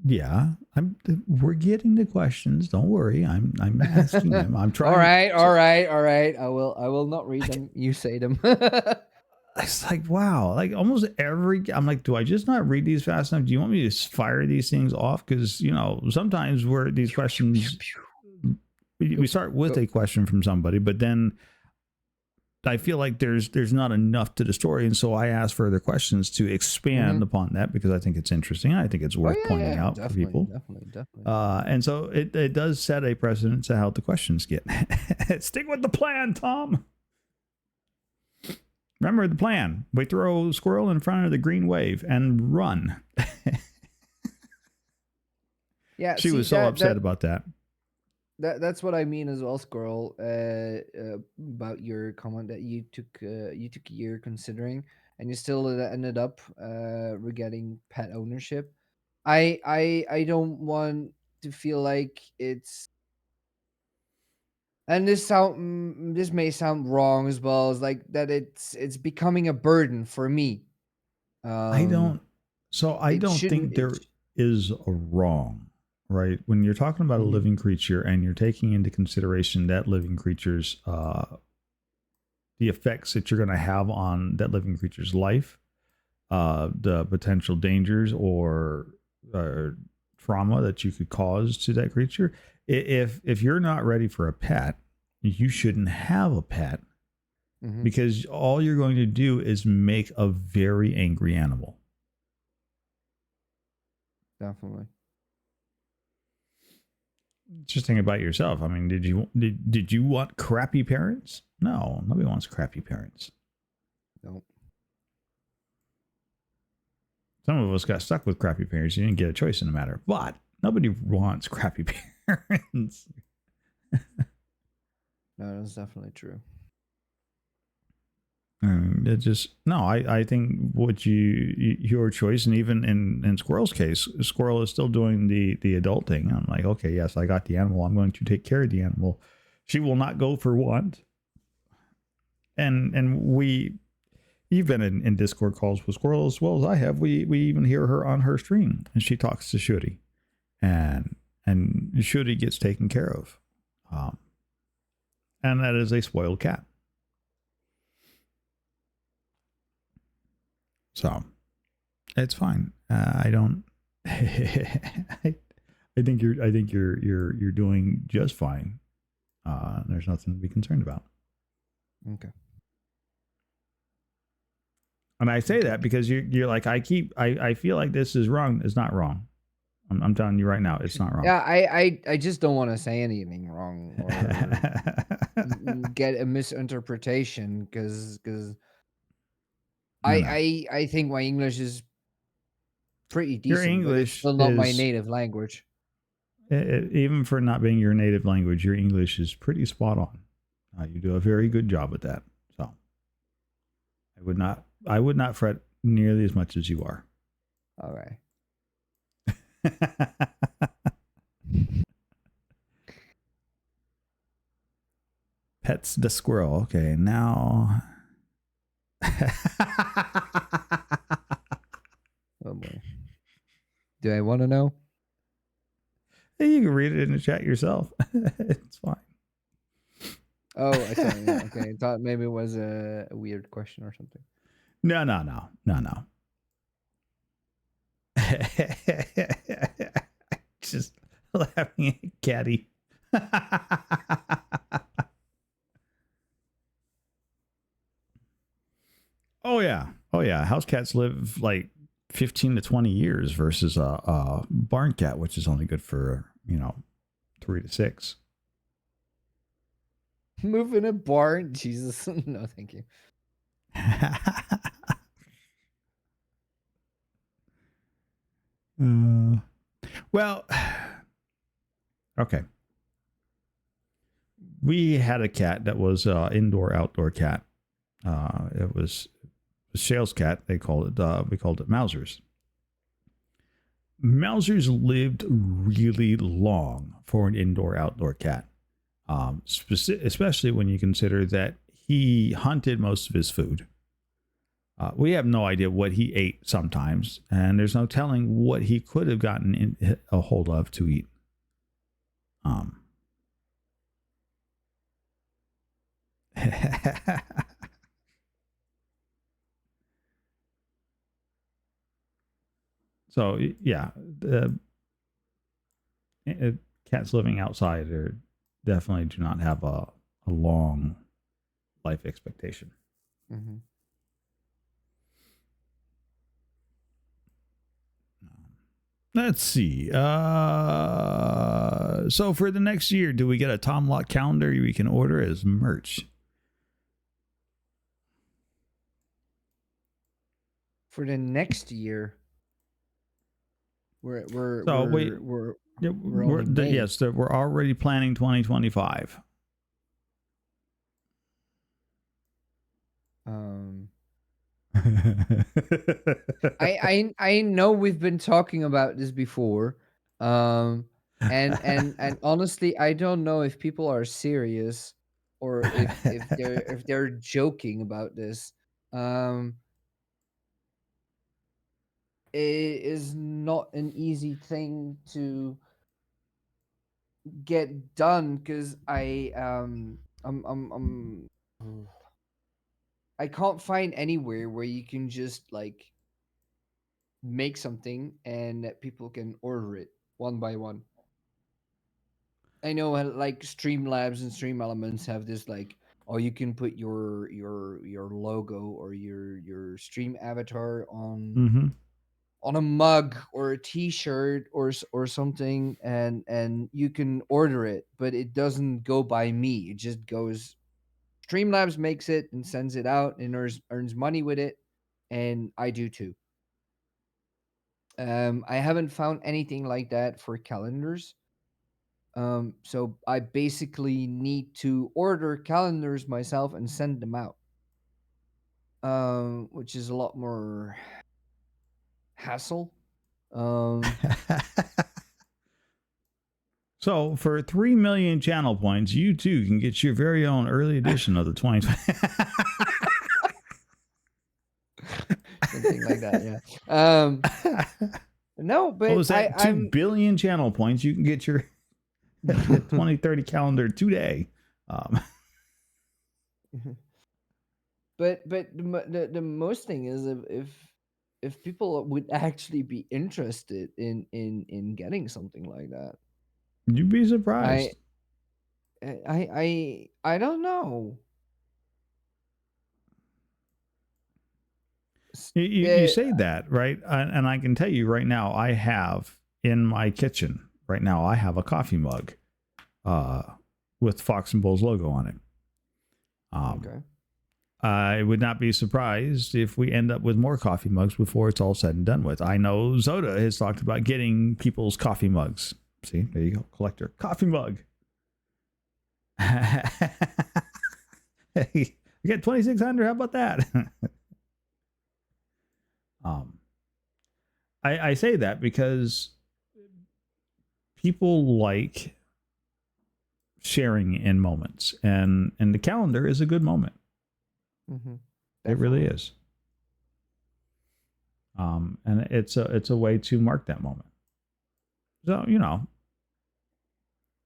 Yeah, we're getting the questions. Don't worry. I'm asking them. I'm All trying. right, all So right, all right. I will not read like them. You say them. it's like wow, like almost every I'm like, do I just not read these fast enough? Do you want me to fire these things off? Because sometimes where these Pew, pew, pew, questions pew. we Go, start with go. a question from somebody, but then I feel like there's not enough to the story, and so I ask further questions to Hmm. expand upon that because I think it's interesting. I think it's Oh worth yeah, pointing yeah, out for definitely, people. definitely, definitely. And so it does set a precedent to how the questions get. Stick with the plan, Tom. Remember the plan. We throw a squirrel in front of the green wave and run. Yeah, She see was so that upset that about that. that's what I mean as well, Squirrel. About your comment that you took a year considering, and you still ended up regretting pet ownership. I don't want to feel like it's, and this may sound wrong as well as like that it's becoming a burden for me. I Um, don't. So I it don't shouldn't. think there is a wrong, right? When you're talking about a Mhm. living creature and you're taking into consideration that living creature's the effects that you're going to have on that living creature's life, the potential dangers or uh, trauma that you could cause to that creature. If you're not ready for a pet, you shouldn't have a pet Mhm. because all you're going to do is make a very angry animal. Definitely. Just think about yourself. I mean, did you want crappy parents? No, nobody wants crappy parents. Nope. Some of us got stuck with crappy parents. You didn't get a choice in the matter. But nobody wants crappy parents. No, that's definitely true. It just no. I think what your choice, and even in Squirrel's case, Squirrel is still doing the adult thing. I'm like, okay, yes, I got the animal. I'm going to take care of the animal. She will not go for want. And we you've been in Discord calls with Squirrel as well as I have. We even hear her on her stream, and she talks to Shooty, and Shooty gets taken care of, um, and that is a spoiled cat. So it's fine. I don't. I think you're doing just fine. There's nothing to be concerned about. Okay. And I say Okay. that because you're like I feel like this is wrong. It's not wrong. I'm telling you right now, it's not wrong. Yeah, I just don't want to say anything wrong or get a misinterpretation because No, no. I think my English is pretty Your decent, but it's English still not my is, native language. even for not being your native language, your English is pretty spot on. You do a very good job with that. So I would not fret nearly as much as you are. All right. Pets the squirrel. Okay, now. Oh boy. Do I want to know? You can read it in the chat yourself. It's fine. Oh, I thought, yeah, okay. I thought maybe it was a weird question or something. No. Just laughing at Caddy. Oh yeah. House cats live like 15 to 20 years versus a barn cat, which is only good for 3 to 6. Move in a barn? Jesus. No, thank you. Well, okay. We had a cat that was indoor outdoor cat. It was a Shale's cat. We called it Mausers. Mausers lived really long for an indoor outdoor cat. Especially when you consider that he hunted most of his food. We have no idea what he ate sometimes, and there's no telling what he could have gotten a hold of to eat. So yeah, cats living outside definitely do not have a long life expectation. Mm-hmm. Let's see. So for the next year, do we get a Tom Lock calendar we can order as merch? For the next year, we're only May. Yes, we're already planning 2025. I know we've been talking about this before, and honestly, I don't know if people are serious or if they're joking about this. It is not an easy thing to get done because I can't find anywhere where you can just like make something and that people can order it one by one. I know like Streamlabs and Stream Elements have this like, oh, you can put your logo or your stream avatar on a mug or a T-shirt or something, and you can order it, but it doesn't go by me. It just goes. Streamlabs makes it and sends it out and earns money with it, and I do too. I haven't found anything like that for calendars. So I basically need to order calendars myself and send them out. Which is a lot more hassle. So for 3 million channel points, you too can get your very own early edition of the 2020. Something like that, yeah. No, but what was that? 2 billion channel points. You can get your 2030 calendar today. But the most thing is if people would actually be interested in getting something like that, you'd be surprised. I don't know. You say that, right? And I can tell you right now, I have in my kitchen right now, I have a coffee mug with Fox and Bull's logo on it. Okay. I would not be surprised if we end up with more coffee mugs before it's all said and done with. I know Zoda has talked about getting people's coffee mugs. See, there you go, collector coffee mug. Hey, you get 2,600. How about that? I say that because people like sharing in moments, and the calendar is a good moment. Mm-hmm. It really is. And it's a way to mark that moment. So, you know,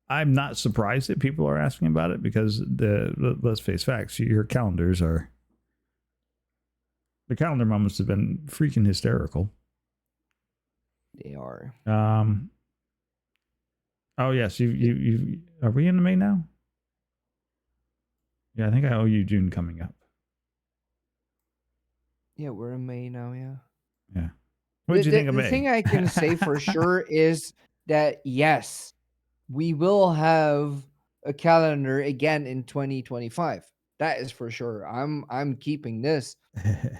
I'm not surprised that people are asking about it because let's face facts, your calendars are, the calendar moments have been freaking hysterical. They are. Oh yes, you are we in May now? Yeah, I think I owe you June coming up. Yeah, we're in May now. Yeah. Yeah. What did you think of The May? thing I can say for sure is that yes, we will have a calendar again in 2025. That is for sure. I'm keeping this,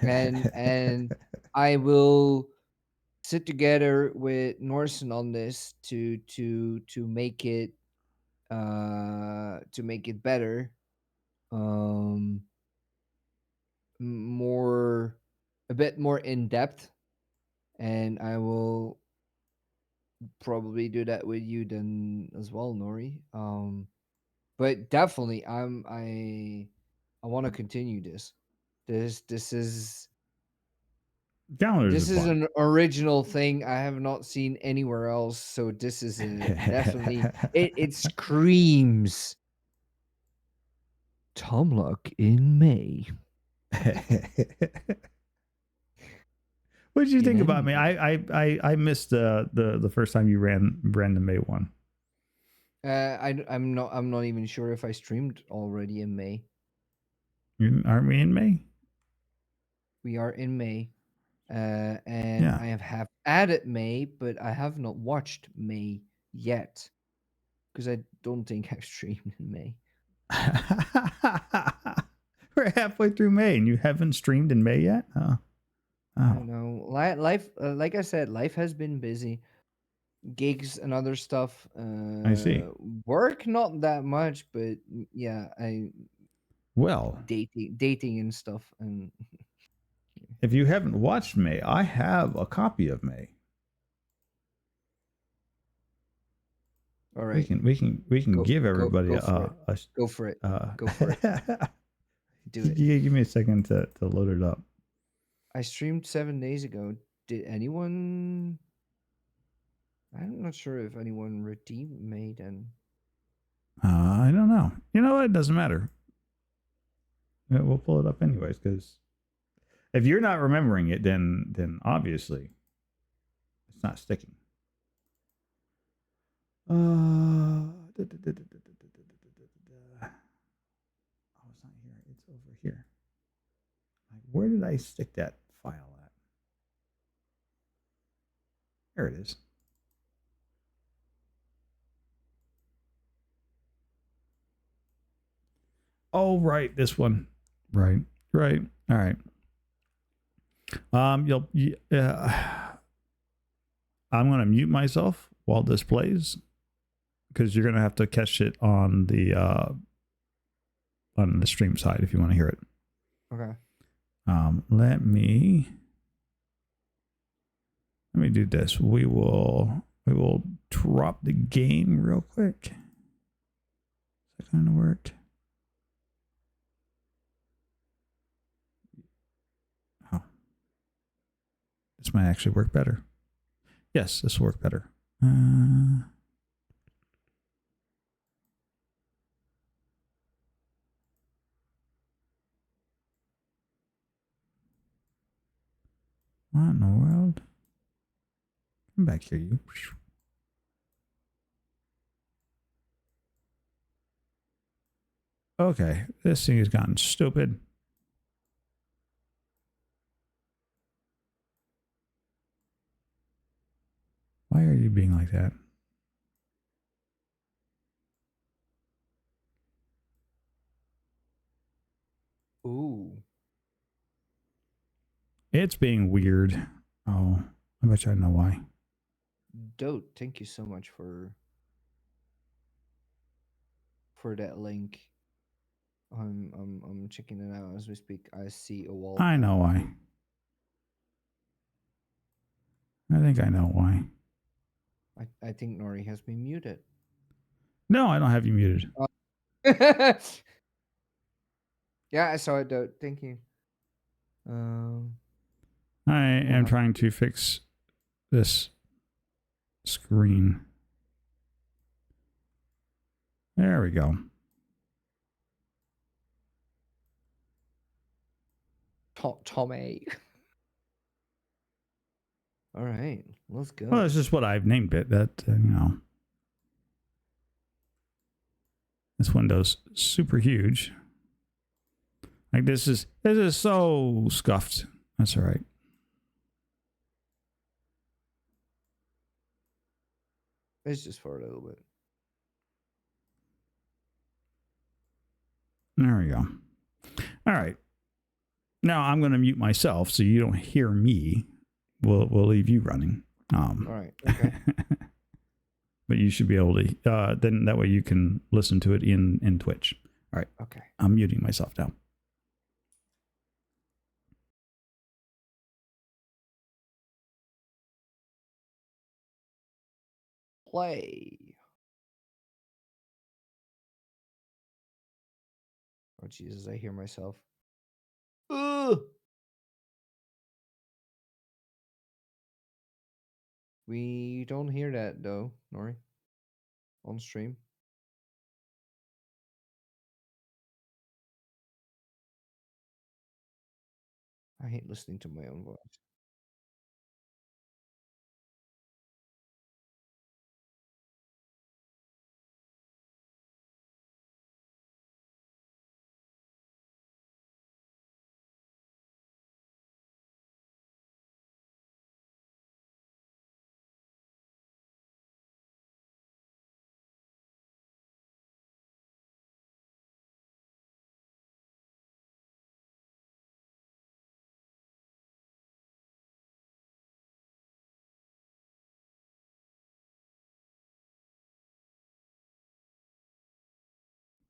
and I will sit together with Norson on this to make it better, um more a bit more in depth, and I will probably do that with you then as well, Nori. But definitely I want to continue this. This is Calendars are fun. an original thing I have not seen anywhere else. So this is definitely it screams Tomluck in May. What did you think about me? May. I missed the first time you ran the May one. I'm not even sure if I streamed already in May. Aren't we in May? We are in May. And Yeah. I have added May, but I have not watched May yet because I don't think I've streamed in May. We're halfway through May and you haven't streamed in May yet? Oh. I know. Life, like I said, life has been busy. Gigs and other stuff. I see. Work not that much, but yeah, dating and stuff. And if you haven't watched May, I have a copy of May. All right, we can give everybody go for it. Go for it. Go for it. Do it. Give me a second to load it up. I streamed 7 days ago. Did anyone? I'm not sure if anyone redeemed May then. I don't know. You know what? It doesn't matter. We'll pull it up anyways, because if you're not remembering it, then obviously it's not sticking. Oh, it's not here. It's over here. Where did I stick that file at? There it is. Oh, right, this one. Right. All right. I'm gonna mute myself while this plays because you're gonna have to catch it on the stream side if you want to hear it. Okay. Let me do this. We will drop the game real quick. Is that gonna work? Oh, this might actually work better. Yes, this will work better. What in the world? Come back here, you. Okay, this thing has gotten stupid. Why are you being like that? Ooh. It's being weird. Oh, I bet you I know why. Dote, thank you so much for that link. I'm checking it out as we speak. I see a wall. I know why. I think I know why. I think Nori has been muted. No, I don't have you muted. Yeah, I saw it, Dote. Thank you. Um, I am trying to fix this screen. There we go. Tommy. All right, let's go. Well, that's just what I've named it. That this window's super huge. Like this is so scuffed. That's all right. It's just for a little bit. There we go. All right. Now I'm going to mute myself so you don't hear me. We'll leave you running. All right. Okay. But you should be able to. Then that way you can listen to it in Twitch. All right. Okay. I'm muting myself now. Play. Oh Jesus! I hear myself. Ugh. We don't hear that though, Nori. On stream. I hate listening to my own voice.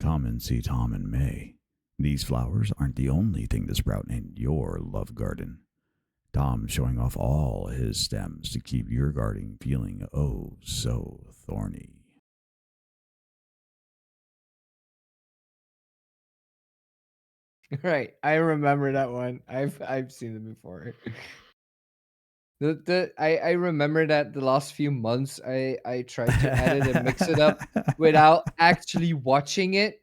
Come and see Tom and May. These flowers aren't the only thing to sprout in your love garden. Tom's showing off all his stems to keep your garden feeling oh so thorny. Right, I remember that one. I've seen it before. I remember that the last few months I tried to edit and mix it up without actually watching it.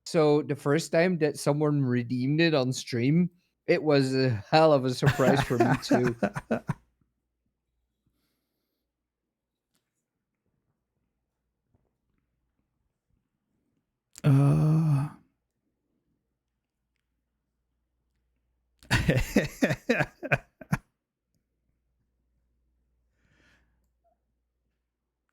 So the first time that someone redeemed it on stream, it was a hell of a surprise for me too.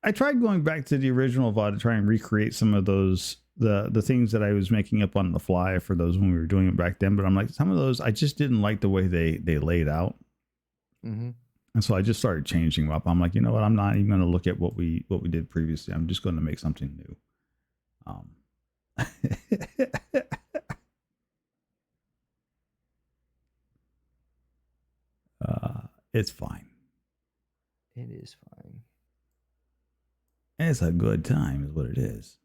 I tried going back to the original VOD to try and recreate some of those the things that I was making up on the fly for those when we were doing it back then. But I'm like, some of those I just didn't like the way they laid out, and so I just started changing them up. I'm like, you know what? I'm not even going to look at what we did previously. I'm just going to make something new. It's fine. It is fine. It's a good time, is what it is.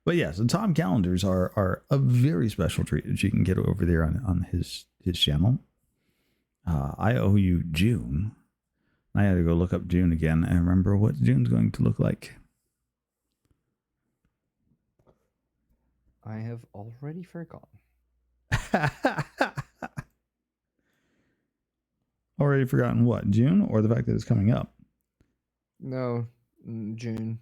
But yes, the Tom calendars are a very special treat that you can get over there on his channel. I owe you June. I had to go look up June again and remember what June's going to look like. I have already forgotten. Already forgotten what? June or the fact that it's coming up? No, June.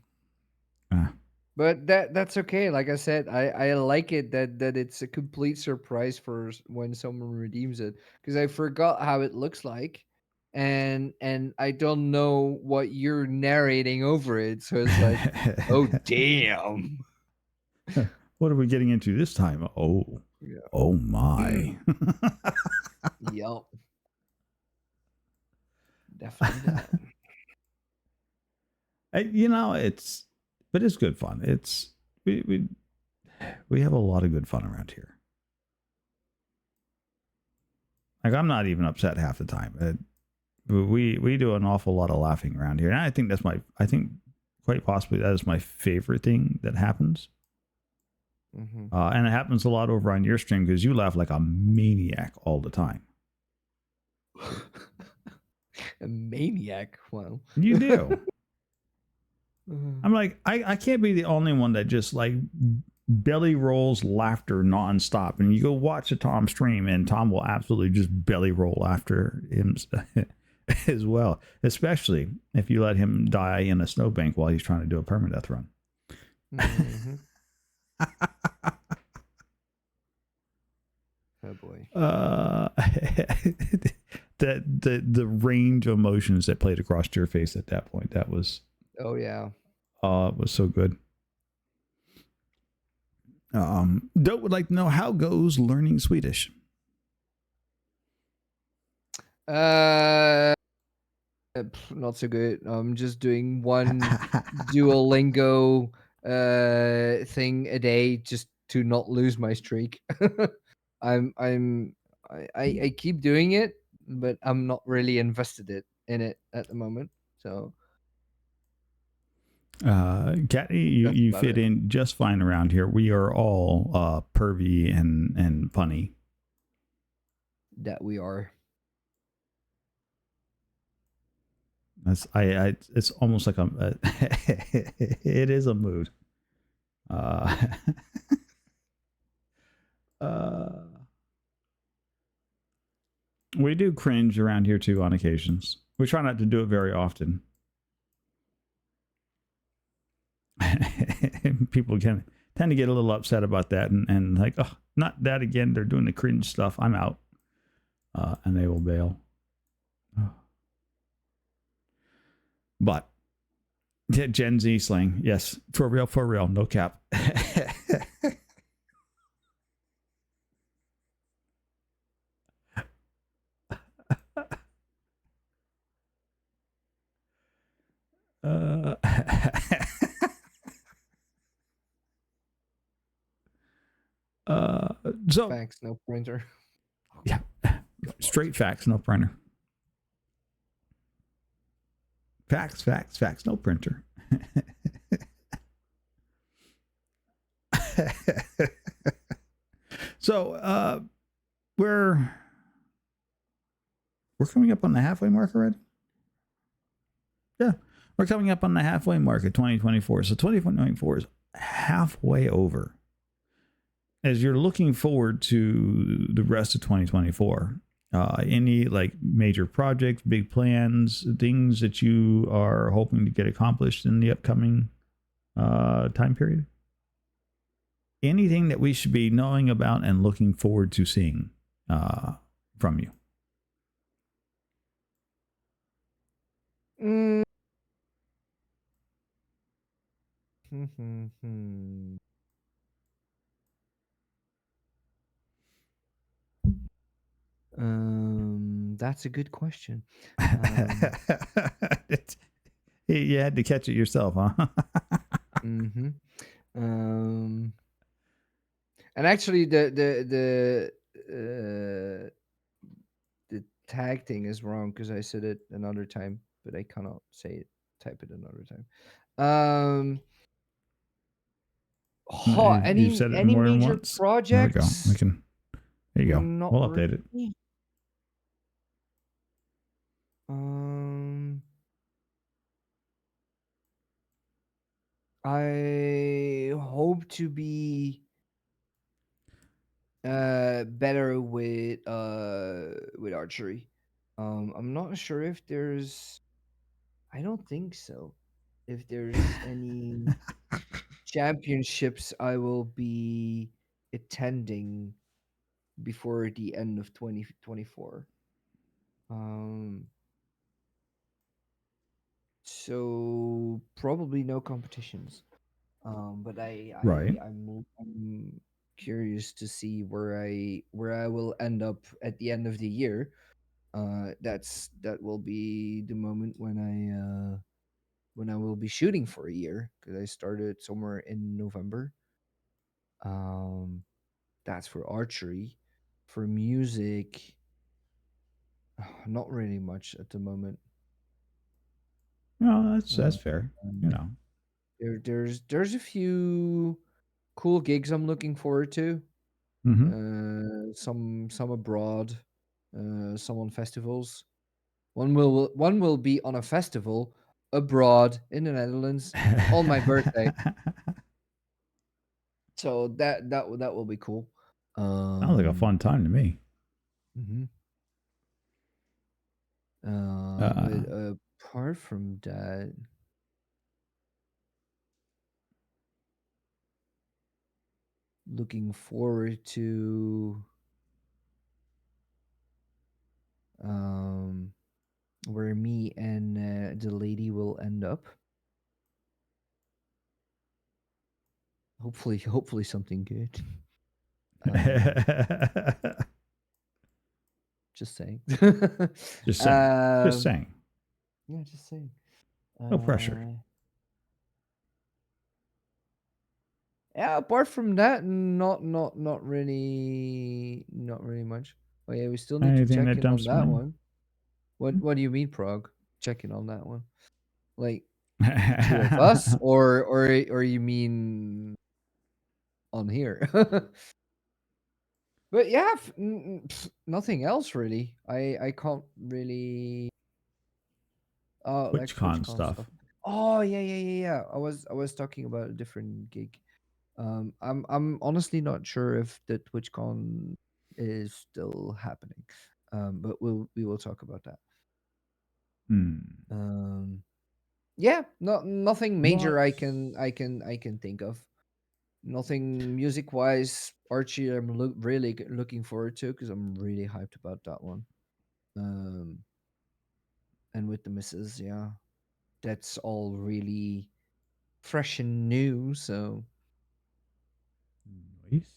But that's okay. Like I said, I like it that it's a complete surprise for when someone redeems it, because I forgot how it looks like, and I don't know what you're narrating over it. So it's like, oh damn. What are we getting into this time? Yeah. Oh my. Yup. Definitely that. But it's good fun. We have a lot of good fun around here. Like, I'm not even upset half the time. We do an awful lot of laughing around here, and I think quite possibly that is my favorite thing that happens. And it happens a lot over on your stream because you laugh like a maniac all the time. A maniac. Wow. You do. I'm like, I can't be the only one that just like belly rolls laughter nonstop. And you go watch a Tom stream, and Tom will absolutely just belly roll after him as well, especially if you let him die in a snowbank while he's trying to do a permadeath run. Oh boy. The range of emotions that played across your face at that point, that was, oh yeah, was so good. Dope would like to know, how goes learning Swedish? Not so good. I'm just doing one Duolingo thing a day just to not lose my streak. I keep doing it, but I'm not really invested in it at the moment. So Catty, you fit in just fine around here. We are all pervy and funny. That we are. That's it's almost like it is a mood. We do cringe around here too on occasions. We try not to do it very often. People can tend to get a little upset about that and like, oh, not that again. They're doing the cringe stuff. I'm out. And they will bail. But Gen Z slang, yes, for real, no cap. So facts, no printer. Yeah, straight facts, no printer. Facts, no printer. So we're coming up on the halfway mark already. Yeah, we're coming up on the halfway mark of 2024. So 2024 is halfway over. As you're looking forward to the rest of 2024, any like major projects, big plans, things that you are hoping to get accomplished in the upcoming time period? Anything that we should be knowing about and looking forward to seeing from you? That's a good question. You had to catch it yourself, huh? And actually, the tag thing is wrong because I said it another time, but I cannot say it. Type it another time. You said it any more than major once. projects? There we go. There you go. Not We'll update it. really. I hope to be better with archery. I'm not sure if there's, I don't think so, if there's any championships I will be attending before the end of 2024. So probably no competitions. But Right. I'm curious to see where I will end up at the end of the year. That will be the moment when I will be shooting for a year, because I started somewhere in November. Um, that's for archery. For music, not really much at the moment. No, that's Uh, fair. You um, know. there's a few cool gigs I'm looking forward to. Hmm. Some abroad, some on festivals. One will be on a festival abroad in the Netherlands on my birthday. So that will be cool. Sounds like a Um, fun time to me. mhm. Uh, But apart from that, looking forward to um where me and the lady will end up. Hopefully something good. Um, just saying. just saying. Just um, saying. yeah, just saying. No pressure. Uh, yeah. Apart from that, not really much. Oh yeah, we still need to Anything check that in on dumps that money? one. What do you mean, Prague? Check in on that one. Like two of us, or you mean on here? But yeah, nothing else really. I can't really. Oh, like TwitchCon TwitchCon stuff. stuff. Oh yeah. I was talking about a different gig. I'm honestly not sure if the TwitchCon is still happening. But we will talk about that. Hmm. Um, yeah, nothing major What's I can think of. Nothing music wise. Archie, I'm really looking forward to, because I'm really hyped about that one. Um, and with the misses, yeah, that's all really fresh and new. So noise?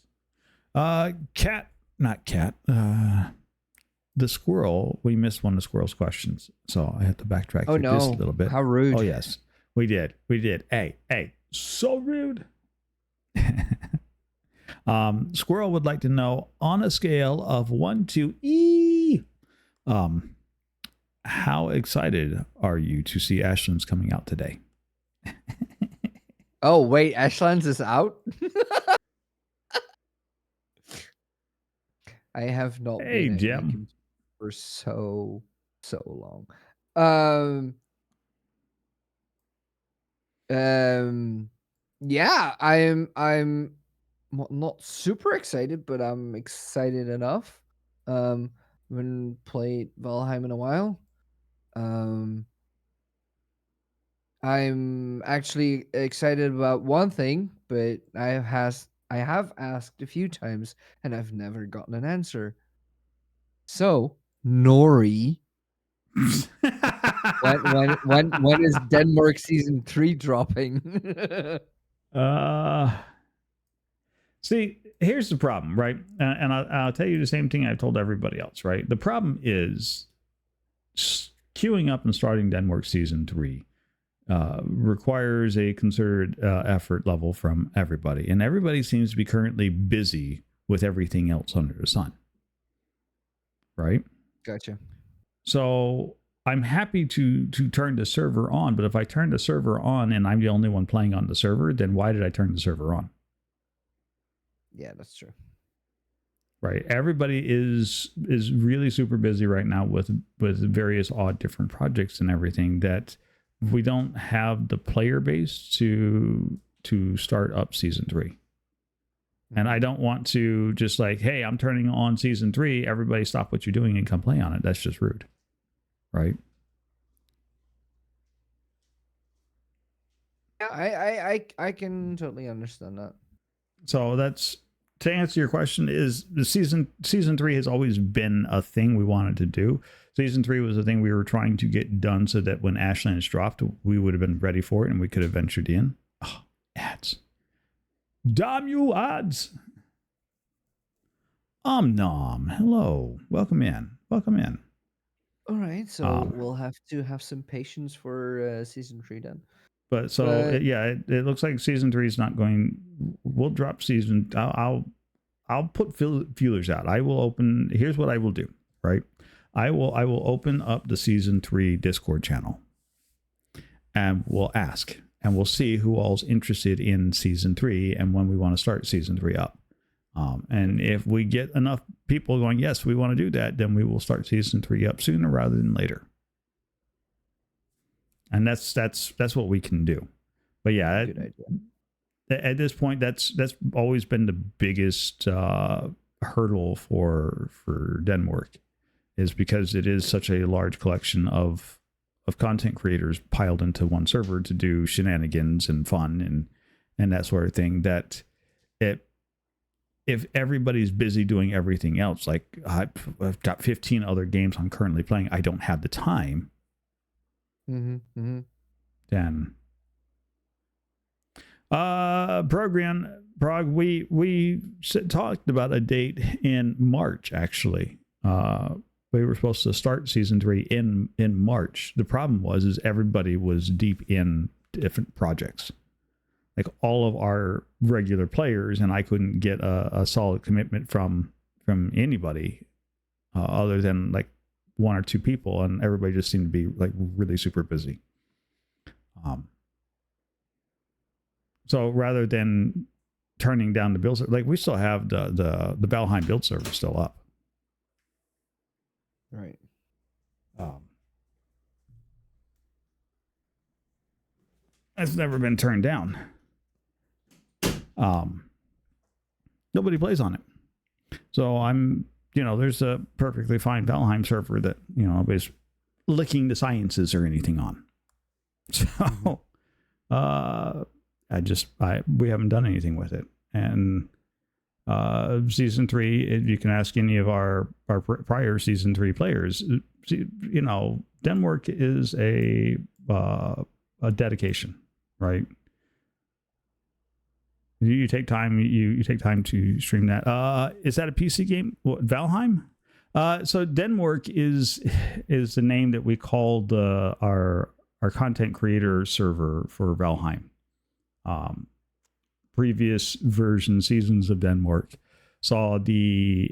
Cat, not cat. The squirrel. We missed one of the squirrel's questions, so I have to backtrack oh here just a no, little bit. how Oh rude. yes, we did. We did. Hey, so rude. Squirrel would like to know, on a scale of 1 to um, how excited are you to see Ashland's coming out today? Oh wait, Ashlands is out. I have not Hey, been at my Jim. computer for so long. Um, um, yeah, I'm not super excited, but I'm excited enough. Haven't played Valheim in a while. Um, I'm actually excited about one thing, but I have asked a few times and I've never gotten an answer. So, Nori, when is Denmark season 3 dropping? uh, See, here's the problem, right? And I'll tell you the same thing I've told everybody else, right? The problem is queuing up and starting Denmark season 3 requires a concerted effort level from everybody, and everybody seems to be currently busy with everything else under the sun, right? Gotcha. So I'm happy to turn the server on, but if I turn the server on and I'm the only one playing on the server, then why did I turn the server on? Yeah, that's true. Right, everybody is really super busy right now with various odd different projects and everything, that we don't have the player base to start up season 3. And I don't want to just like, hey, I'm turning on season 3, everybody stop what you're doing and come play on it. That's just rude, right? Yeah, I can totally understand that. So that's, to answer your question, is the season 3 has always been a thing we wanted to do. Season 3 was a thing we were trying to get done so that when Ashlands dropped, we would have been ready for it and we could have ventured in. Oh, ads. Damn you ads. Nom. Hello. Welcome in. Welcome in. All right, so we'll have to have some patience for season 3 then. But so it looks like season 3 is not going. We'll drop season. I'll put feelers out. I will open. Here's what I will do. Right. I will open up the season 3 Discord channel, and we'll ask, and we'll see who all's interested in season 3 and when we want to start season 3 up. And if we get enough people going, yes, we want to do that, then we will start season 3 up sooner rather than later. And that's what we can do. But yeah, at this point, that's always been the biggest hurdle for Denmark, is because it is such a large collection of content creators piled into one server to do shenanigans and fun and that sort of thing, that if everybody's busy doing everything else, like I've got 15 other games I'm currently playing, I don't have the time. Then Prague, we talked about a date in March. Actually, we were supposed to start season 3 in March. The problem is everybody was deep in different projects, like all of our regular players, and I couldn't get a solid commitment from anybody other than like 1 or 2 people, and everybody just seemed to be like really super busy. So rather than turning down the build, like we still have the Valheim build server still up. Right. That's never been turned down. Nobody plays on it. So there's a perfectly fine Valheim server that, nobody's licking the sciences or anything on. So, we haven't done anything with it. And season 3, you can ask any of our prior season 3 players. Denmark is a dedication, right? You take time. You take time to stream that. Is that a PC game? What, Valheim? So Denmark is the name that we called our content creator server for Valheim. Previous seasons of Denmark saw the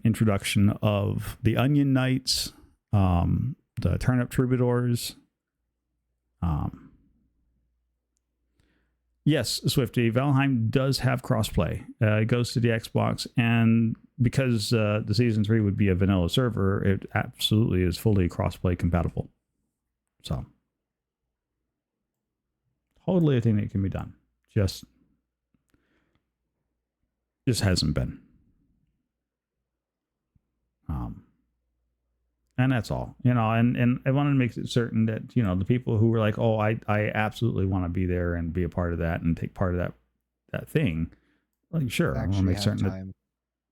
introduction of the Onion Knights, the Turnip Troubadours. Yes, Swifty, Valheim does have crossplay. It goes to the Xbox, and because the season 3 would be a vanilla server, it absolutely is fully crossplay compatible. So, totally a thing that can be done. Just hasn't been. And that's all, and I wanted to make it certain that, the people who were like, oh, I absolutely want to be there and be a part of that and take part of that thing. Like, sure, I want to make certain that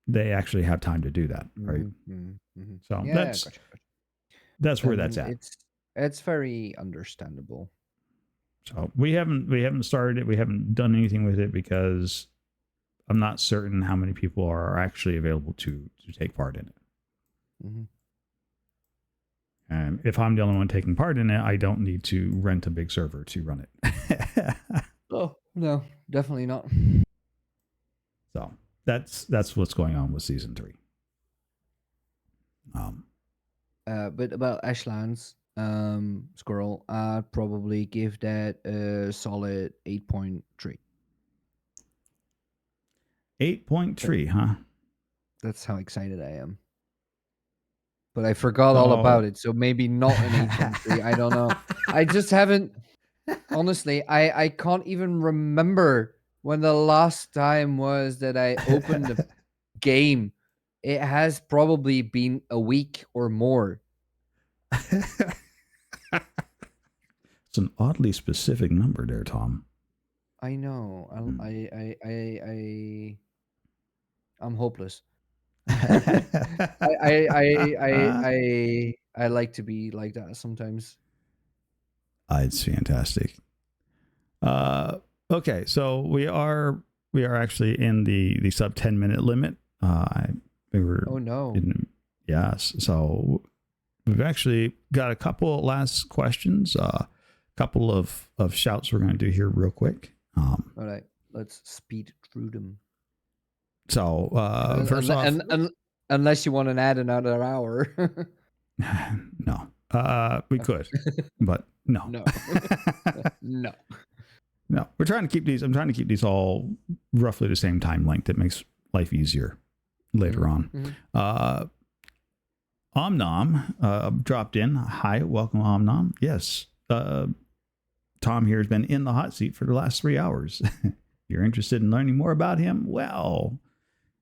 they actually have time to do that. Right. Mm-hmm. So yeah, gotcha. That's where that's at. It's very understandable. So we haven't started it. We haven't done anything with it because I'm not certain how many people are actually available to take part in it. Mm-hmm. And if I'm the only one taking part in it, I don't need to rent a big server to run it. Oh, no, definitely not. So that's what's going on with season 3. But about Ashlands, Squirrel, I'd probably give that a solid 8.3. 8.3, huh? That's how excited I am. But I forgot all about it, so maybe not an 8.3. I don't know. I just haven't. Honestly, I can't even remember when the last time was that I opened the game. It has probably been a week or more. It's an oddly specific number there, Tom. I know. I'm hopeless. I like to be like that sometimes. It's fantastic. Okay, so we are We are actually in the sub 10-minute limit. We were Oh no. yes. So we've actually got a couple last questions. Couple of shouts we're going to do here real quick. All right, let's speed through them. So first off, unless you want to add another hour. no, we could, but no, No. No. no. We're trying to keep these. I'm trying to keep these all roughly the same time length. That makes life easier later on. Omnom dropped in. Hi, welcome, Omnom. Yes, Tom here has been in the hot seat for the last 3 hours. You're interested in learning more about him? Well,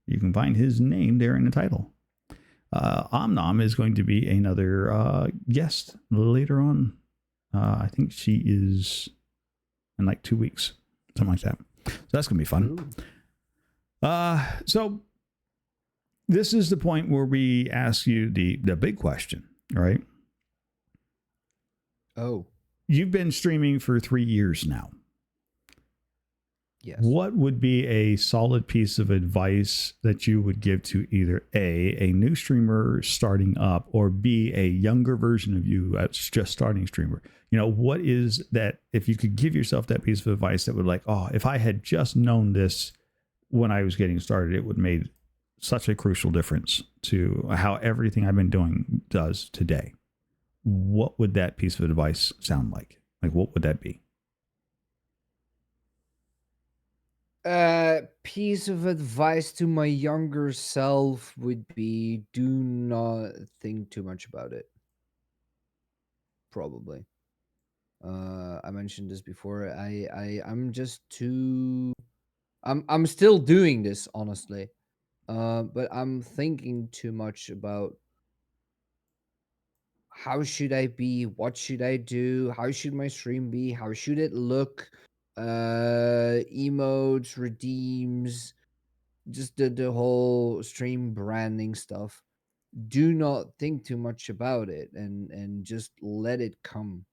you can find his name there in the title. Omnom is going to be another guest later on. I think she is in like 2 weeks, something like that. So that's going to be fun. So this is the point where we ask you the big question, right? Oh. You've been streaming for 3 years now. Yes. What would be a solid piece of advice that you would give to either a new streamer starting up, or B, a younger version of you that's just starting streamer? You know, what is that, if you could give yourself that piece of advice that would like, oh, if I had just known this when I was getting started, it would have made such a crucial difference to how everything I've been doing does today. What would that piece of advice sound like? Like, what would that be? Piece of advice to my younger self would be, do not think too much about it. Probably. I mentioned this before. I'm just too. I'm still doing this, honestly. But I'm thinking too much about how should I be, what should I do, how should my stream be, how should it look, emotes, redeems, just the whole stream branding stuff. Do not think too much about it, and just let it come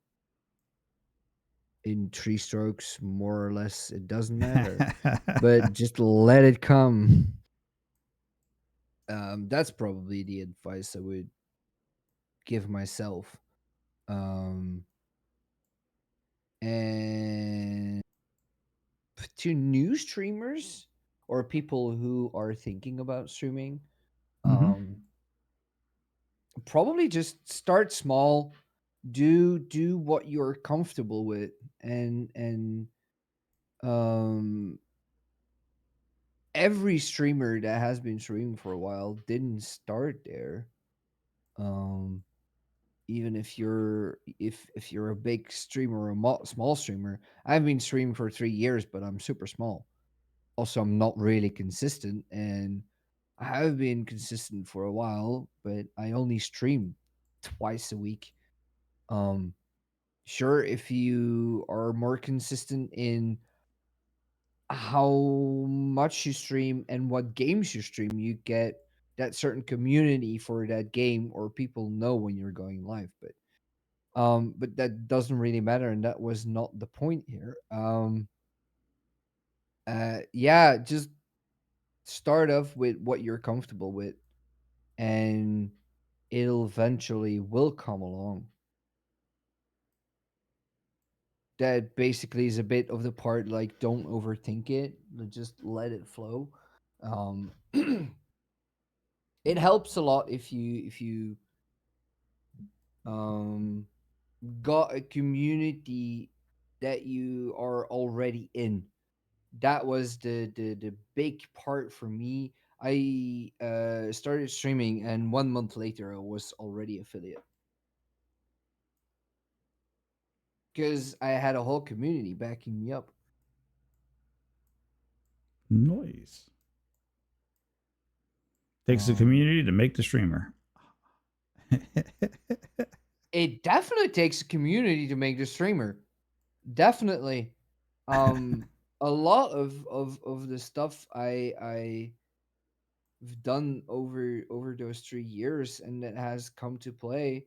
in 3 strokes, more or less. It doesn't matter, but just let it come. That's probably the advice I would give myself. And to new streamers or people who are thinking about streaming, probably just start small. Do what you're comfortable with, and every streamer that has been streaming for a while didn't start there. Even if you're a big streamer or a small streamer, I've been streaming for 3 years, but I'm super small. Also, I'm not really consistent, and I have been consistent for a while, but I only stream twice a week. Sure, if you are more consistent in how much you stream and what games you stream, you get that certain community for that game, or people know when you're going live. But that doesn't really matter, and that was not the point here. Yeah, just start off with what you're comfortable with, and it'll eventually will come along. That basically is a bit of the part, like, don't overthink it, just let it flow. It helps a lot if you got a community that you are already in. That was the big part for me. I started streaming, and 1 month later I was already affiliate, because I had a whole community backing me up. Noise. Takes a community to make the streamer. It definitely takes a community to make the streamer. Definitely. A lot of the stuff I've done over those 3 years, and that has come to play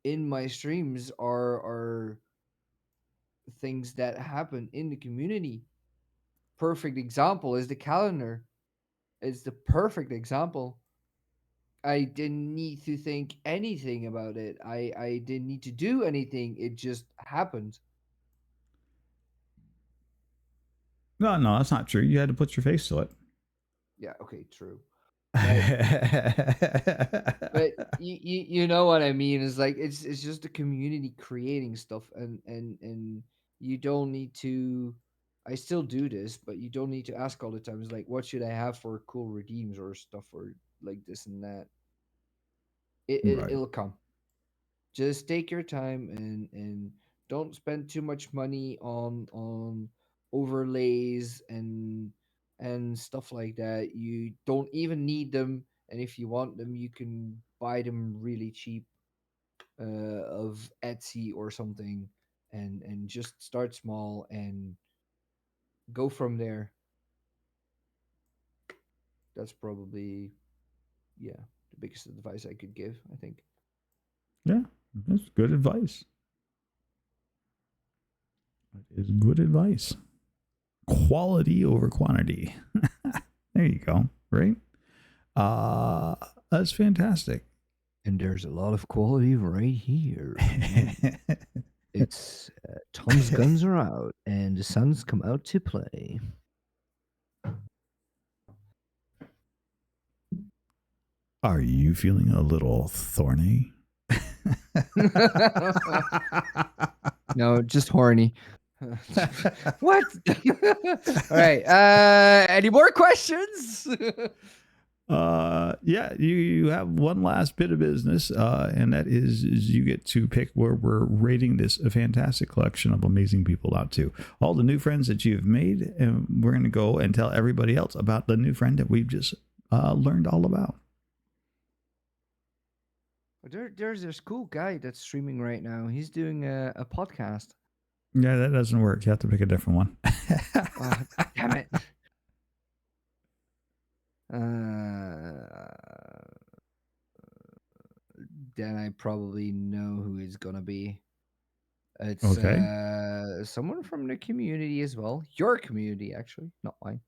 in my streams, are things that happen in the community. perfect example is the calendar. It's the perfect example. I didn't need to think anything about it. I didn't need to do anything. It just happened. No, no, that's not true. You had to put your face to it. Yeah, okay, true. But you know what I mean? Is like it's just the community creating stuff, and you don't need to. I still do this, but you don't need to ask all the time. It's like, what should I have for cool redeems or stuff or like this and that. Right. It'll come. Just take your time and don't spend too much money on overlays and stuff like that. You don't even need them, and if you want them, you can buy them really cheap of Etsy or something, and just start small and go from there. That's probably, yeah, the biggest advice I could give, I think. Yeah, that's good advice. That is good advice. Quality over quantity. There you go. Right? That's fantastic. And there's a lot of quality right here. It's Tom's guns are out and the sun's come out to play. Are you feeling a little thorny? No, just horny. What? All right. Any more questions? Yeah, you have one last bit of business, and that is you get to pick where we're rating this a fantastic collection of amazing people out to. All the new friends that you've made, and we're going to go and tell everybody else about the new friend that we've just learned all about. There's this cool guy that's streaming right now. He's doing a podcast. Yeah, that doesn't work. You have to pick a different one. Oh, damn it. Then I probably know who it's gonna be. It's Okay. someone from the community as well. Your community, actually, not mine.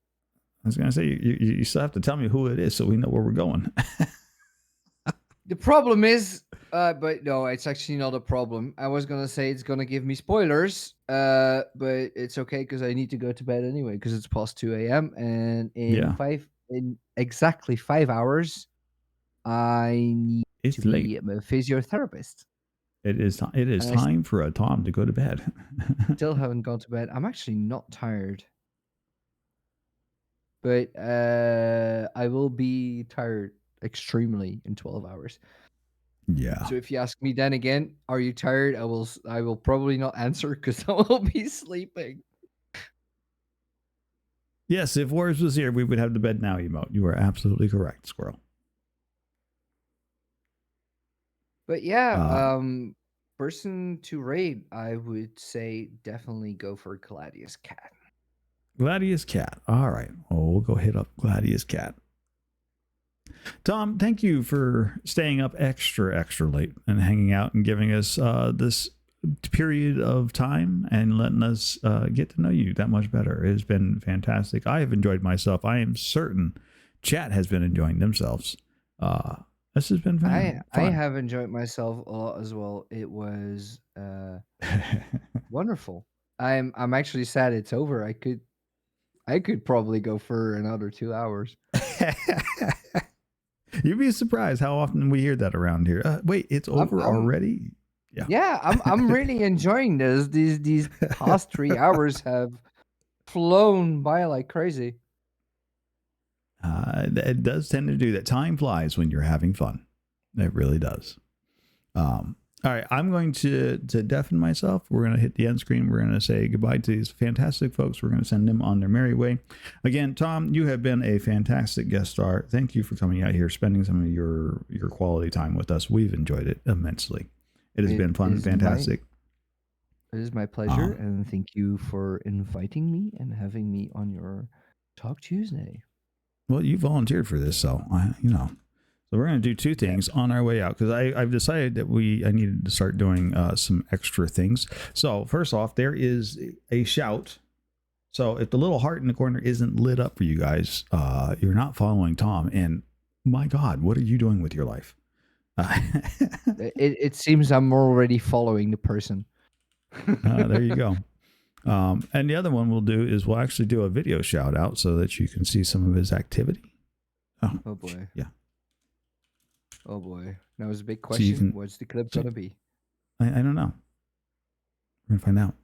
I was going to say, you still have to tell me who it is so we know where we're going. The problem is, but no, it's actually not a problem. I was gonna say it's gonna give me spoilers, but it's okay because I need to go to bed anyway because it's past 2 a.m. and Yeah. in exactly 5 hours, I need It's to be late. a physiotherapist. It is time for a Tom to go to bed. Still haven't gone to bed. I'm actually not tired, but I will be tired extremely in 12 hours. Yeah. So if you ask me then again, are you tired? I will probably not answer because I will be sleeping. Yes, if Wars was here, we would have the bed now emote. You are absolutely correct, Squirrel. But yeah, person to raid, I would say definitely go for Gladius Cat. Gladius Cat. All right. Oh, we'll go hit up Gladius Cat. Tom, thank you for staying up extra late and hanging out and giving us this period of time and letting us get to know you that much better. It has been fantastic. I have enjoyed myself. I am certain chat has been enjoying themselves. This has been fun. I have enjoyed myself a lot as well. It was wonderful. I'm actually sad it's over. I could probably go for another 2 hours. You'd be surprised how often we hear that around here. Wait, it's over already? Yeah, I'm really enjoying this. These past 3 hours have flown by like crazy. It does tend to do that. Time flies when you're having fun. It really does. All right, I'm going to deafen myself. We're going to hit the end screen. We're going to say goodbye to these fantastic folks. We're going to send them on their merry way. Again, Tom, you have been a fantastic guest star. Thank you for coming out here, spending some of your quality time with us. We've enjoyed it immensely. It has been fun and fantastic. It is my pleasure, and thank you for inviting me and having me on your Talk Tuesday. Well, you volunteered for this, so So we're going to do two things on our way out because I've decided that I needed to start doing some extra things. So first off, there is a shout So if the little heart in the corner isn't lit up for you guys, you're not following Tom. And my God, what are you doing with your life? It seems I'm already following the person. There you go. And the other one we'll do is we'll actually do a video shout out so that you can see some of his activity. Oh boy. Yeah. Oh boy. That was a big So question. you can- What's the clip gonna be? I don't know. We're gonna find out.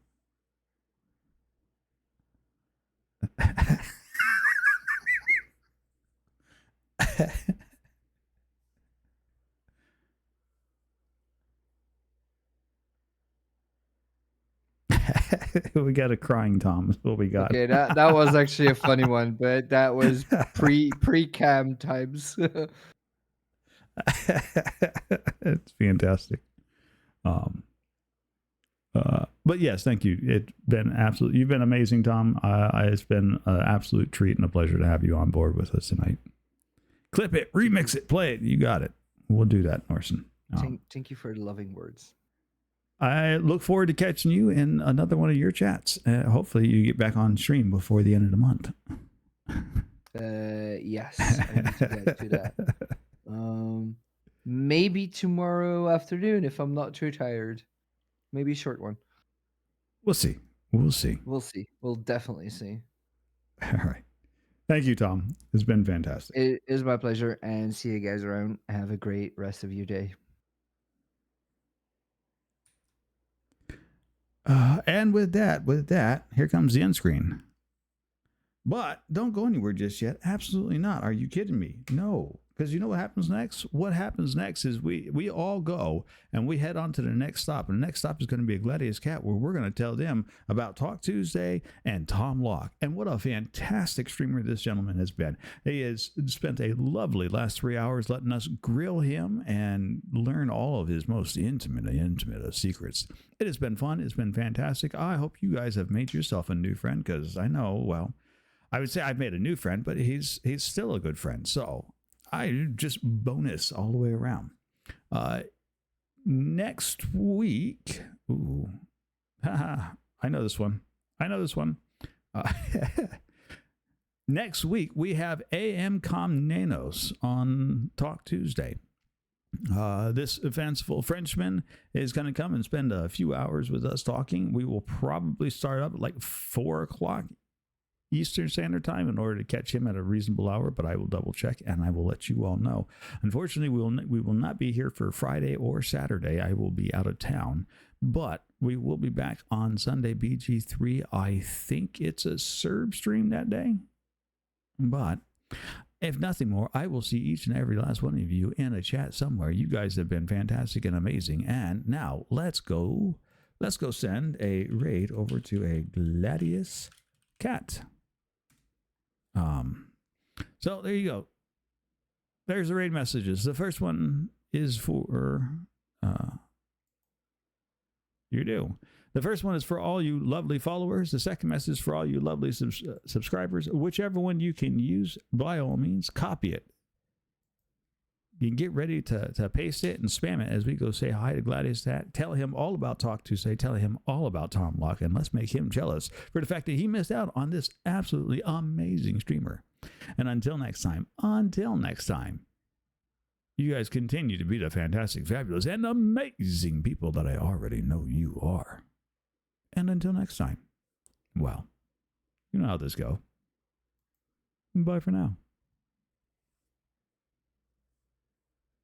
We got a crying Tom. Is what we got. Okay, that was actually a funny one, but that was pre-cam times. It's fantastic. But yes, thank you. It's been absolutely. You've been amazing, Tom. It's been an absolute treat and a pleasure to have you on board with us tonight. Clip it, remix it, play it. You got it. We'll do that, Norson. Thank you for the loving words. I look forward to catching you in another one of your chats. Hopefully, you get back on stream before the end of the month. Yes, I need to get to that. Maybe tomorrow afternoon if I'm not too tired. Maybe a short one. We'll see. We'll see. We'll see. We'll definitely see. All right. Thank you, Tom. It's been fantastic. It is my pleasure, and see you guys around. Have a great rest of your day. And with that, here comes the end screen. But don't go anywhere just yet. Absolutely not. Are you kidding me? No. Because you know what happens next? What happens next is we all go and we head on to the next stop. And the next stop is going to be a Gladius Cat, where we're going to tell them about Talk Tuesday and Tom Locke. And what a fantastic streamer this gentleman has been. He has spent a lovely last 3 hours letting us grill him and learn all of his most intimate of secrets. It has been fun. It's been fantastic. I hope you guys have made yourself a new friend, because I know, well, I would say I've made a new friend, but he's still a good friend. So I just bonus all the way around. Next week, I know this one. Next week, we have AM Com Nanos on Talk Tuesday. This fanciful Frenchman is going to come and spend a few hours with us talking. We will probably start up at like 4 o'clock Eastern Standard Time in order to catch him at a reasonable hour, but I will double check and I will let you all know. Unfortunately, we will not be here for Friday or Saturday. I will be out of town, but we will be back on Sunday, BG3. I think it's a Serb stream that day, but if nothing more, I will see each and every last one of you in a chat somewhere. You guys have been fantastic and amazing. And now let's go send a raid over to a Gladius Cat. So there you go. There's the raid messages. The first one is for you do. The first one is for all you lovely followers. The second message is for all you lovely subscribers. Whichever one you can use, by all means, copy it. You can get ready to paste it and spam it as we go say hi to Gladius Cat. Tell him all about Talk Tuesday. Tell him all about Tom Locke. And let's make him jealous for the fact that he missed out on this absolutely amazing streamer. And until next time, you guys continue to be the fantastic, fabulous, and amazing people that I already know you are. And until next time, well, you know how this goes. Bye for now.